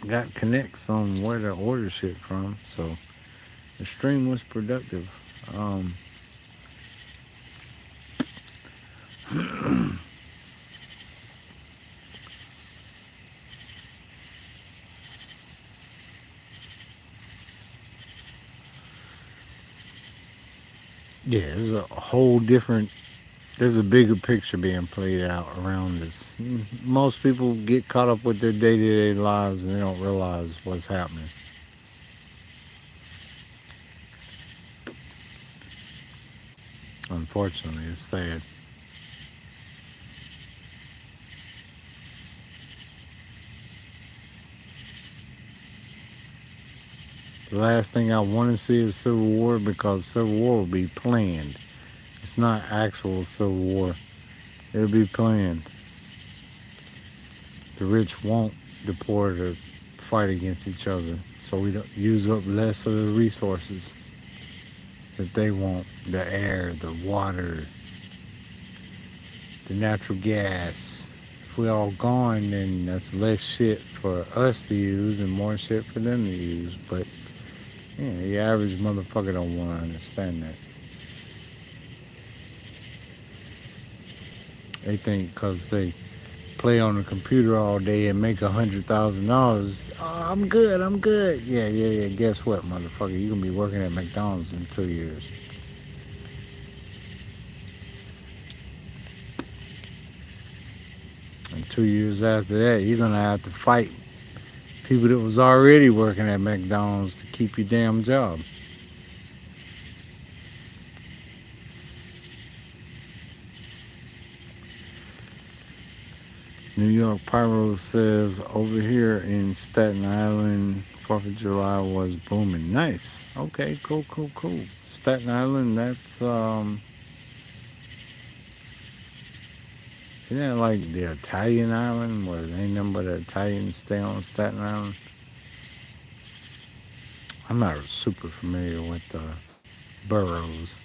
got connects on where to order shit from. So the stream was productive. Um, Yeah, there's a whole different. There's a bigger picture being played out around us. Most people get caught up with their day-to-day lives and they don't realize what's happening. Unfortunately, it's sad. The last thing I want to see is civil war because civil war will be planned. It's not actual civil war. It'll be planned. The rich want the poor to fight against each other, so we don't use up less of the resources that they want: the air, the water, the natural gas. If we all gone, then that's less shit for us to use and more shit for them to use. But yeah, the average motherfucker don't want to understand that. They think because they play on the computer all day and make $100,000. Oh, I'm good. I'm good. Yeah, yeah, yeah. Guess what, motherfucker? You gonna be working at McDonald's in 2 years. And 2 years after that, you're gonna have to fight people that was already working at McDonald's to keep your damn job. New York Pyros says over here in Staten Island, 4th of July was booming. Nice. Okay, cool, cool, cool. Staten Island, that's isn't that like the Italian island where ain't nothing but the Italians stay on Staten Island? I'm not super familiar with the boroughs,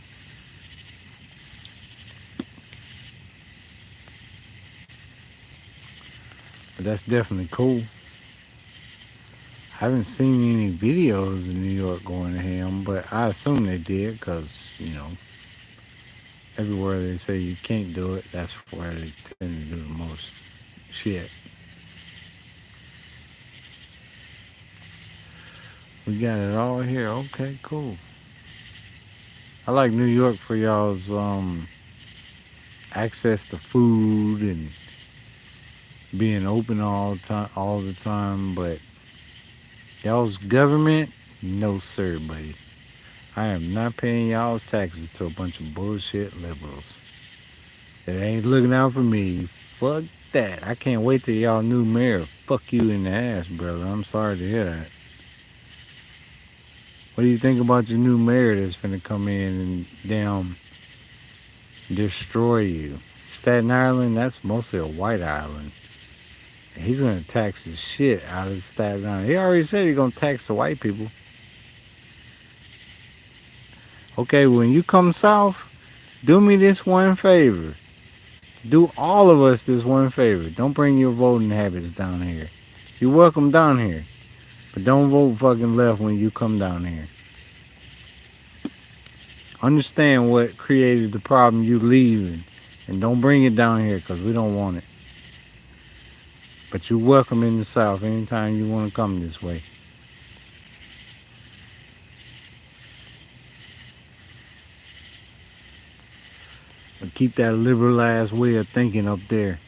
but that's definitely cool. I haven't seen any videos in New York going to ham, but I assume they did because, everywhere they say you can't do it, that's where they tend to do the most shit. We got it all here. Okay, cool. I like New York for y'all's access to food and being open all the time, but y'all's government, no sir, buddy. I am not paying y'all's taxes to a bunch of bullshit liberals that ain't looking out for me. Fuck that. I can't wait till y'all new mayor fuck you in the ass, brother. I'm sorry to hear that. What do you think about your new mayor that's finna come in and damn destroy you? Staten Island, that's mostly a white island. He's gonna tax the shit out of Staten Island. He already said he's gonna tax the white people. Okay, when you come south, do me this one favor. Do all of us this one favor. Don't bring your voting habits down here. You're welcome down here, but don't vote fucking left when you come down here. Understand what created the problem you leaving, and don't bring it down here because we don't want it. But you're welcome in the South anytime you want to come this way. But keep that liberal ass way of thinking up there.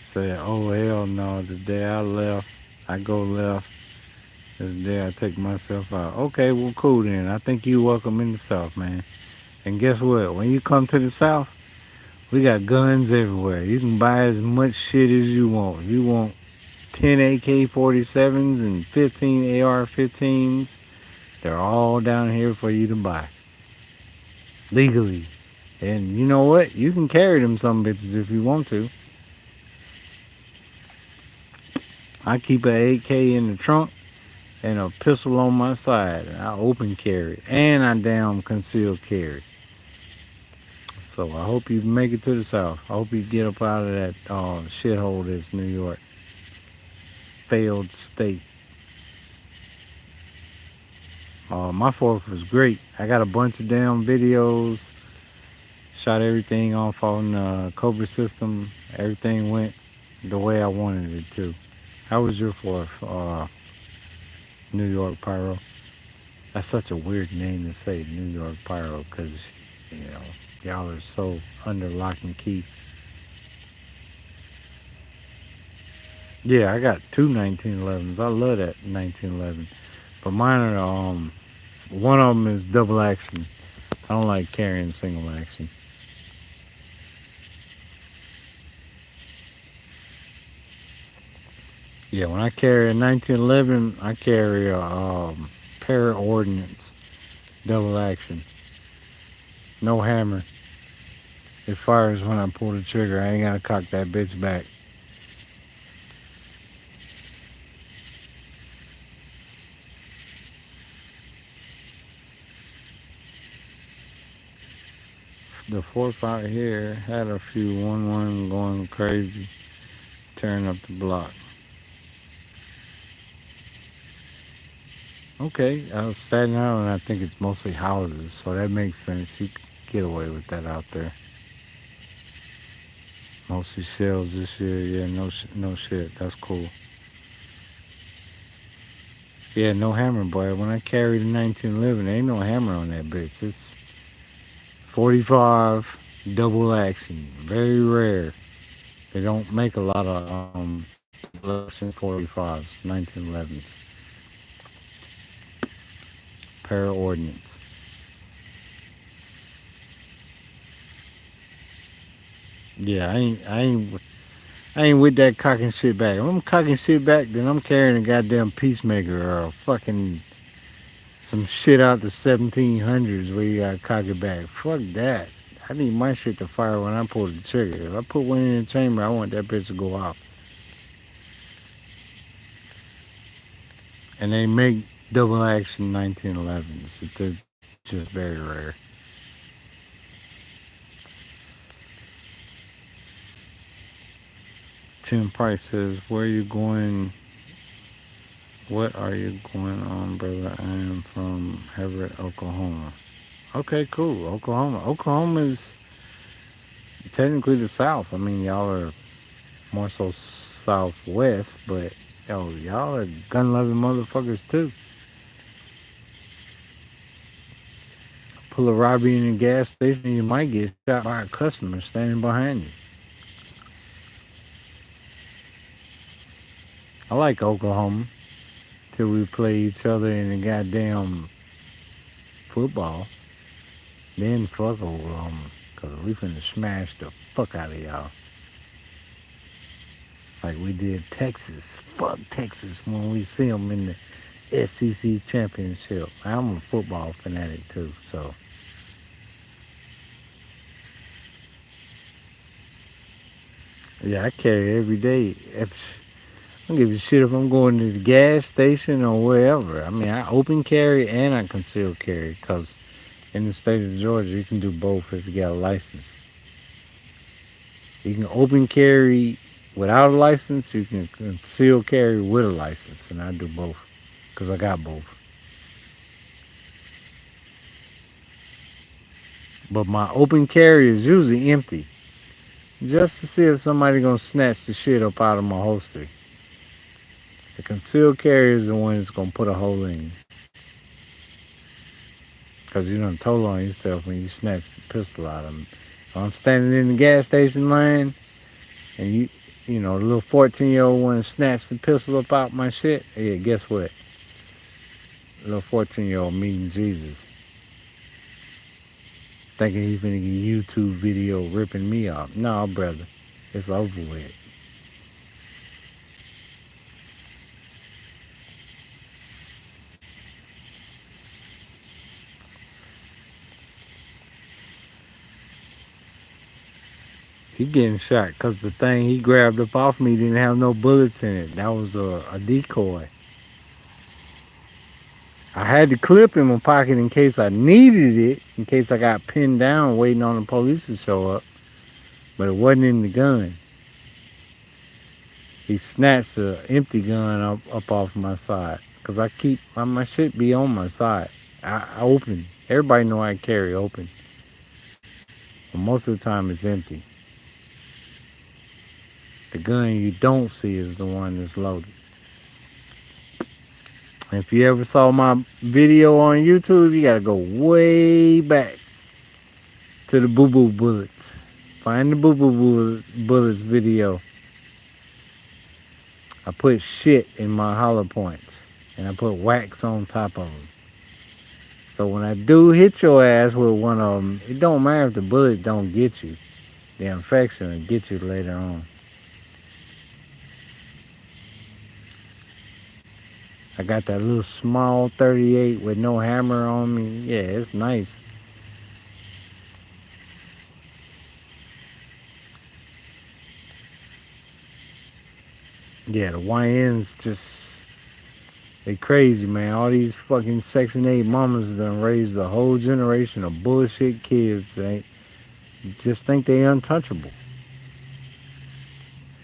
Say, oh hell no, the day I left, I go left. The day I take myself out. Okay, well cool then. I think you welcome in the South, man. And guess what? When you come to the South, we got guns everywhere. You can buy as much shit as you want. You want 10 AK-47s and 15 AR-15s. They're all down here for you to buy. Legally. And you know what? You can carry them some bitches if you want to. I keep an AK in the trunk and a pistol on my side. I open carry. And I damn conceal carry. So I hope you make it to the South. I hope you get up out of that shithole that's New York. Failed state. My fourth was great. I got a bunch of damn videos. Shot everything off on the Cobra system. Everything went the way I wanted it to. How was your fourth, New York Pyro? That's such a weird name to say, New York Pyro, because, you know, y'all are so under lock and key. Yeah, I got two 1911s. I love that 1911. But mine are, one of them is double action. I don't like carrying single action. Yeah, when I carry a 1911, I carry a pair ordnance, double action, no hammer. It fires when I pull the trigger. I ain't gotta cock that bitch back. The 4-5 here had a few 1-1 going crazy, tearing up the block. Okay, Staten Island, I think it's mostly houses, so that makes sense. You could get away with that out there. Mostly shells this year. Yeah, no shit. That's cool. Yeah, no hammer, boy. When I carry the 1911, ain't no hammer on that bitch. It's 45 double action. Very rare. They don't make a lot of double action 45s, 1911s. Para ordnance. Yeah, I ain't with that cocking shit back. If I'm cocking shit back, then I'm carrying a goddamn peacemaker or a fucking some shit out the 1700s where you gotta cock it back. Fuck that. I need my shit to fire when I pull the trigger. If I put one in the chamber, I want that bitch to go off. And they make double action 1911s. They're just very rare. 10 Price says, where are you going? What are you going on, brother? I am from Everett, Oklahoma. Okay, cool. Oklahoma. Oklahoma is technically the South. I mean, y'all are more so Southwest, but yo, y'all are gun loving motherfuckers too. Pull a robbery in a gas station, you might get shot by a customer standing behind you. I like Oklahoma till we play each other in the goddamn football. Then fuck Oklahoma, cause we finna smash the fuck out of y'all. Like we did Texas. Fuck Texas when we see them in the SEC championship. I'm a football fanatic too, so yeah, I carry every day. I don't give a shit if I'm going to the gas station or wherever. I mean, I open carry and I conceal carry because in the state of Georgia, you can do both if you got a license. You can open carry without a license. You can conceal carry with a license, and I do both because I got both. But my open carry is usually empty, just to see if somebody gonna snatch the shit up out of my holster. The concealed carry is the one that's gonna put a hole in you, cause you done told on yourself when you snatch the pistol out of me. If I'm standing in the gas station line, and you know, the little 14-year-old one snatched the pistol up out my shit. Yeah, guess what? The little 14-year-old meeting Jesus, thinking he's finna get a YouTube video ripping me off. No, brother, it's over with. He getting shot because the thing he grabbed up off me didn't have no bullets in it. That was a decoy. I had the clip in my pocket in case I needed it, in case I got pinned down waiting on the police to show up, but it wasn't in the gun. He snatched the empty gun up off my side because I keep my shit be on my side. I open. Everybody know I carry open, but most of the time it's empty. The gun you don't see is the one that's loaded. And if you ever saw my video on YouTube, you gotta go way back to the boo boo bullets. Find the boo boo bullets video. I put shit in my hollow points, and I put wax on top of them. So when I do hit your ass with one of them, it don't matter if the bullet don't get you. The infection will get you later on. I got that little small 38 with no hammer on me. Yeah, it's nice. Yeah, the YNs just, they crazy, man. All these fucking Section 8 mamas done raised a whole generation of bullshit kids. They just think they untouchable.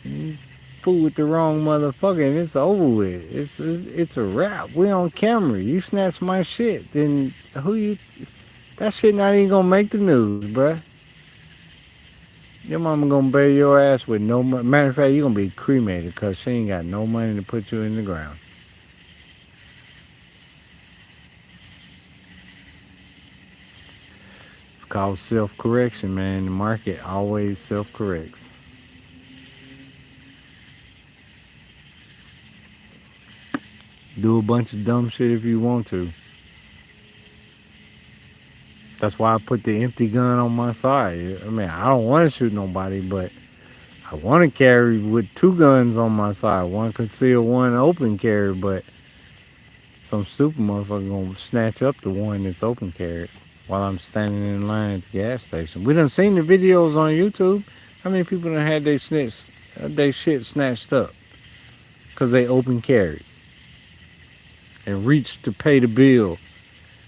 You fool with the wrong motherfucker and it's over with. It's a wrap. We on camera. You snatch my shit, then who you? That shit not even gonna make the news, bruh. Your mama gonna bury your ass with no money. Matter of fact, you gonna be cremated because she ain't got no money to put you in the ground. It's called self-correction, man. The market always self-corrects. Do a bunch of dumb shit if you want to. That's why I put the empty gun on my side. I mean, I don't want to shoot nobody, but I want to carry with two guns on my side. One concealed, one open carry, but some stupid motherfucker gonna snatch up the one that's open carried while I'm standing in line at the gas station. We done seen the videos on YouTube. How many people done had they shit snatched up because they open carried and reached to pay the bill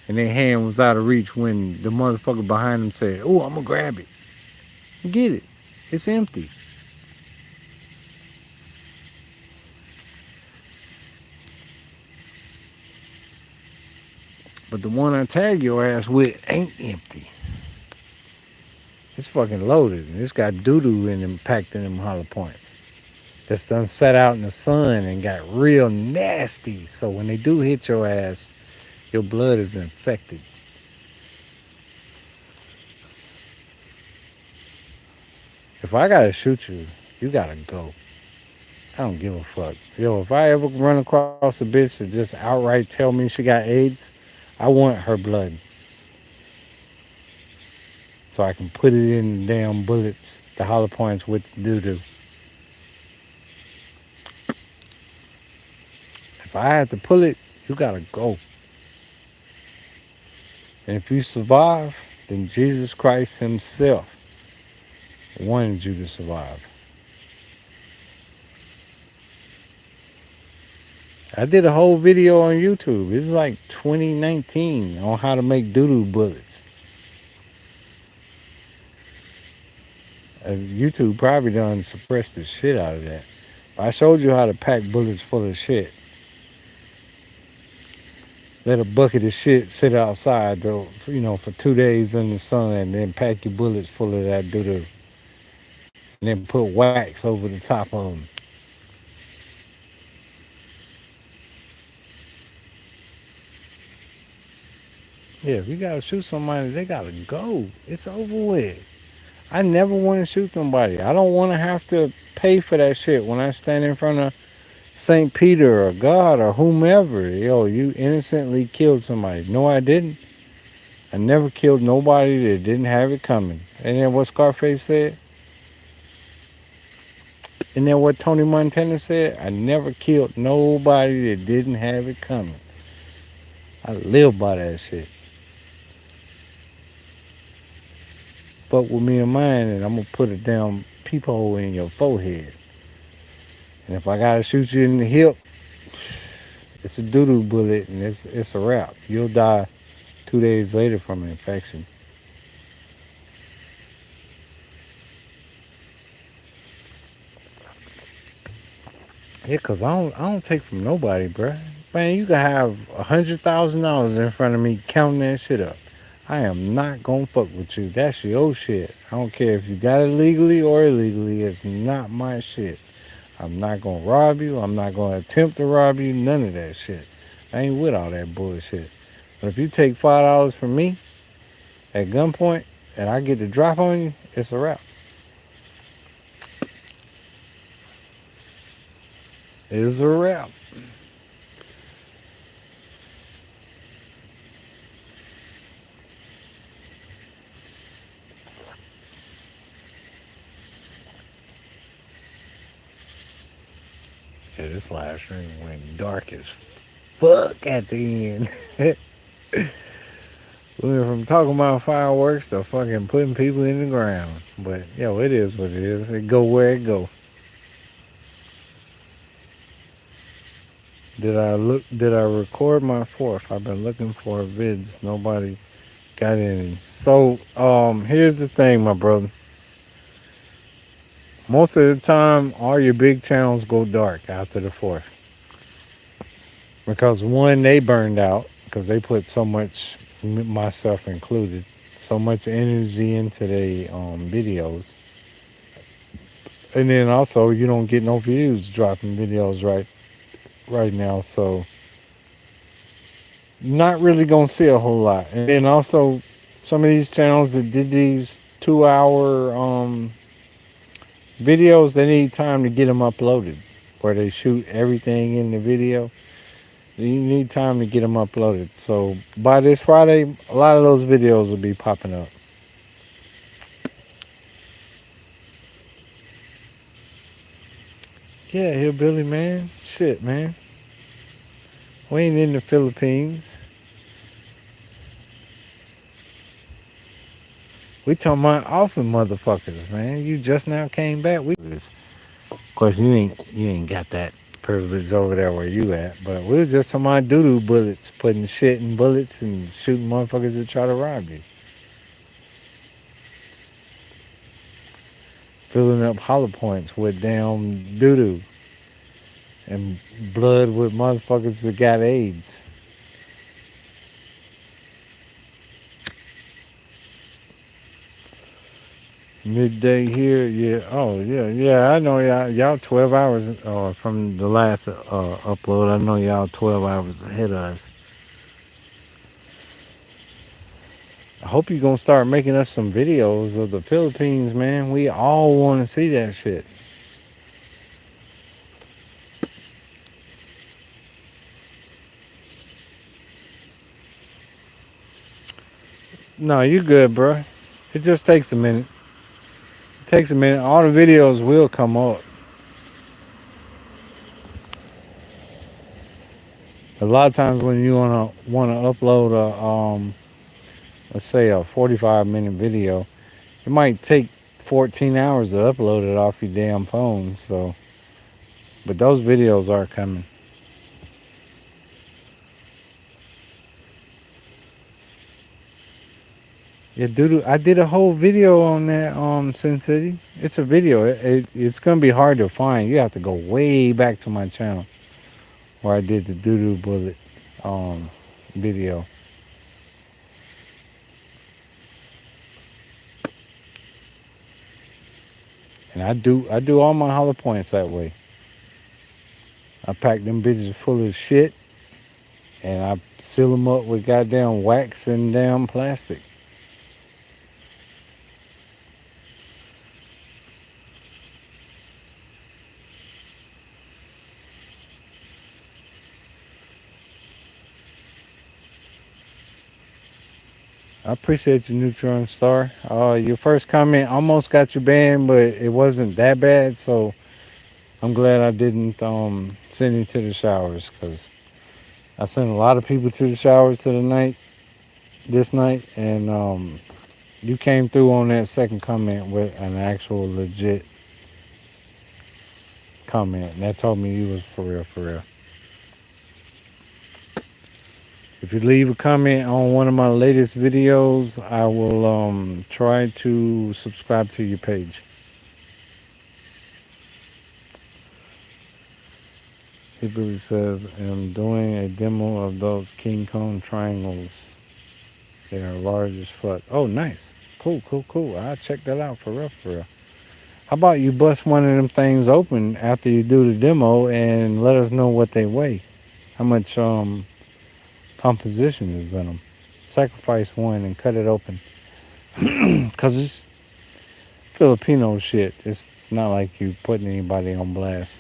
and their hand was out of reach when the motherfucker behind them said, "Oh, I'm gonna grab it." Get it? It's empty. But the one I tag your ass with ain't empty. It's fucking loaded and it's got doo doo in them packed in them hollow points. That's done sat out in the sun and got real nasty. So when they do hit your ass, your blood is infected. If I gotta shoot you, you gotta go. I don't give a fuck. Yo, if I ever run across a bitch that just outright tell me she got AIDS, I want her blood. So I can put it in the damn bullets, the hollow points with the doo-doo. If I had to pull it, you gotta go. And if you survive, then Jesus Christ himself wanted you to survive. I did a whole video on YouTube. It's like 2019 on how to make doo-doo bullets. YouTube probably done suppressed the shit out of that. But I showed you how to pack bullets full of shit. Let a bucket of shit sit outside, though, for 2 days in the sun, and then pack your bullets full of that doo-doo. And then put wax over the top of them. Yeah, if you gotta shoot somebody, they gotta go. It's over with. I never want to shoot somebody. I don't want to have to pay for that shit when I stand in front of St. Peter or God or whomever. Yo, you innocently killed somebody. No, I didn't. I never killed nobody that didn't have it coming. And then what Scarface said? And then what Tony Montana said? I never killed nobody that didn't have it coming. I live by that shit. Fuck with me and mine, and I'm gonna put a damn peephole in your forehead. And if I gotta shoot you in the hip, it's a doo-doo bullet, and it's a wrap. You'll die 2 days later from an infection. Yeah, cause I don't take from nobody, bruh. Man, you can have $100,000 in front of me counting that shit up. I am not gonna fuck with you. That's your shit. I don't care if you got it legally or illegally. It's not my shit. I'm not gonna rob you. I'm not gonna attempt to rob you. None of that shit. I ain't with all that bullshit. But if you take $5 from me at gunpoint and I get the drop on you, it's a wrap. It's a wrap. Yeah, this live stream went dark as fuck at the end. We went from talking about fireworks to fucking putting people in the ground. But yo, it is what it is. It go where it go. Did I record my fourth? I've been looking for vids. Nobody got any. So here's the thing, my brother. Most of the time all your big channels go dark after the fourth. Because one, they burned out because they put so much, myself included, so much energy into their videos. And then also you don't get no views dropping videos right now, so not really gonna see a whole lot. And then also some of these channels that did these 2 hour videos, they need time to get them uploaded, where they shoot everything in the video. You need time to get them uploaded. So by this Friday, a lot of those videos will be popping up. Yeah, hillbilly man. Shit, man. We ain't in the Philippines. We talking about often motherfuckers, man. You just now came back. Of course, you ain't got that privilege over there where you at. But we was just talking about doo-doo bullets, putting shit in bullets and shooting motherfuckers that try to rob you. Filling up hollow points with damn doo-doo and blood with motherfuckers that got AIDS. Midday here, yeah. Oh, yeah, yeah. I know y'all 12 hours from the last upload. I know y'all 12 hours ahead of us. I hope you're gonna start making us some videos of the Philippines, man. We all want to see that shit. No, you good, bro. It just takes a minute. It takes a minute. All the videos will come up. A lot of times when you wanna upload a let's say a 45-minute video, it might take 14 hours to upload it off your damn phone. So, but those videos are coming. Yeah, dude, I did a whole video on that Sin City. It's a video. It's gonna be hard to find. You have to go way back to my channel where I did the doo doo bullet video. And I do all my hollow points that way. I pack them bitches full of shit and I seal them up with goddamn wax and damn plastic. I appreciate you, Neutron Star. Your first comment almost got you banned, but it wasn't that bad, so I'm glad I didn't send you to the showers, because I sent a lot of people to the showers this night, and you came through on that second comment with an actual legit comment, and that told me you was for real, for real. If you leave a comment on one of my latest videos, I will try to subscribe to your page. He really says, I'm doing a demo of those King Kong triangles. They are large as fuck. Oh, nice. Cool, cool, cool. I'll check that out for real, for real. How about you bust one of them things open after you do the demo and let us know what they weigh? How much composition is in them? Sacrifice one and cut it open. Because it's Filipino shit. It's not like you putting anybody on blast.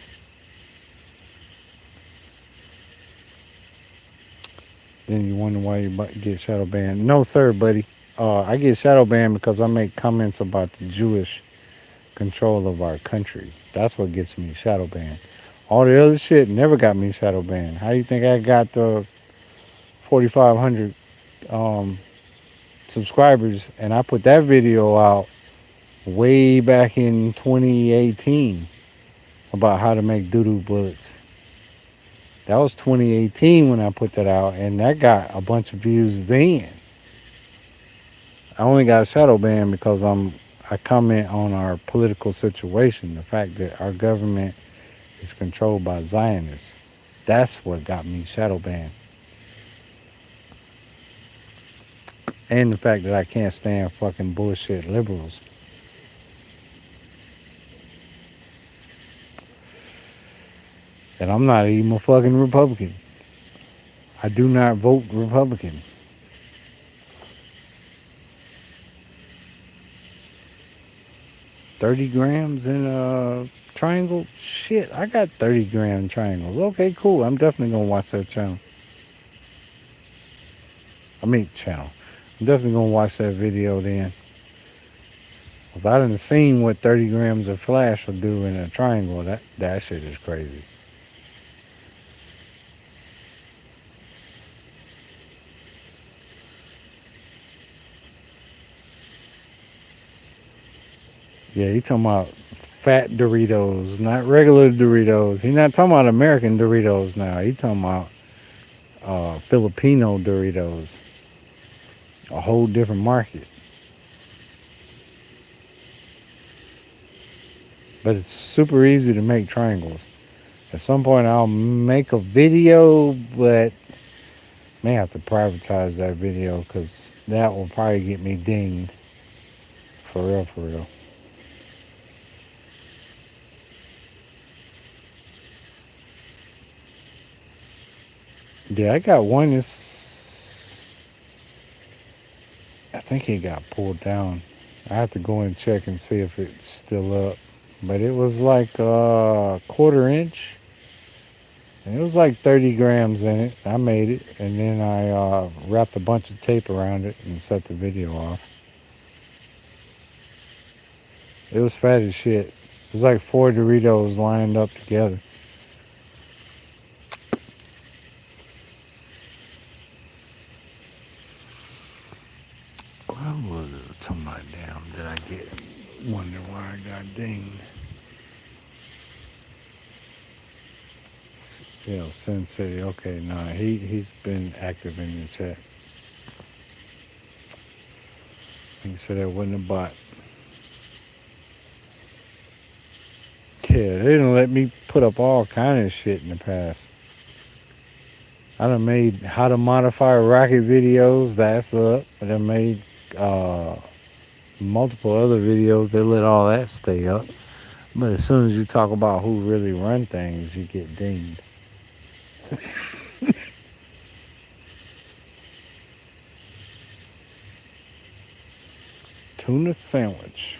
Then you wonder why you get shadow banned. No, sir, buddy. I get shadow banned because I make comments about the Jewish control of our country. That's what gets me shadow banned. All the other shit never got me shadow banned. How you think I got the 4,500 um, subscribers and I put that video out way back in 2018 about how to make doo-doo bullets. That was 2018 when I put that out, and that got a bunch of views then. I only got shadow banned because I comment on our political situation, the fact that our government is controlled by Zionists. That's what got me shadow banned. And the fact that I can't stand fucking bullshit liberals. And I'm not even a fucking Republican. I do not vote Republican. 30 grams in a triangle? Shit, I got 30-gram triangles. Okay, cool. I'm definitely going to watch that channel. Channel. I'm definitely going to watch that video then. Because I done seen what 30 grams of flash will do in a triangle. That shit is crazy. Yeah, he talking about fat Doritos, not regular Doritos. He not talking about American Doritos now. He talking about Filipino Doritos. A whole different market. But it's super easy to make triangles. At some point, I'll make a video, but may have to privatize that video because that will probably get me dinged. For real, for real. Yeah, I got one that's, I think it got pulled down. I have to go and check and see if it's still up. But it was like a quarter inch. And it was like 30 grams in it. I made it. And then I wrapped a bunch of tape around it and set the video off. It was fat as shit. It was like 4 Doritos lined up together. What was it? To my damn, did I get? Wonder why I got dinged. Sin City. Okay, nah, he's been active in the chat. He said that wasn't a bot. Yeah, they didn't let me put up all kind of shit in the past. I done made how to modify rocket videos. That's up. I done made multiple other videos. They let all that stay up. But as soon as you talk about who really run things, you get dinged. Tuna sandwich.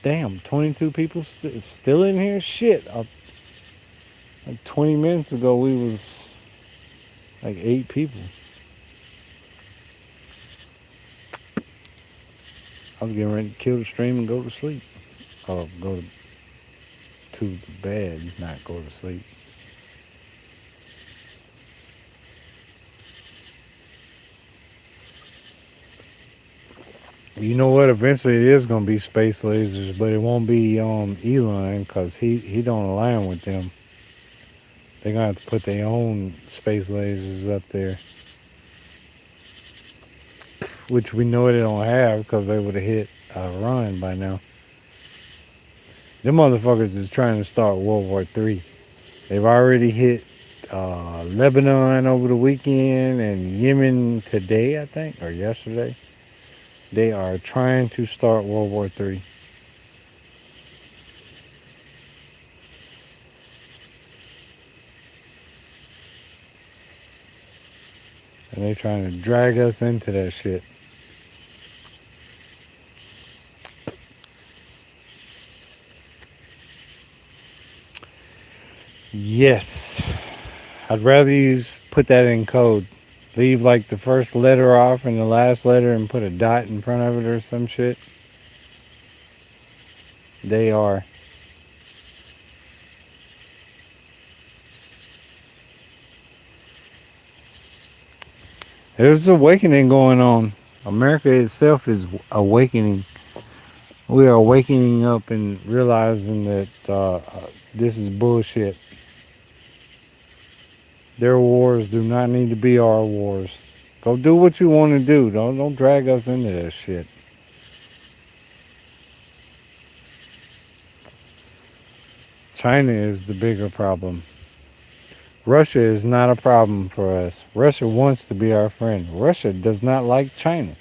Damn, 22 people still in here? Shit. Like 20 minutes ago, we was like 8 people. I was getting ready to kill the stream and go to sleep. Or go to the bed, not go to sleep. You know what? Eventually, it is gonna be space lasers, but it won't be Elon because he don't align with them. They're gonna have to put their own space lasers up there, which we know they don't have because they would have hit Iran by now. Them motherfuckers is trying to start World War III. They've already hit Lebanon over the weekend and Yemen today, I think, or yesterday. They are trying to start World War III. and they trying to drag us into that shit. Yes, I'd rather you put that in code. Leave like the first letter off and the last letter and put a dot in front of it or some shit. They are. There's awakening going on. America itself is awakening. We are waking up and realizing that this is bullshit. Their wars do not need to be our wars. Go do what you want to do. Don't drag us into this shit. China is the bigger problem. Russia is not a problem for us. Russia wants to be our friend. Russia does not like China.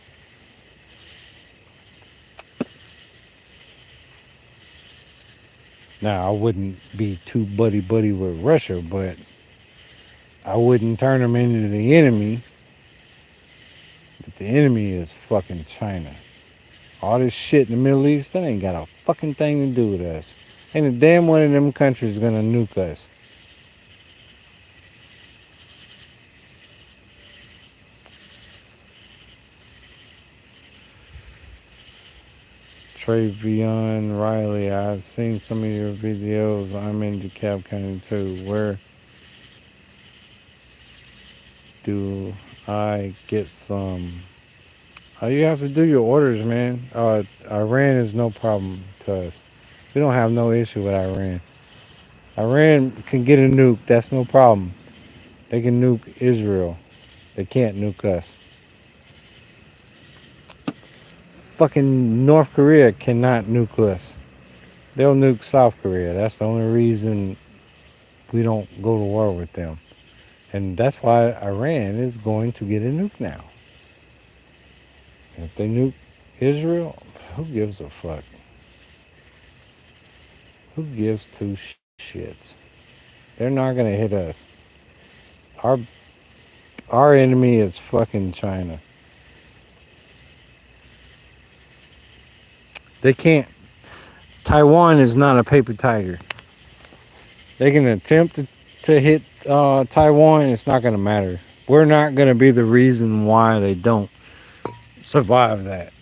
Now, I wouldn't be too buddy buddy with Russia, but I wouldn't turn them into the enemy. But the enemy is fucking China. All this shit in the Middle East, that ain't got a fucking thing to do with us. Ain't a damn one of them countries gonna nuke us. Travion Riley, I've seen some of your videos. I'm in DeKalb County too. Where do I get some? You have to do your orders, man. Iran is no problem to us. We don't have no issue with Iran. Iran can get a nuke. That's no problem. They can nuke Israel. They can't nuke us. Fucking North Korea cannot nuke us. They'll nuke South Korea. That's the only reason we don't go to war with them. And that's why Iran is going to get a nuke now. If they nuke Israel, who gives a fuck? Who gives two shits? They're not gonna hit us. Our our enemy is fucking China. They can't. Taiwan is not a paper tiger. They can attempt to hit Taiwan. It's not gonna matter. We're not gonna be the reason why they don't survive that.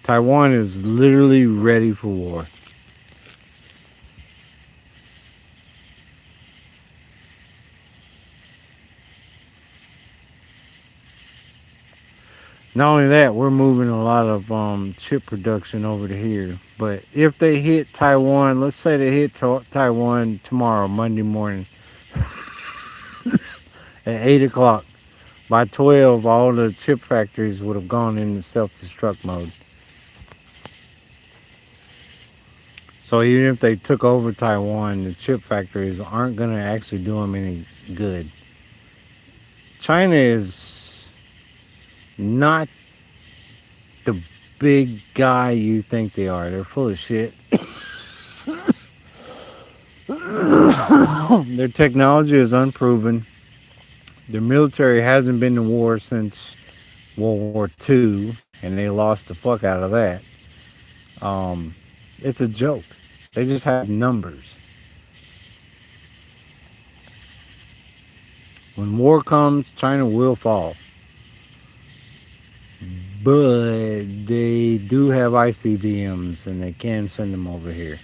Taiwan is literally ready for war. Not only that, we're moving a lot of chip production over to here. But if they hit Taiwan, let's say they hit Taiwan tomorrow, Monday morning, at 8 o'clock, by 12, all the chip factories would have gone into self-destruct mode. So even if they took over Taiwan, the chip factories aren't going to actually do them any good. China is not the big guy you think they are. They're full of shit. Their technology is unproven. Their military hasn't been to war since World War II, and they lost the fuck out of that. Um, it's a joke. They just have numbers. When war comes, China will fall. But they do have ICBMs, and they can send them over here.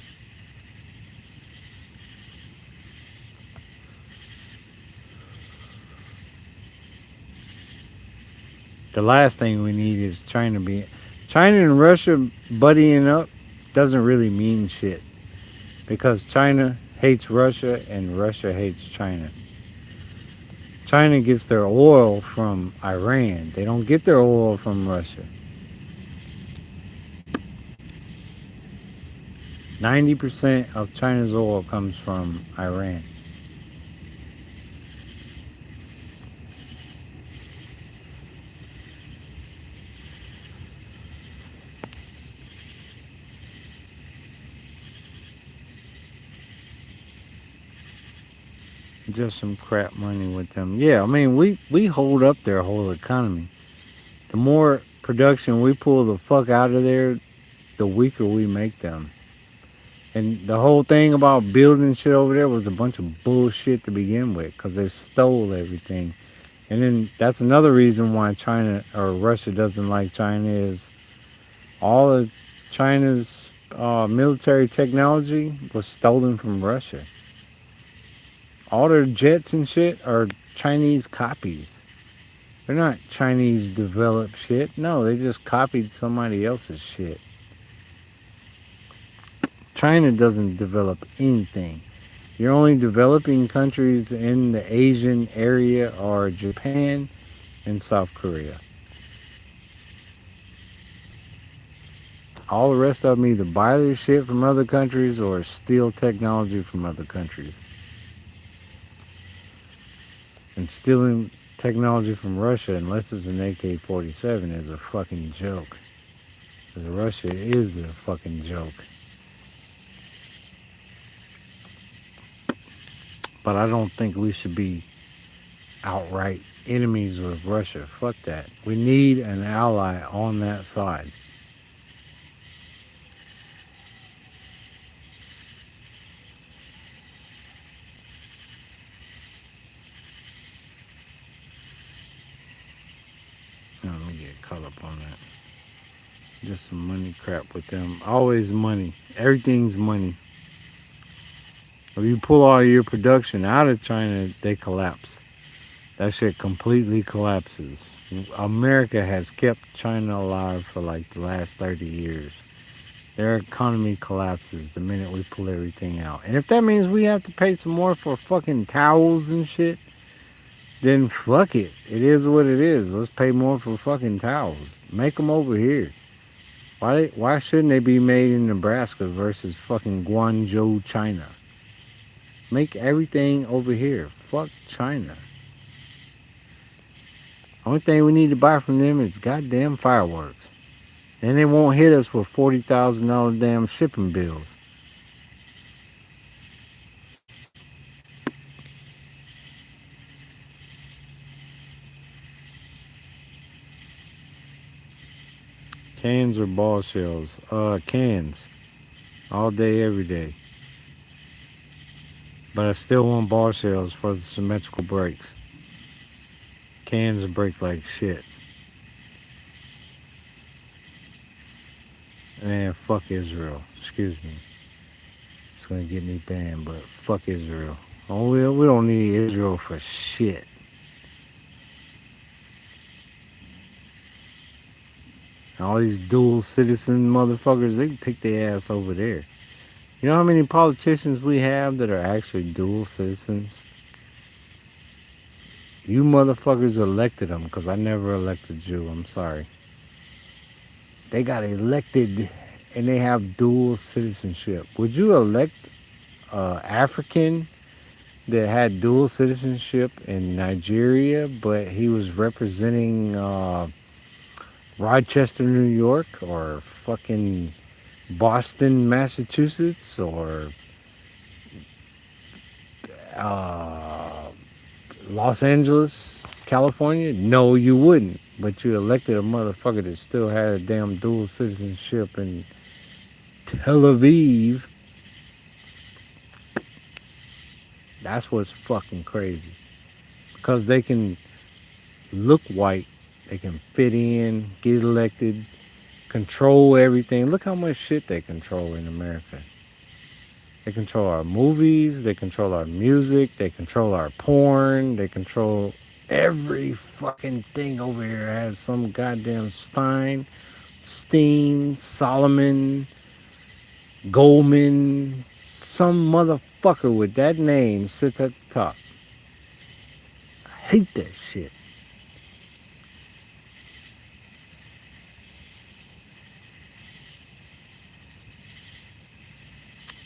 The last thing we need is China and Russia buddying up doesn't really mean shit because China hates Russia and Russia hates China. China gets their oil from Iran. They don't get their oil from Russia. 90% of China's oil comes from Iran. Just some crap money with them. Yeah, I mean we hold up their whole economy. The more production we pull the fuck out of there, the weaker we make them. And the whole thing about building shit over there was a bunch of bullshit to begin with because they stole everything. And then that's another reason why China or Russia doesn't like China is all of China's military technology was stolen from Russia. All their jets and shit are Chinese copies. They're not Chinese developed shit. No, they just copied somebody else's shit. China doesn't develop anything. Your only developing countries in the Asian area are Japan and South Korea. All the rest of them either buy their shit from other countries or steal technology from other countries. And stealing technology from Russia, unless it's an AK 47, is a fucking joke. Because Russia is a fucking joke. But I don't think we should be outright enemies with Russia. Fuck that. We need an ally on that side. Let me get caught up on that. Just some money crap with them. Always money. Everything's money. If you pull all your production out of China, they collapse. That shit completely collapses. America has kept China alive for like the last 30 years. Their economy collapses the minute we pull everything out. And if that means we have to pay some more for fucking towels and shit, then fuck it. It is what it is. Let's pay more for fucking towels. Make them over here. Why shouldn't they be made in Nebraska versus fucking Guangzhou, China? Make everything over here. Fuck China. Only thing we need to buy from them is goddamn fireworks. And they won't hit us with $40,000 damn shipping bills. Cans or ball shells? Cans. All day, every day. But I still want ball shells for the symmetrical breaks. Cans break like shit. Man, fuck Israel. Excuse me. It's gonna get me banned, but fuck Israel. Oh, we don't need Israel for shit. All these dual citizen motherfuckers, they can take their ass over there. You know how many politicians we have that are actually dual citizens? You motherfuckers elected them because I never elected you. I'm sorry. They got elected and they have dual citizenship. Would you elect African that had dual citizenship in Nigeria, but he was representing Rochester, New York, or fucking Boston, Massachusetts, or uh, Los Angeles, California? No, you wouldn't. But you elected a motherfucker that still had a damn dual citizenship in Tel Aviv. That's what's fucking crazy. Because they can look white, they can fit in, get elected, control everything. Look how much shit they control in America. They control our movies, they control our music, they control our porn, they control every fucking thing over here has some goddamn Steen, Solomon, Goldman, some motherfucker with that name sits at the top. I hate that shit.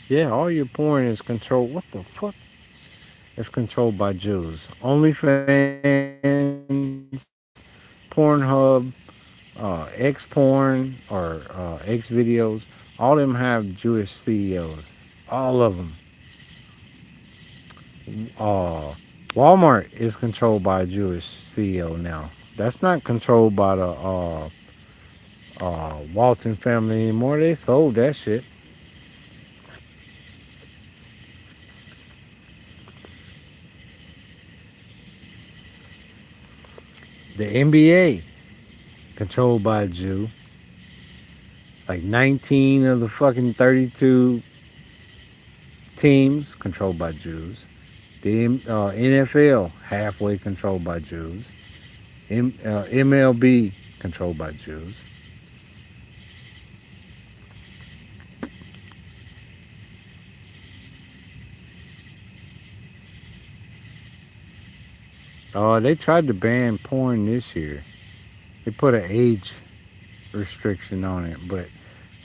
Yeah, all your porn is controlled. What the fuck? It's controlled by Jews. OnlyFans, Pornhub, X Porn, or X Videos. All of them have Jewish CEOs. All of them. uh, Walmart is controlled by a Jewish CEO now. That's not controlled by the Walton family anymore. They sold that shit. The NBA controlled by a Jew. Like 19 of the fucking 32 teams controlled by Jews. The NFL halfway controlled by Jews. MLB controlled by Jews. They tried to ban porn this year. They put an age restriction on it, but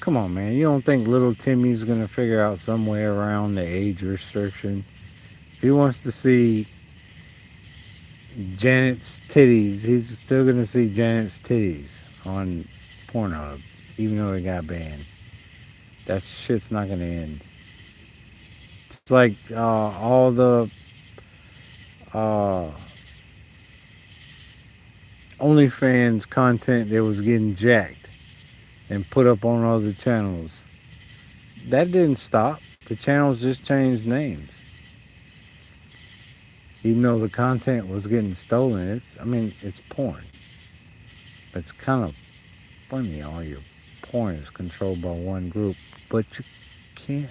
come on, man. You don't think little Timmy's gonna figure out some way around the age restriction? If he wants to see Janet's titties, he's still gonna see Janet's titties on Pornhub, even though it got banned. That shit's not gonna end. It's like all the uh, OnlyFans content that was getting jacked and put up on other channels. That didn't stop. The channels just changed names. Even though the content was getting stolen, it's porn. It's kind of funny. All your porn is controlled by one group, but you can't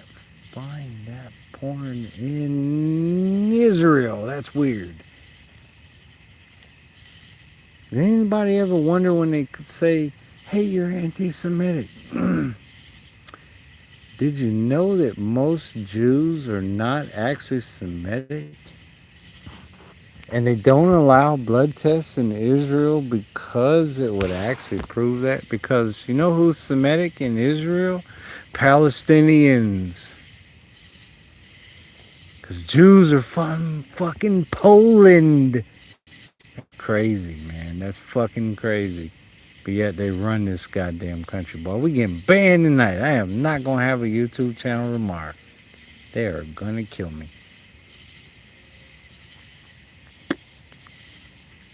find that porn in Israel. That's weird. Did anybody ever wonder when they could say, hey, you're anti Semitic? Did you know that most Jews are not actually Semitic? And they don't allow blood tests in Israel because it would actually prove that? Because you know who's Semitic in Israel? Palestinians. Because Jews are from fucking Poland. Crazy, man. That's fucking crazy. But yet they run this goddamn country, boy. We getting banned tonight. I am not going to have a YouTube channel tomorrow. They are going to kill me.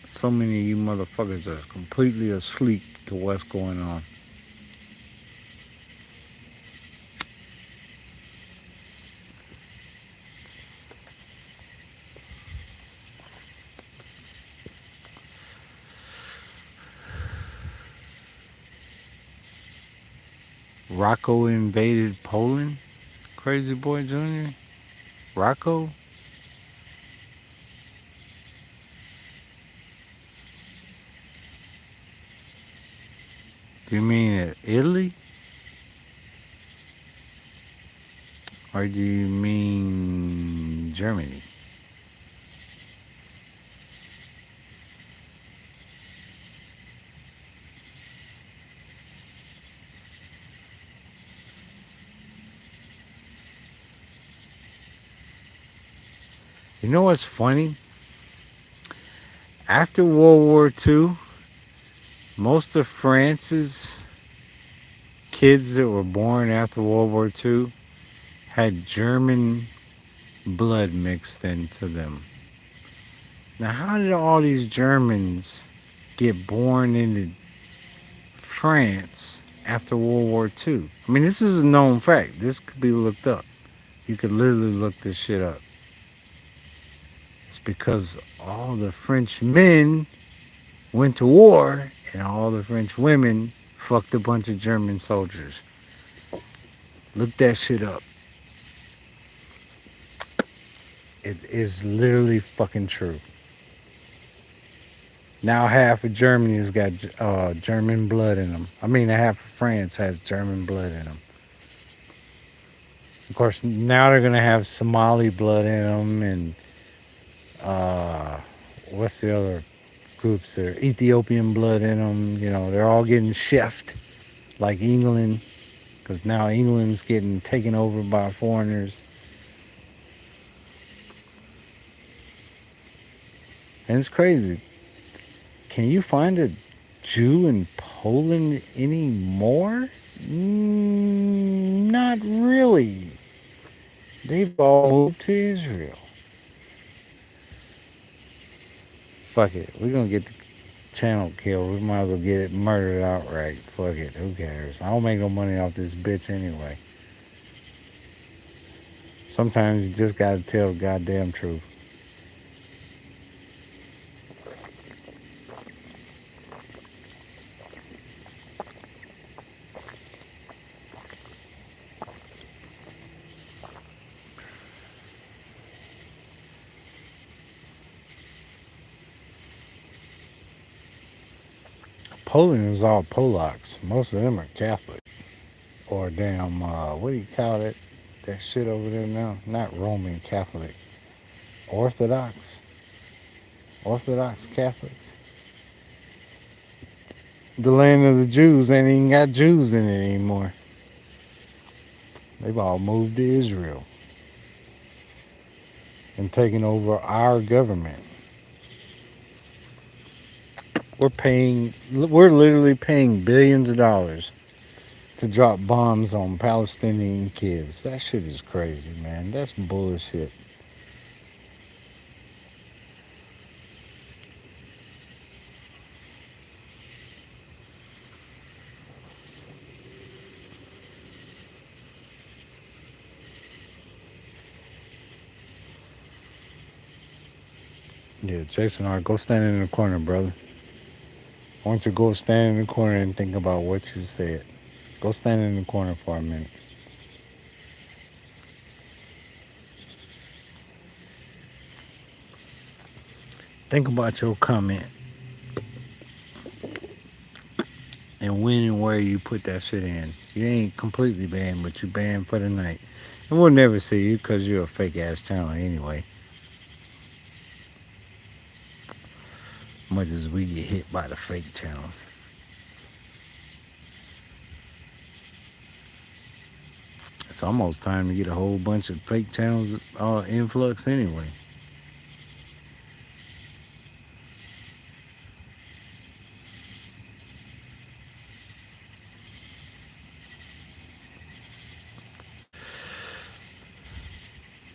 So many of you motherfuckers are completely asleep to what's going on. Rocco invaded Poland? Crazy Boy Jr.? Rocco? Do you mean Italy? Or do you mean Germany? You know what's funny? After World War II, most of France's kids that were born after World War II had German blood mixed into them. Now, how did all these Germans get born into France after World War II? I mean, this is a known fact. This could be looked up. You could literally look this shit up. It's because all the French men went to war and all the French women fucked a bunch of German soldiers. Look that shit up. It is literally fucking true. Now half of Germany has got German blood in them. I mean, half of France has German blood in them. Of course, now they're gonna have Somali blood in them, and uh, what's the other groups there? Ethiopian blood in them. You know, they're all getting chefed like England, because now England's getting taken over by foreigners, and it's crazy. Can you find a Jew in Poland anymore? Not really. They've all moved to Israel. Fuck it. We're gonna get the channel killed. We might as well get it murdered outright. Fuck it. Who cares? I don't make no money off this bitch anyway. Sometimes you just gotta tell the goddamn truth. Poland is all Polacks. Most of them are Catholic. Or damn, what do you call it? That shit over there now? Not Roman Catholic. Orthodox? Orthodox Catholics? The land of the Jews ain't even got Jews in it anymore. They've all moved to Israel and taken over our government. We're literally paying billions of dollars to drop bombs on Palestinian kids. That shit is crazy, man. That's bullshit. Yeah, Jason, all right, go stand in the corner, brother. I want you to go stand in the corner and think about what you said. Go stand in the corner for a minute. Think about your comment and when and where you put that shit in. You ain't completely banned, but you banned for the night. And we'll never see you because you're a fake ass channel anyway. Much as we get hit by the fake channels. It's almost time to get a whole bunch of fake channels influx anyway.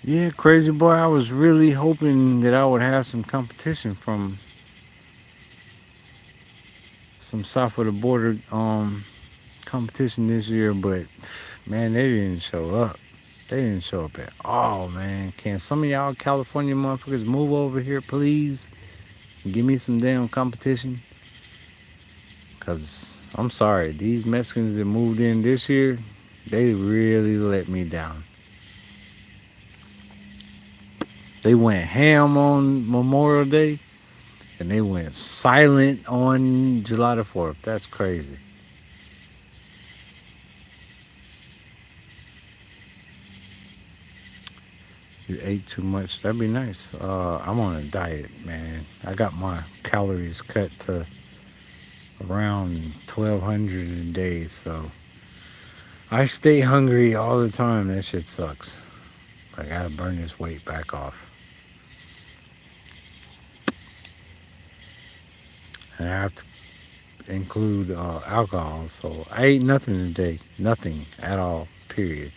Yeah, crazy boy. I was really hoping that I would have some competition from some south of the border competition this year, but man, they didn't show up. They didn't show up at all, man. Can some of y'all California motherfuckers move over here, please? And give me some damn competition. Cause I'm sorry, these Mexicans that moved in this year, they really let me down. They went ham on Memorial Day, and they went silent on July the 4th. That's crazy. You ate too much. That'd be nice. I'm on a diet, man. I got my calories cut to around 1,200 a day, so I stay hungry all the time. That shit sucks. I gotta burn this weight back off. And I have to include alcohol, so I ate nothing today. Nothing at all, period.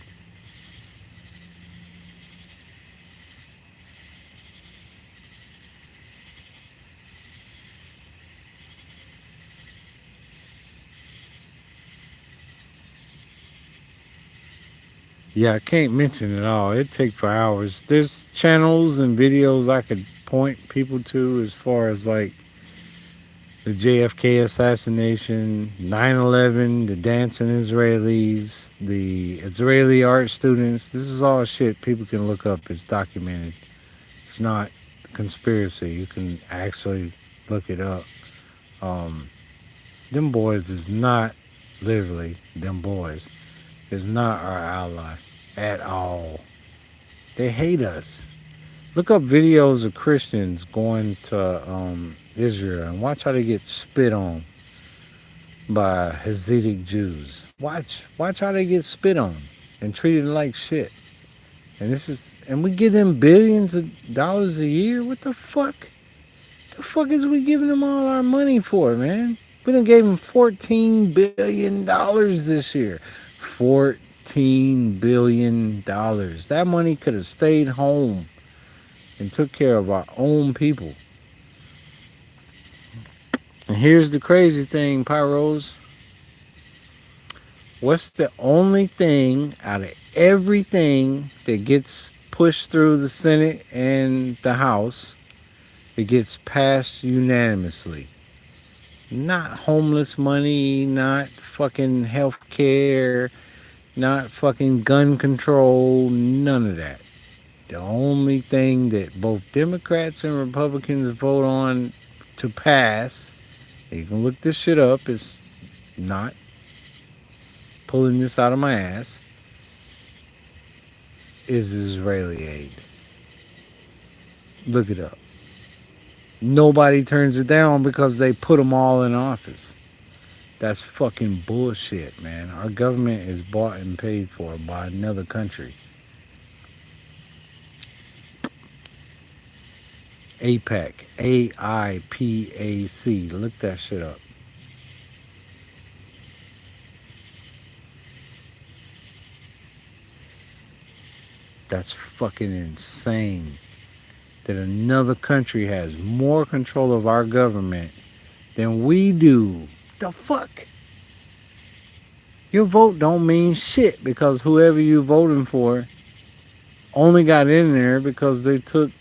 Yeah, I can't mention it all. It take for hours. There's channels and videos I could point people to as far as like the JFK assassination, 9/11, the dancing Israelis, the Israeli art students. This is all shit people can look up. It's documented. It's not conspiracy. You can actually look it up. Um, them boys is not literally them boys is not our ally at all. They hate us. Look up videos of Christians going to Israel and watch how they get spit on by Hasidic Jews. Watch how they get spit on and treated like shit. And we give them billions of dollars a year. What the fuck? The fuck is we giving them all our money for, man? We done gave them $14 billion this year. $14 billion. That money could have stayed home and took care of our own people. And here's the crazy thing, Pyros. What's the only thing out of everything that gets pushed through the Senate and the House that gets passed unanimously? Not homeless money, not fucking health care, not fucking gun control, none of that. The only thing that both Democrats and Republicans vote on to pass, you can look this shit up, it's not pulling this out of my ass, is Israeli aid. Look it up. Nobody turns it down because they put them all in office. That's fucking bullshit, man. Our government is bought and paid for by another country. APAC, AIPAC. Look that shit up. That's fucking insane that another country has more control of our government than we do. The fuck? Your vote don't mean shit because whoever you voting for only got in there because they took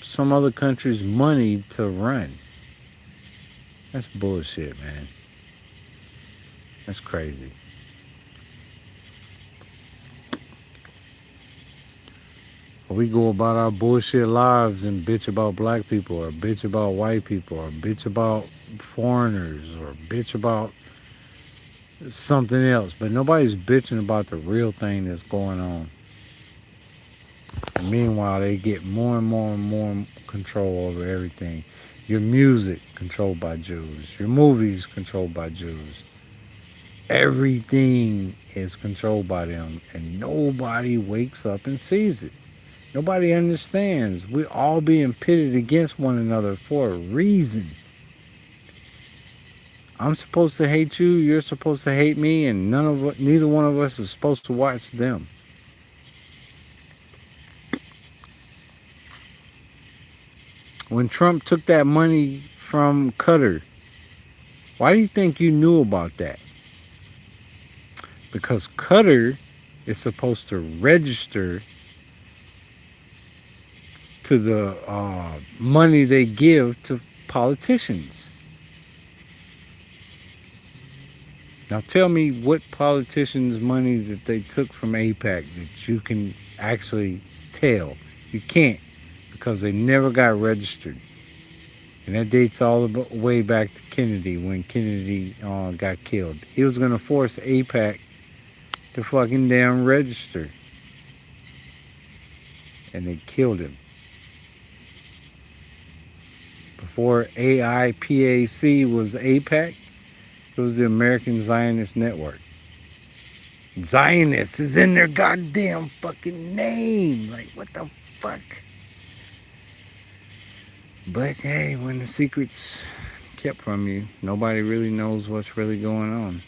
some other country's money to run. That's bullshit, man. That's crazy. We go about our bullshit lives and bitch about black people or bitch about white people or bitch about foreigners or bitch about something else, but nobody's bitching about the real thing that's going on. And meanwhile, they get more and more and more control over everything. Your music controlled by Jews. Your movies controlled by Jews. Everything is controlled by them, and nobody wakes up and sees it. Nobody understands. We're all being pitted against one another for a reason. I'm supposed to hate you. You're supposed to hate me, and neither one of us is supposed to watch them. When Trump took that money from Qatar, why do you think you knew about that? Because Qatar is supposed to register to the money they give to politicians. Now tell me what politicians' money that they took from APAC that you can actually tell. You can't because they never got registered. And that dates all the way back to Kennedy when Kennedy got killed. He was going to force APAC to fucking damn register. And they killed him. Before AIPAC was APAC, it was the American Zionist Network. Zionist is in their goddamn fucking name. Like, what the fuck? But hey, when the secret's kept from you, nobody really knows what's really going on.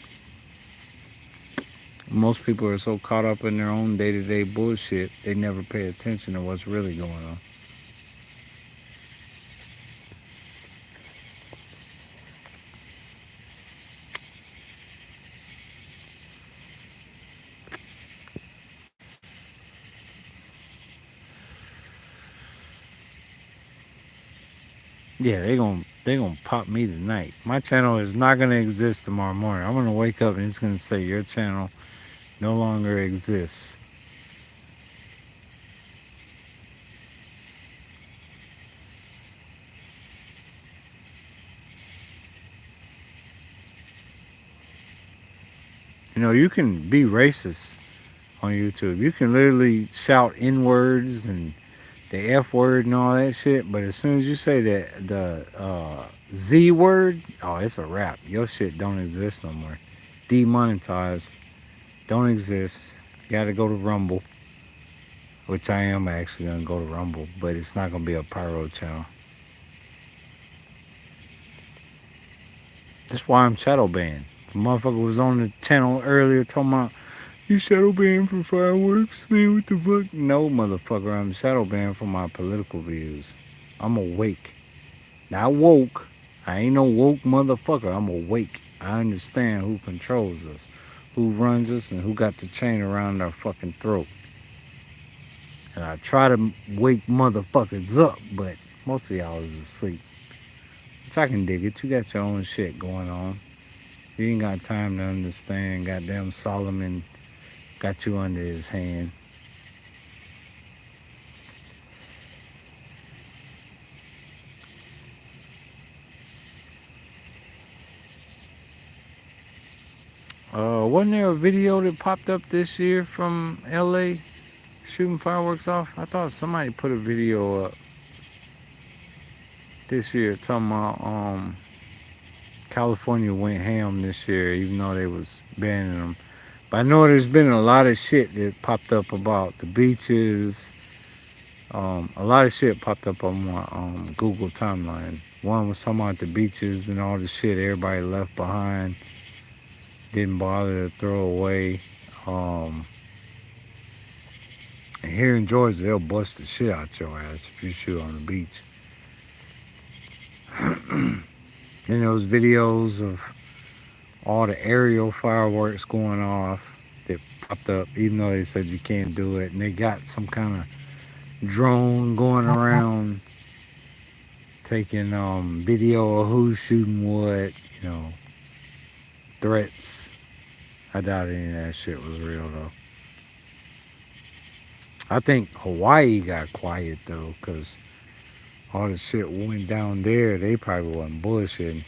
Most people are so caught up in their own day-to-day bullshit, they never pay attention to what's really going on. Yeah, they gonna pop me tonight. My channel is not gonna exist tomorrow morning. I'm gonna wake up and it's gonna say your channel no longer exists. You know, you can be racist on YouTube. You can literally shout N words and the F word and all that shit. But as soon as you say the Z word, oh, it's a wrap. Your shit don't exist no more. Demonetized. Don't exist. Got to go to Rumble, which I am actually gonna go to Rumble, but it's not gonna be a pyro channel. That's why I'm shadow banned. The motherfucker was on the channel earlier talking about you shadow banned for fireworks, man. What the fuck? No, motherfucker, I'm shadow banned for my political views. I'm awake, not woke. I ain't no woke motherfucker. I'm awake. I understand who controls us, who runs us, and who got the chain around our fucking throat. And I try to wake motherfuckers up, but most of y'all is asleep. Which I can dig it. You got your own shit going on. You ain't got time to understand. Goddamn Solomon got you under his hand. Wasn't there a video that popped up this year from LA shooting fireworks off? I thought somebody put a video up this year talking about California went ham this year, even though they was banning them. But I know there's been a lot of shit that popped up about the beaches. A lot of shit popped up on my Google timeline. One was talking about the beaches and all the shit everybody left behind, didn't bother to throw away. Um, and here in Georgia, they'll bust the shit out your ass if you shoot on the beach. Then there was videos of all the aerial fireworks going off that popped up, even though they said you can't do it. And they got some kind of drone going around taking video of who's shooting what, you know, threats. I doubt any of that shit was real though. I think Hawaii got quiet though, cause all the shit went down there. They probably wasn't bullshitting.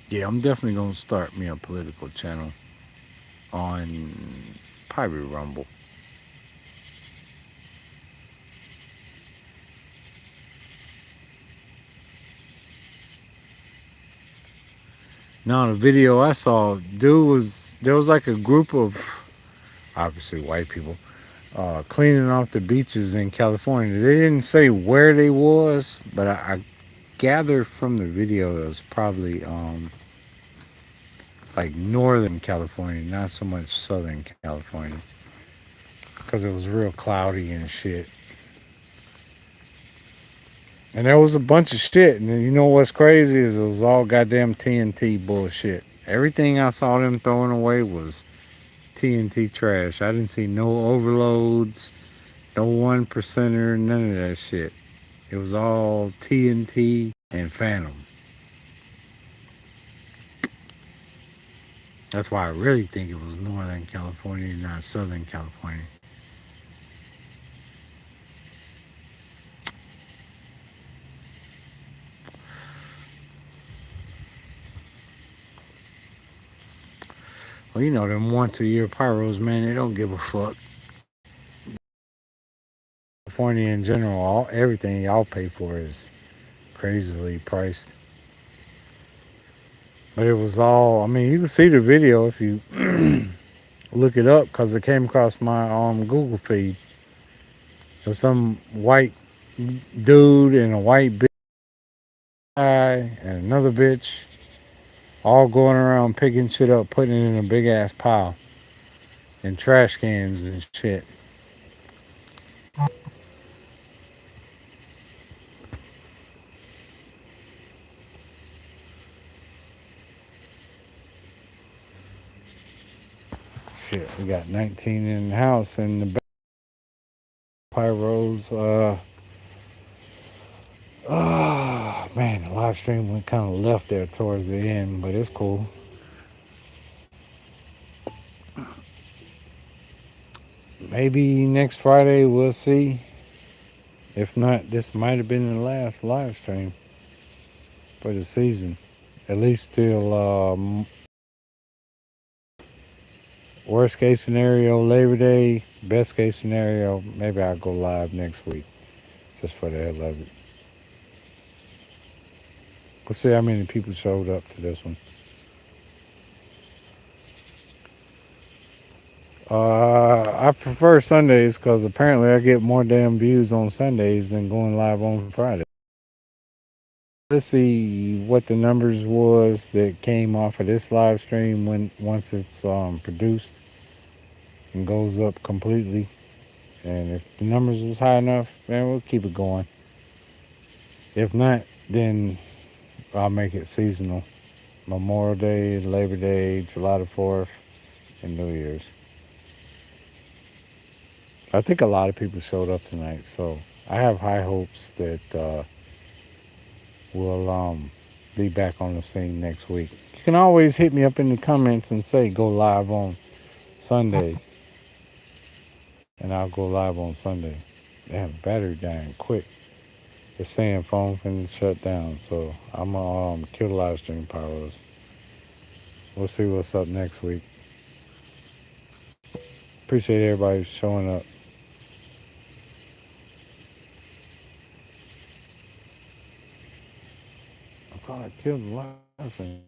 Yeah, I'm definitely gonna start me a political channel on probably Rumble. Now the video I saw, dude was there was like a group of obviously white people cleaning off the beaches in California. They didn't say where they was, but I gathered from the video it was probably like northern California, not so much southern California, because it was real cloudy and shit. And there was a bunch of shit. And you know what's crazy is it was all goddamn TNT bullshit. Everything I saw them throwing away was TNT trash. I didn't see no overloads, no one percenter, none of that shit. It was all TNT and Phantom. That's why I really think it was Northern California, not Southern California. Well, you know them once a year pyros, man. They don't give a fuck. California in general, everything y'all pay for is crazily priced. But it was all. I mean, you can see the video if you look it up, because it came across my Google feed. There's some white dude and a white bitch guy and another bitch all going around picking shit up, putting it in a big ass pile in trash cans and shit. Shit, we got 19 in the house and the pyros. Man, the live stream went kind of left there towards the end, but it's cool. Maybe next Friday we'll see. If not, this might have been the last live stream for the season. At least till worst case scenario, Labor Day. Best case scenario, maybe I'll go live next week just for the hell of it. We'll see how many people showed up to this one. I prefer Sundays because apparently I get more damn views on Sundays than going live on Friday. Let's see what the numbers was that came off of this live stream when once it's produced and goes up completely. And if the numbers was high enough, man, we'll keep it going. If not, then I'll make it seasonal. Memorial Day, Labor Day, July the 4th, and New Year's. I think a lot of people showed up tonight, so I have high hopes that we'll be back on the scene next week. You can always hit me up in the comments and say go live on Sunday, and I'll go live on Sunday. Damn, battery dying quick. It's saying phone finna shut down, so I'm gonna kill the live stream Pyros. We'll see what's up next week. Appreciate everybody showing up. I thought I killed the live stream.